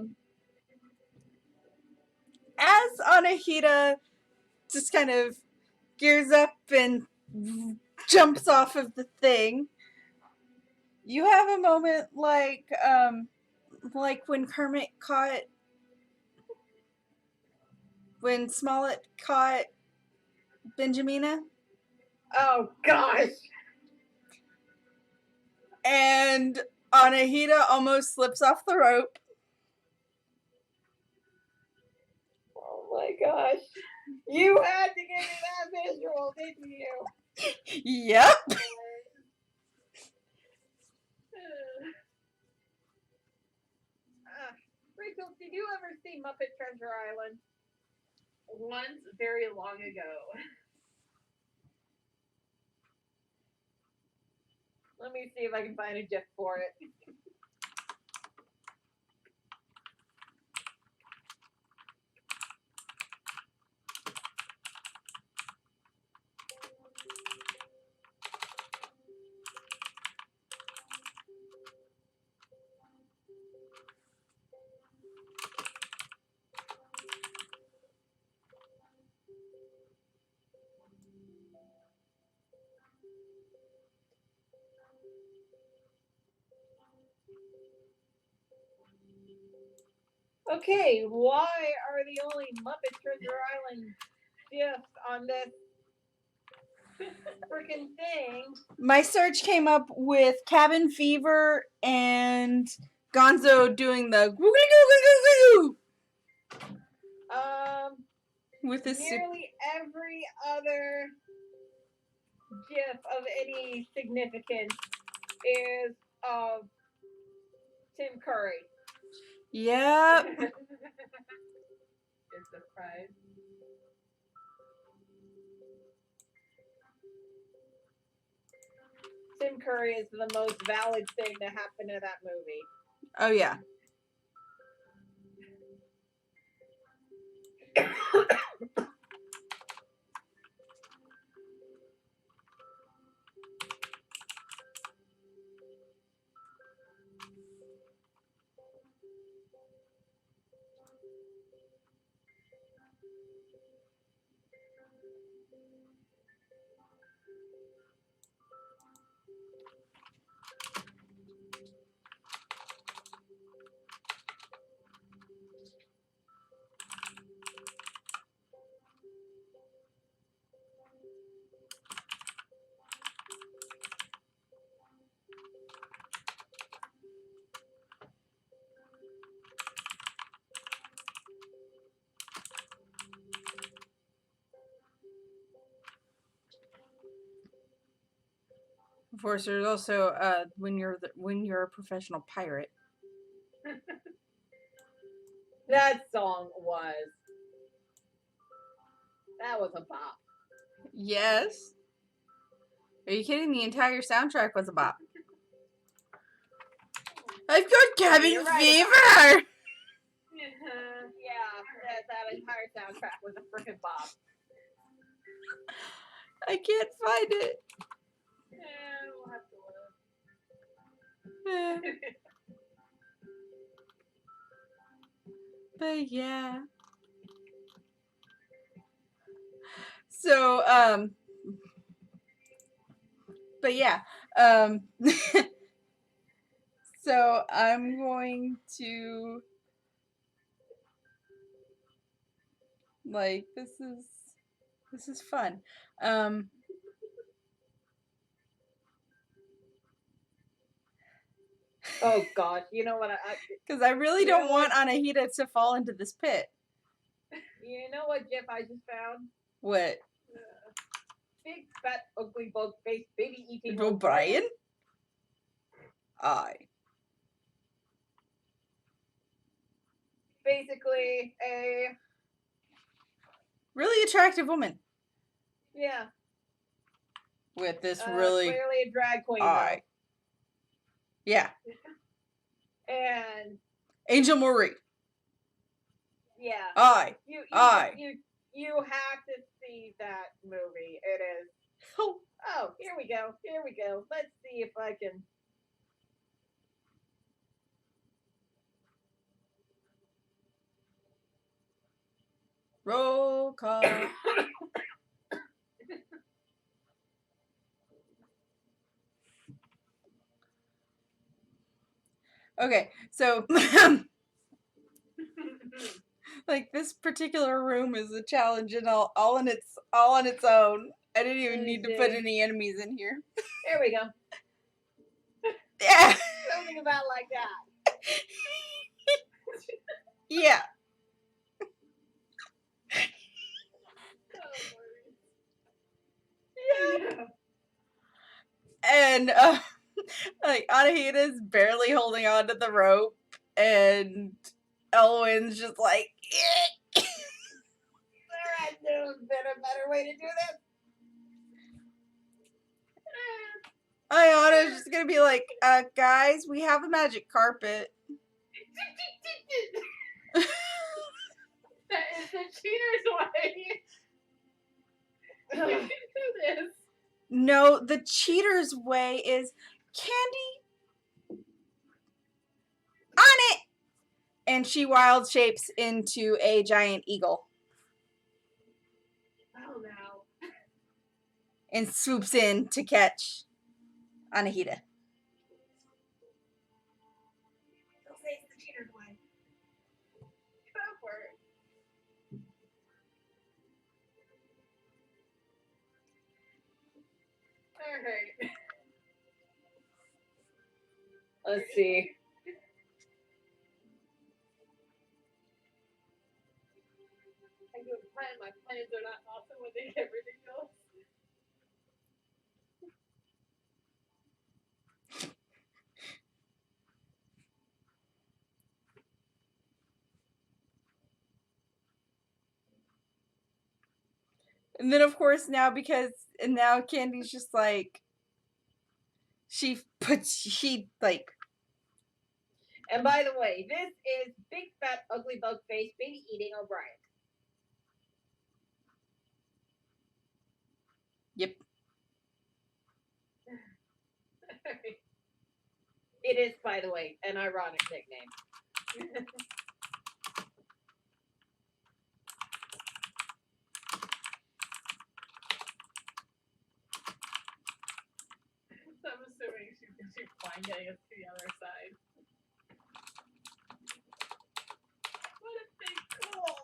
Anahita just kind of gears up and jumps off of the thing, you have a moment like when when Smollett caught Benjamina. Oh gosh! And Anahita almost slips off the rope. Oh my gosh! You had to give me that visual, didn't you? Yep. Rachel, did you ever see Muppet Treasure Island? Once, very long ago. Let me see if I can find a GIF for it. Okay, why are the only Muppet Treasure Island GIFs on this freaking thing? My search came up with Cabin Fever and Gonzo doing the with his nearly every other GIF of any significance is of Tim Curry. Yep. is the prize. Tim Curry is the most valid thing to happen in that movie. Oh yeah. Of course, there's also when you're a professional pirate. That was a bop. Yes. Are you kidding? The entire soundtrack was a bop. I've got cabin fever. Yeah, that entire soundtrack was a freaking bop. I can't find it. We'll have to look. But yeah. So, but yeah, so I'm going to, like, this is fun. Oh gosh, you know what? Because I really don't want Anahita to fall into this pit. You know what GIF I just found? What? Big fat ugly bug face baby eating O'Brien? Aye. Basically a really attractive woman. Yeah. With this really clearly a drag queen. Aye. Though. Yeah. And Angel Marie. Yeah. Aye. You Aye. You have to see that movie. It is. Oh, here we go. Here we go. Let's see if I can. Roll call. Okay, so like this particular room is a challenge and all on its own. I didn't even need to put any enemies in here. There we go. Yeah. Something about like that. Yeah. Yeah. And like Anahita's barely holding on to the rope and Elwyn's just like Alright, there's been a better way to do this. Ayana's just gonna be like, guys, we have a magic carpet. That is the cheater's way. You can do this. No, the cheater's way is candy on it. And she wild shapes into a giant eagle. Oh no. And swoops in to catch Anahita. They'll say it's the cheater's way. Go for it. Alright. Let's see. I do a plan. My plans are not awesome when they get ridiculous. And then of course now now Candy's just like she like. And by the way, this is Big Fat Ugly Bug Face Baby Eating O'Brien. Yep. It is, by the way, an ironic nickname. I'm assuming she's fine getting us to the other side. What a big goal!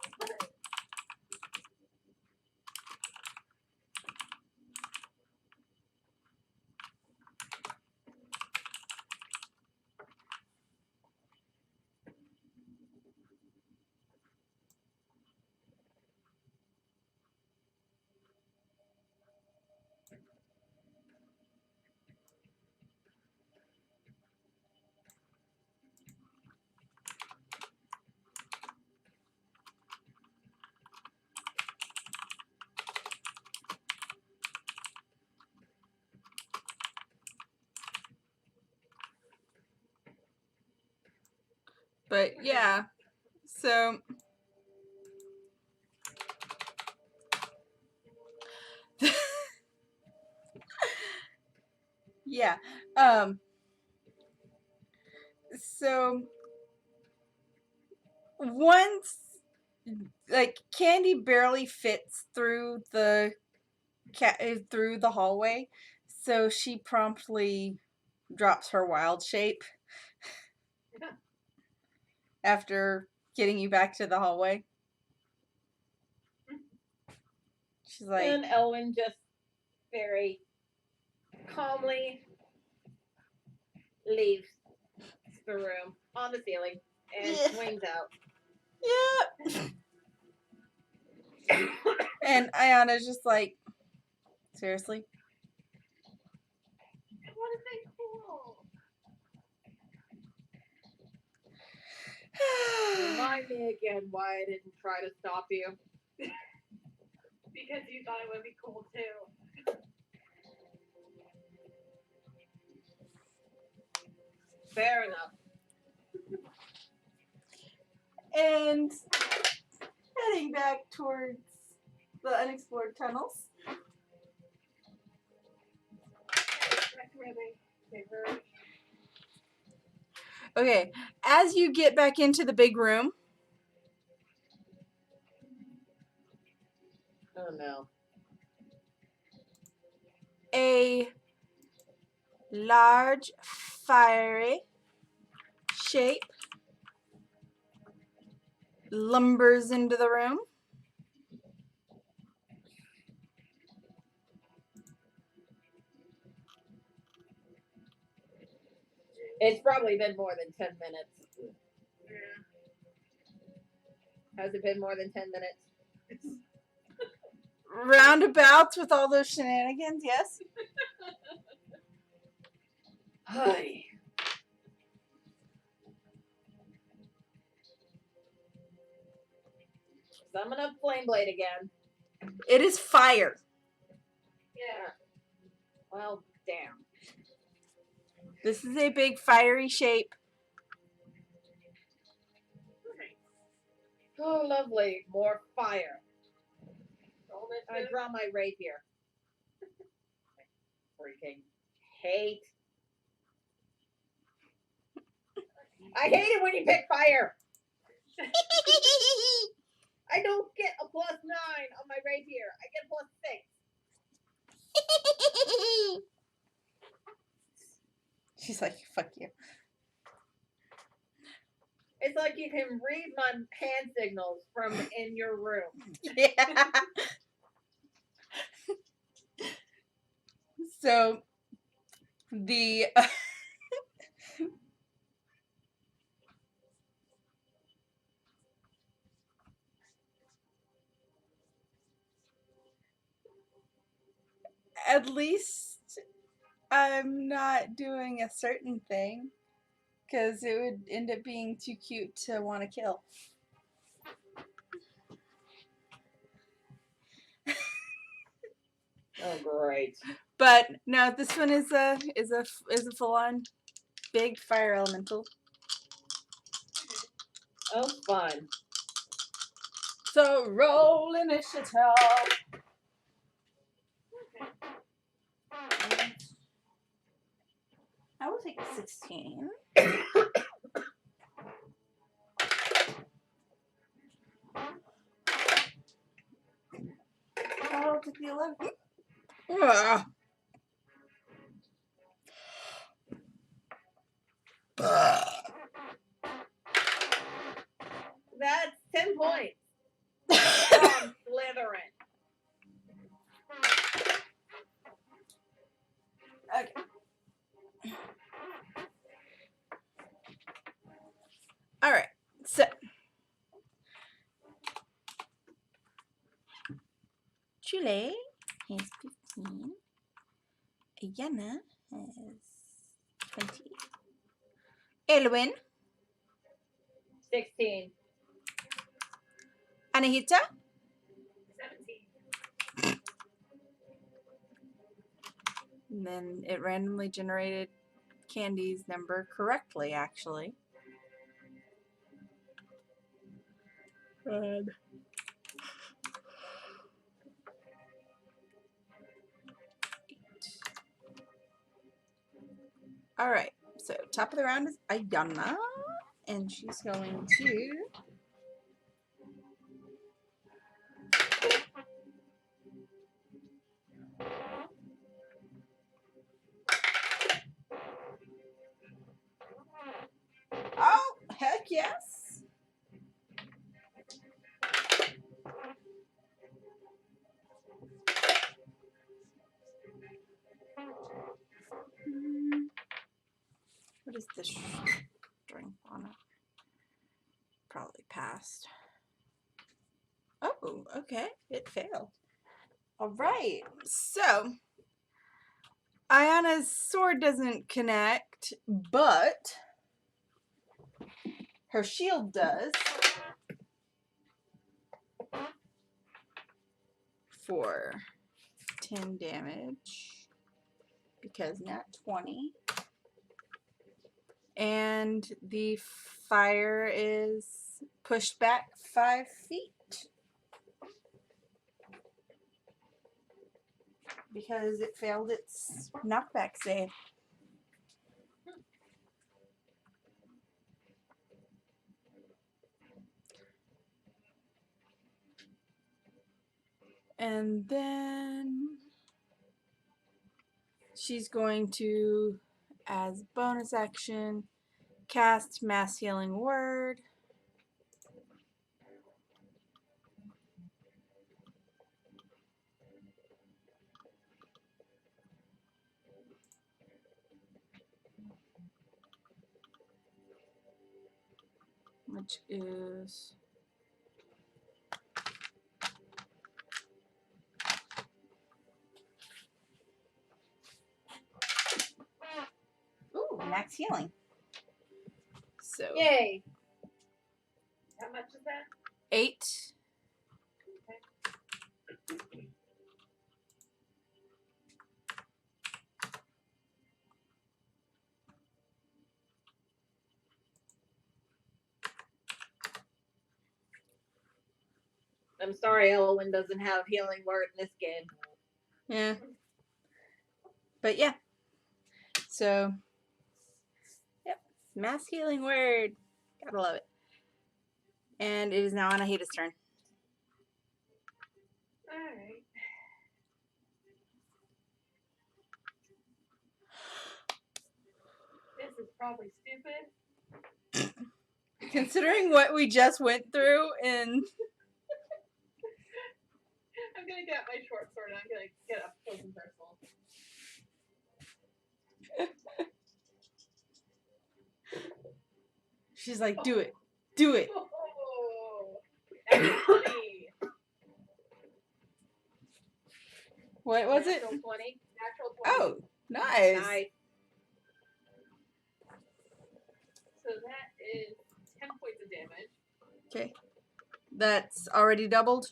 But yeah, so yeah, so once like Candy barely fits through the through the hallway, so she promptly drops her wild shape after getting you back to the hallway. She's like, and Elwyn just very calmly leaves the room on the ceiling and swings out. Yep. And Ayana's just like, seriously? What is that cool? Remind me again why I didn't try to stop you. Because you thought it would be cool too. Fair enough. And heading back towards the unexplored tunnels. That's where they were. Okay, as you get back into the big room. Oh no. A large, fiery shape lumbers into the room. It's probably been more than 10 minutes. Yeah. Has it been more than 10 minutes? Roundabouts with all those shenanigans, yes? Hi. Summon up Flame Blade again. It is fire. Yeah. Well, damn. This is a big fiery shape. Oh, lovely. More fire. I draw my rapier. Freaking hate. I hate it when you pick fire. I don't get a +9 on my rapier. I get a +6. She's like, fuck you. It's like you can read my hand signals from in your room. Yeah. So, the... at least I'm not doing a certain thing, because it would end up being too cute to want to kill. Oh, great. But no, this one is a full on big fire elemental. Oh, fun. So roll initiative. I will take 16. I'll take the 11. Ugh. That's 10 points. From Slytherin. Okay. All right. So Chile has 15. Ayana has 20. Elwin. 16. Anahita. 17. And then it randomly generated Candy's number correctly, actually. Good. All right. So top of the round is Ayana, and she's going to. Oh, heck yes. What is the strength on it? Probably passed. Oh, okay. It failed. All right. So, Ayana's sword doesn't connect, but her shield does. For 10 damage. Because nat 20. And the fire is pushed back 5 feet. Because it failed its knockback save. And then she's going to, as bonus action, cast Mass Healing Word. Which is max healing. So Yay. How much is that? 8. I'm sorry, Elwyn doesn't have healing word in this game. Yeah. But yeah. So, yep. Mass Healing Word. Gotta love it. And it is now Anahita's turn. Alright. This is probably stupid. Considering what we just went through in I'm gonna get my short sword and I'm gonna get up close and personal. she's like, do it. Do it. Oh, that's funny. What was it? Natural 20. Natural 20. Oh, nice. Nice. So that is 10 points of damage. Okay. That's already doubled.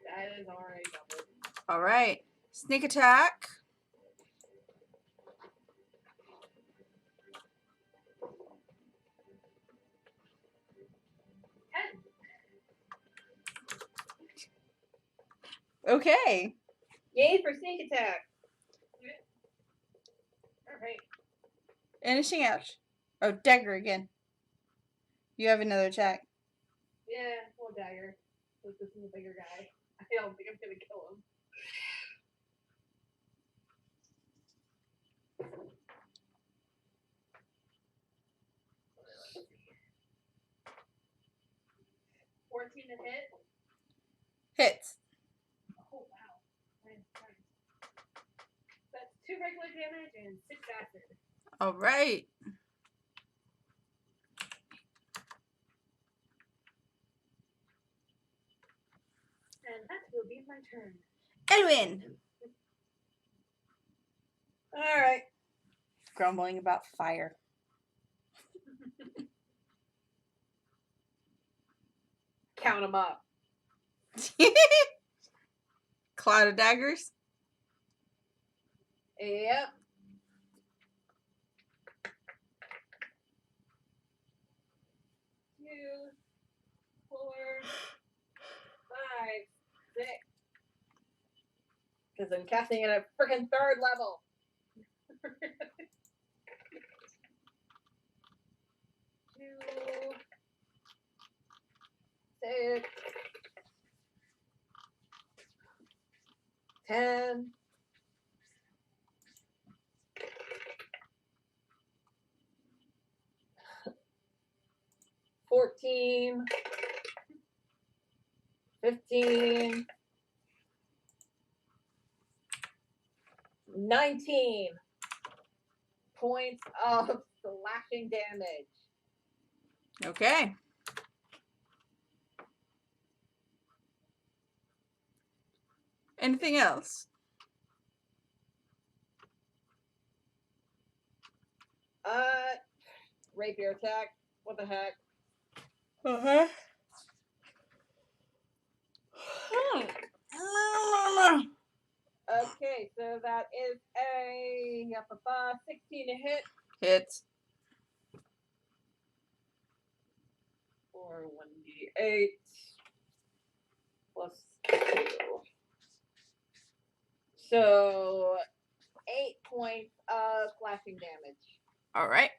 That is already doubled. All right. Sneak attack. Okay. Yay for sneak attack. Alright. Finishing out. Oh, dagger again. You have another attack. Yeah, well, dagger. This is a bigger guy. I don't think I'm gonna kill him. Let's see. 14 to hit. Hits. Oh wow. Nice. That's 2 regular damage and 6 acid. All right. And that will be my turn. Edwin. All right. Grumbling about fire. Count them up. Cloud of daggers. Yep. 2, 4, 5, 6. Because I'm casting at a freaking 3rd level. 2, 6, 10, 14, 15, 19 points of slashing damage. Okay. Anything else? Rapier attack. What the heck? Uh-huh. Okay, so that is a 16 to hit. Hits. Or 1d8 plus 2. So 8 points of slashing damage. All right.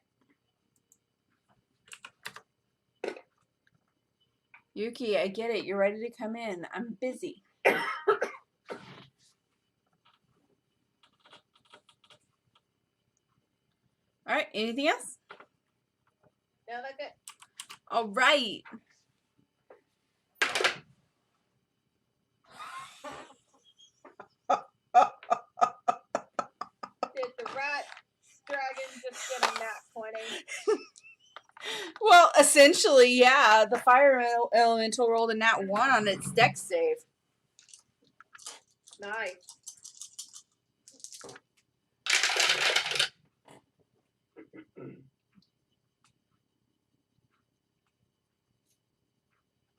Yuki, I get it. You're ready to come in. I'm busy. All right. Anything else? No, that's it. All right. Did the rat dragon just get a nat 20? Well, essentially, yeah. The fire elemental rolled a nat 1 on its dex save. Nice.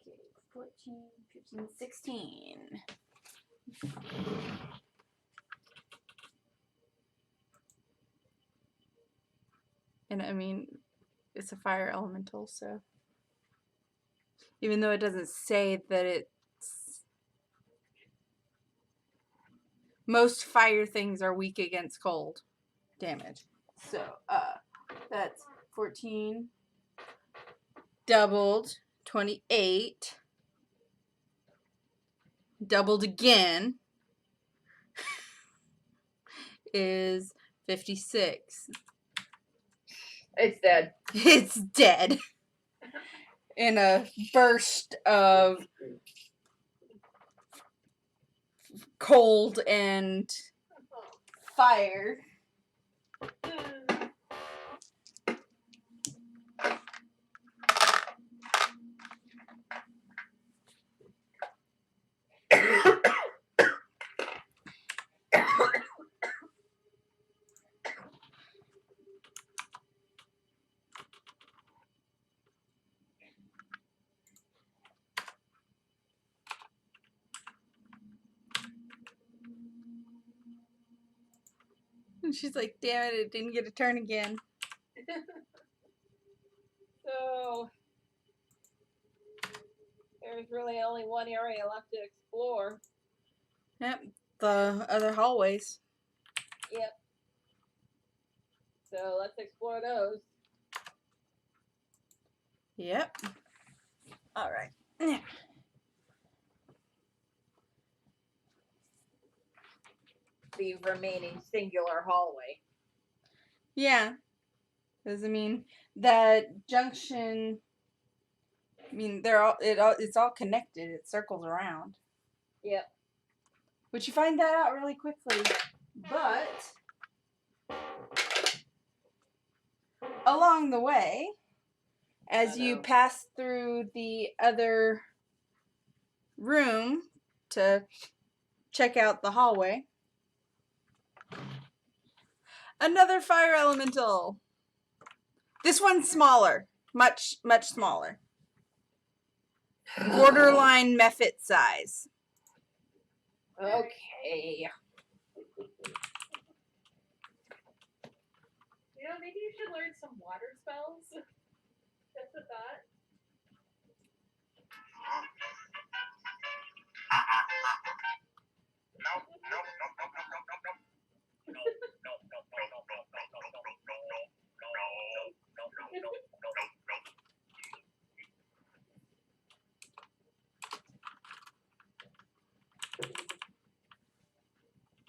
Okay, 14, 15, 16. And I mean, it's a fire elemental, so even though it doesn't say that it's most fire things are weak against cold damage. So, that's 14 doubled 28 doubled again is 56. It's dead. It's dead in a burst of cold and fire. She's like, damn it, it didn't get a turn again. So there's really only one area left to explore. Yep, the other hallways. Yep. So let's explore those. Yep. All right. Yeah. The remaining singular hallway. Yeah. Because I mean, that junction. I mean, it's all connected. It circles around. Yep. But you find that out really quickly. But along the way, as you pass through the other room to check out the hallway, another fire elemental. This one's smaller, much smaller. Borderline mephit size. Okay. You know, maybe you should learn some water spells. Just a thought.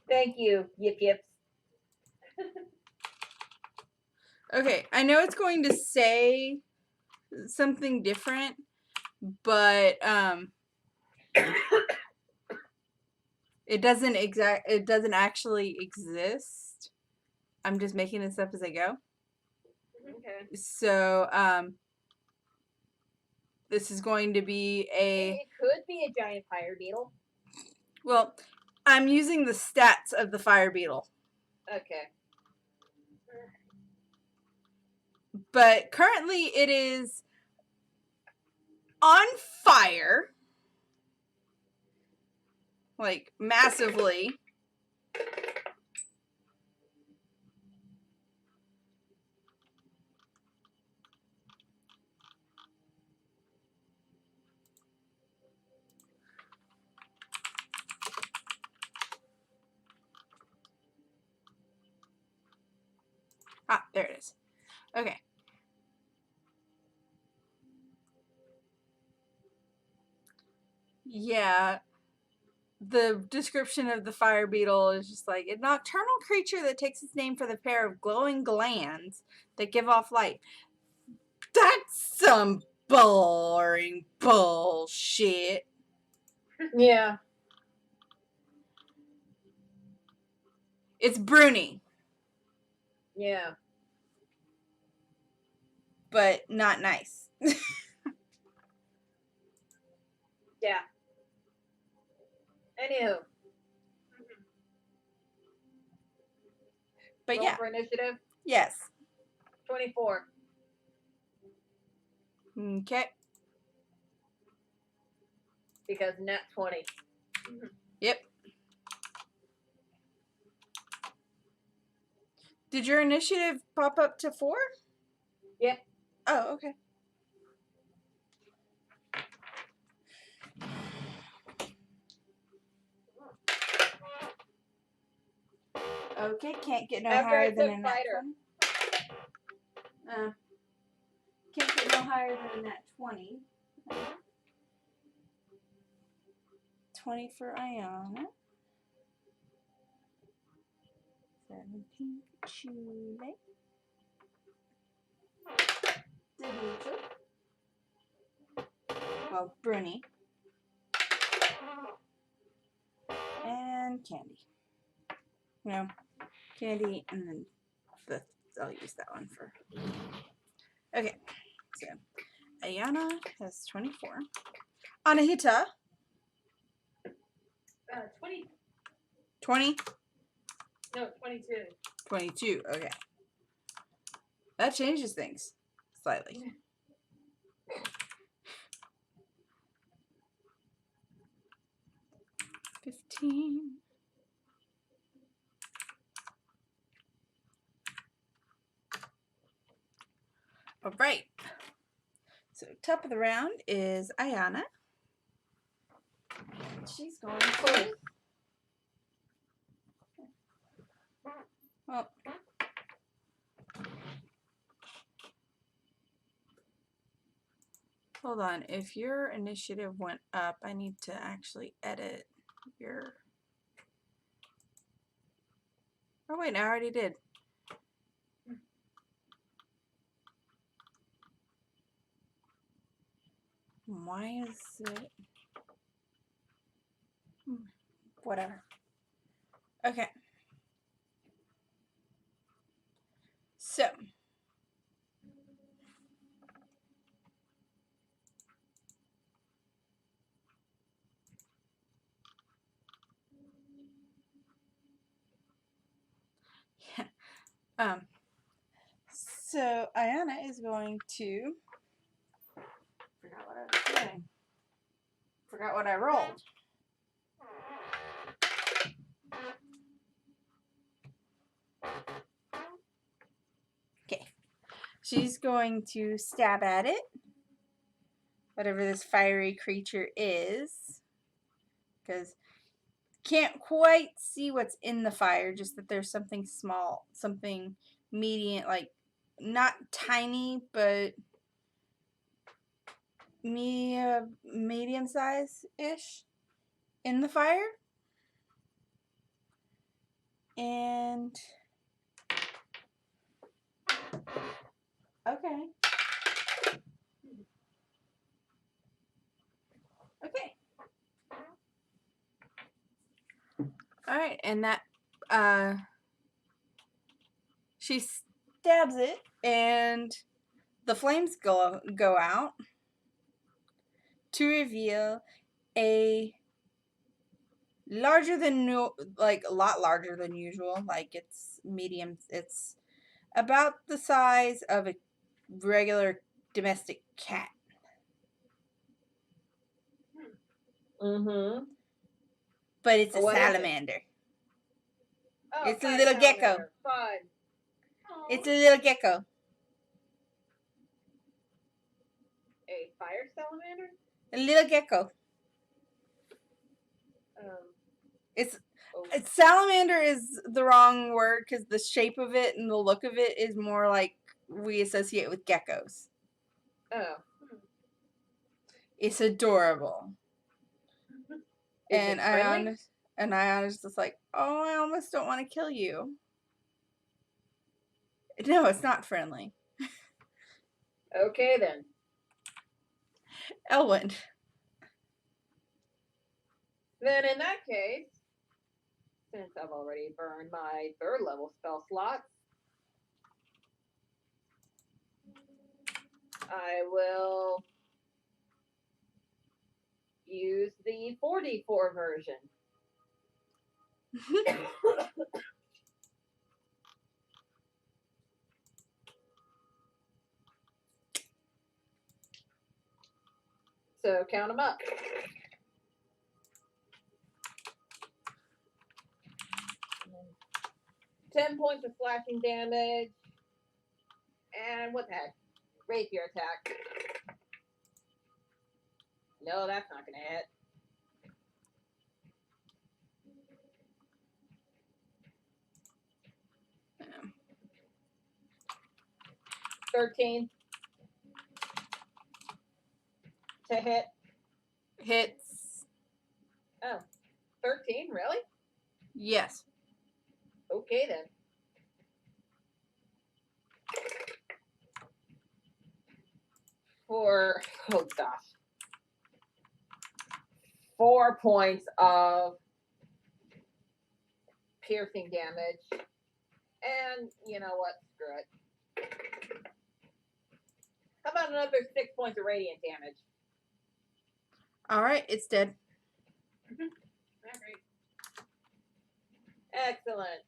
Thank you, Yip Yips. Okay, I know it's going to say something different, but it doesn't actually exist. I'm just making this up as I go. Okay. So this is going to be It could be a giant fire beetle. well, I'm using the stats of the fire beetle. Okay. But currently it is on fire. Like massively. Ah, there it is. Okay. Yeah. The description of the fire beetle is just like a nocturnal creature that takes its name for the pair of glowing glands that give off light. That's some boring bullshit. Yeah. It's Bruni, Yeah. but not nice. Yeah. Anywho. But Roll yeah. for initiative. Yes. 24. Okay. Because net 20. Yep. Did your initiative pop up to 4? Yep. Oh, okay. Okay, can't get no After higher I than took a nat fighter. 20. Can't get no higher than a nat 20. 20 for Ayana. 17 for Chile. Delucho. Well, Bruni. And Candy. No, Candy, and then I'll use that one for. Okay, so Ayana has 24. Anahita. 20. 20. No, 22. 22. Okay, that changes things slightly. $15. All right. So top of the round is Ayana. She's going to. Well, hold on. If your initiative went up, I need to actually edit your. Oh wait, I already did. Why is it? Whatever. Okay. So. Yeah. So Ayana is going to. Forgot what I was doing. Forgot what I rolled. Okay. She's going to stab at it. Whatever this fiery creature is. Because can't quite see what's in the fire, just that there's something small, something medium, like not tiny, but medium size-ish in the fire. And okay. Okay. All right, and that she stabs it, and the flames go out to reveal a larger than like a lot larger than usual. Like it's medium. It's about the size of a regular domestic cat. Mm-hmm. But it's a What is it? salamander. Oh, It's a fire little gecko. salamander. Fun. It's a little gecko. A fire salamander? A little gecko. It's salamander is the wrong word because the shape of it and the look of it is more like we associate with geckos. Oh. It's adorable. Is And it friendly? Ayana's just like, oh, I almost don't want to kill you. No, it's not friendly. Okay then. Elwyn. Then in that case, since I've already burned my 3rd level spell slot, I will use the 4d4 version. So count them up. 10 points of slashing damage. And what the heck? Rapier attack. No, that's not going to hit. Yeah. 13 to hit. Hits. Oh, 13? Really? Yes. Okay then. Oh gosh. 4 points of piercing damage. And you know what? Screw it. How about another 6 points of radiant damage? Alright, it's dead. Alright. Excellent.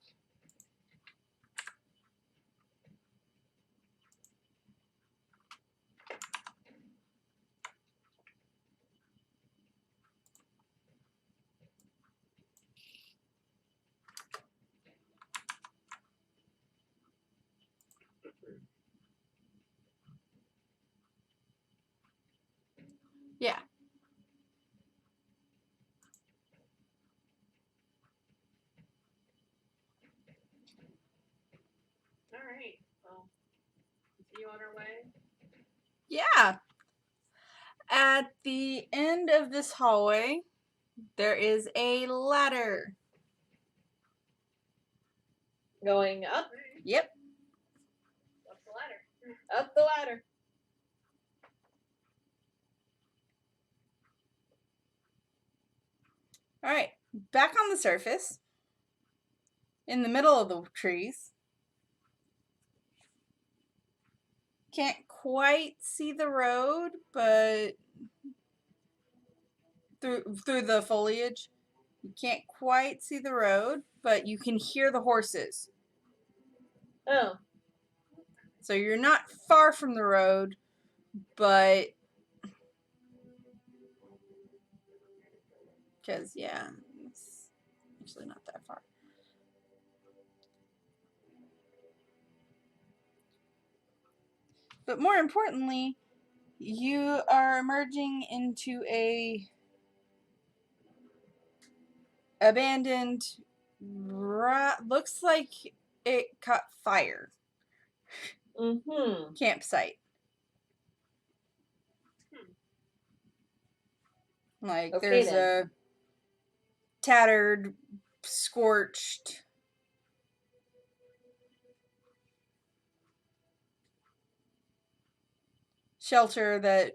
Yeah. All right. Well, continue on our way. Yeah. At the end of this hallway, there is a ladder. Going up. Yep. Up the ladder. Up the ladder. All right. Back on the surface, in the middle of the trees. Can't quite see the road, but through the foliage, you can't quite see the road, but you can hear the horses. Oh. So you're not far from the road, but because yeah, it's actually not that far. But more importantly, you are emerging into a abandoned, looks like it caught fire Mm-hmm. campsite. Like Okay, there's then. a tattered, scorched shelter that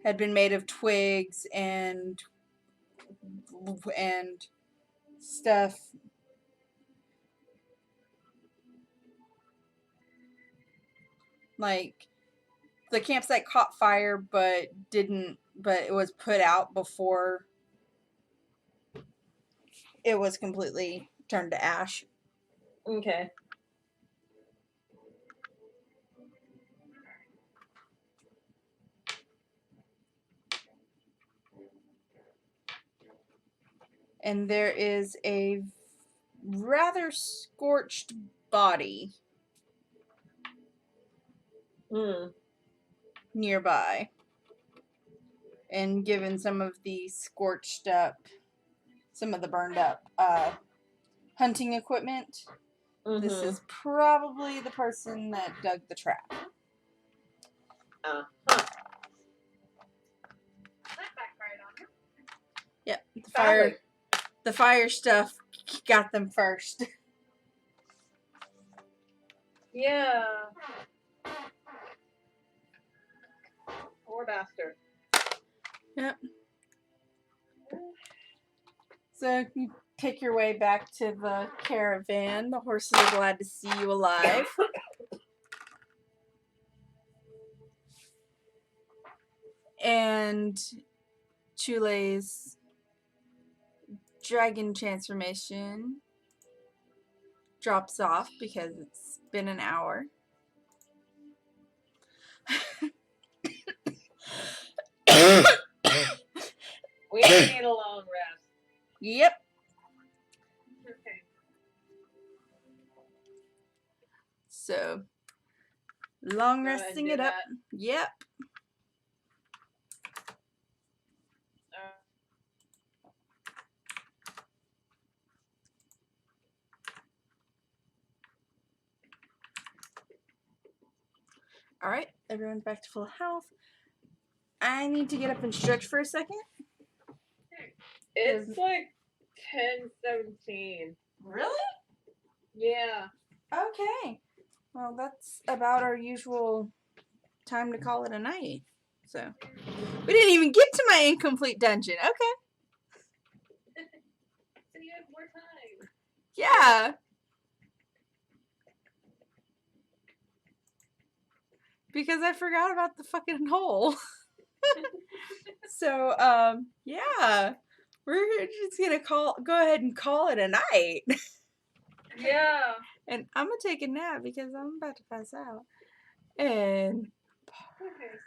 had been made of twigs and stuff. Like the campsite caught fire, but it was put out before it was completely turned to ash. Okay. And there is a rather scorched body nearby. And given some of the scorched up, some of the burned up hunting equipment, this is probably the person that dug the trap. That backfired on him. Yep, Probably. the fire stuff got them first. Yeah. Poor bastard. Yep. So you take your way back to the caravan. The horses are glad to see you alive. And Chule's dragon transformation drops off because it's been an hour. We need a long rest. Yep. Okay. So, long Go ahead and resting do it up. that. Yep. Alright, everyone's back to full health. I need to get up and stretch for a second. It's like 10:17. Really? Yeah. Okay. Well, that's about our usual time to call it a night. So, we didn't even get to my incomplete dungeon. Okay. So you have more time. Yeah. Because I forgot about the fucking hole. So, yeah. We're just gonna go ahead and call it a night. Yeah. And I'm gonna take a nap because I'm about to pass out. And Okay.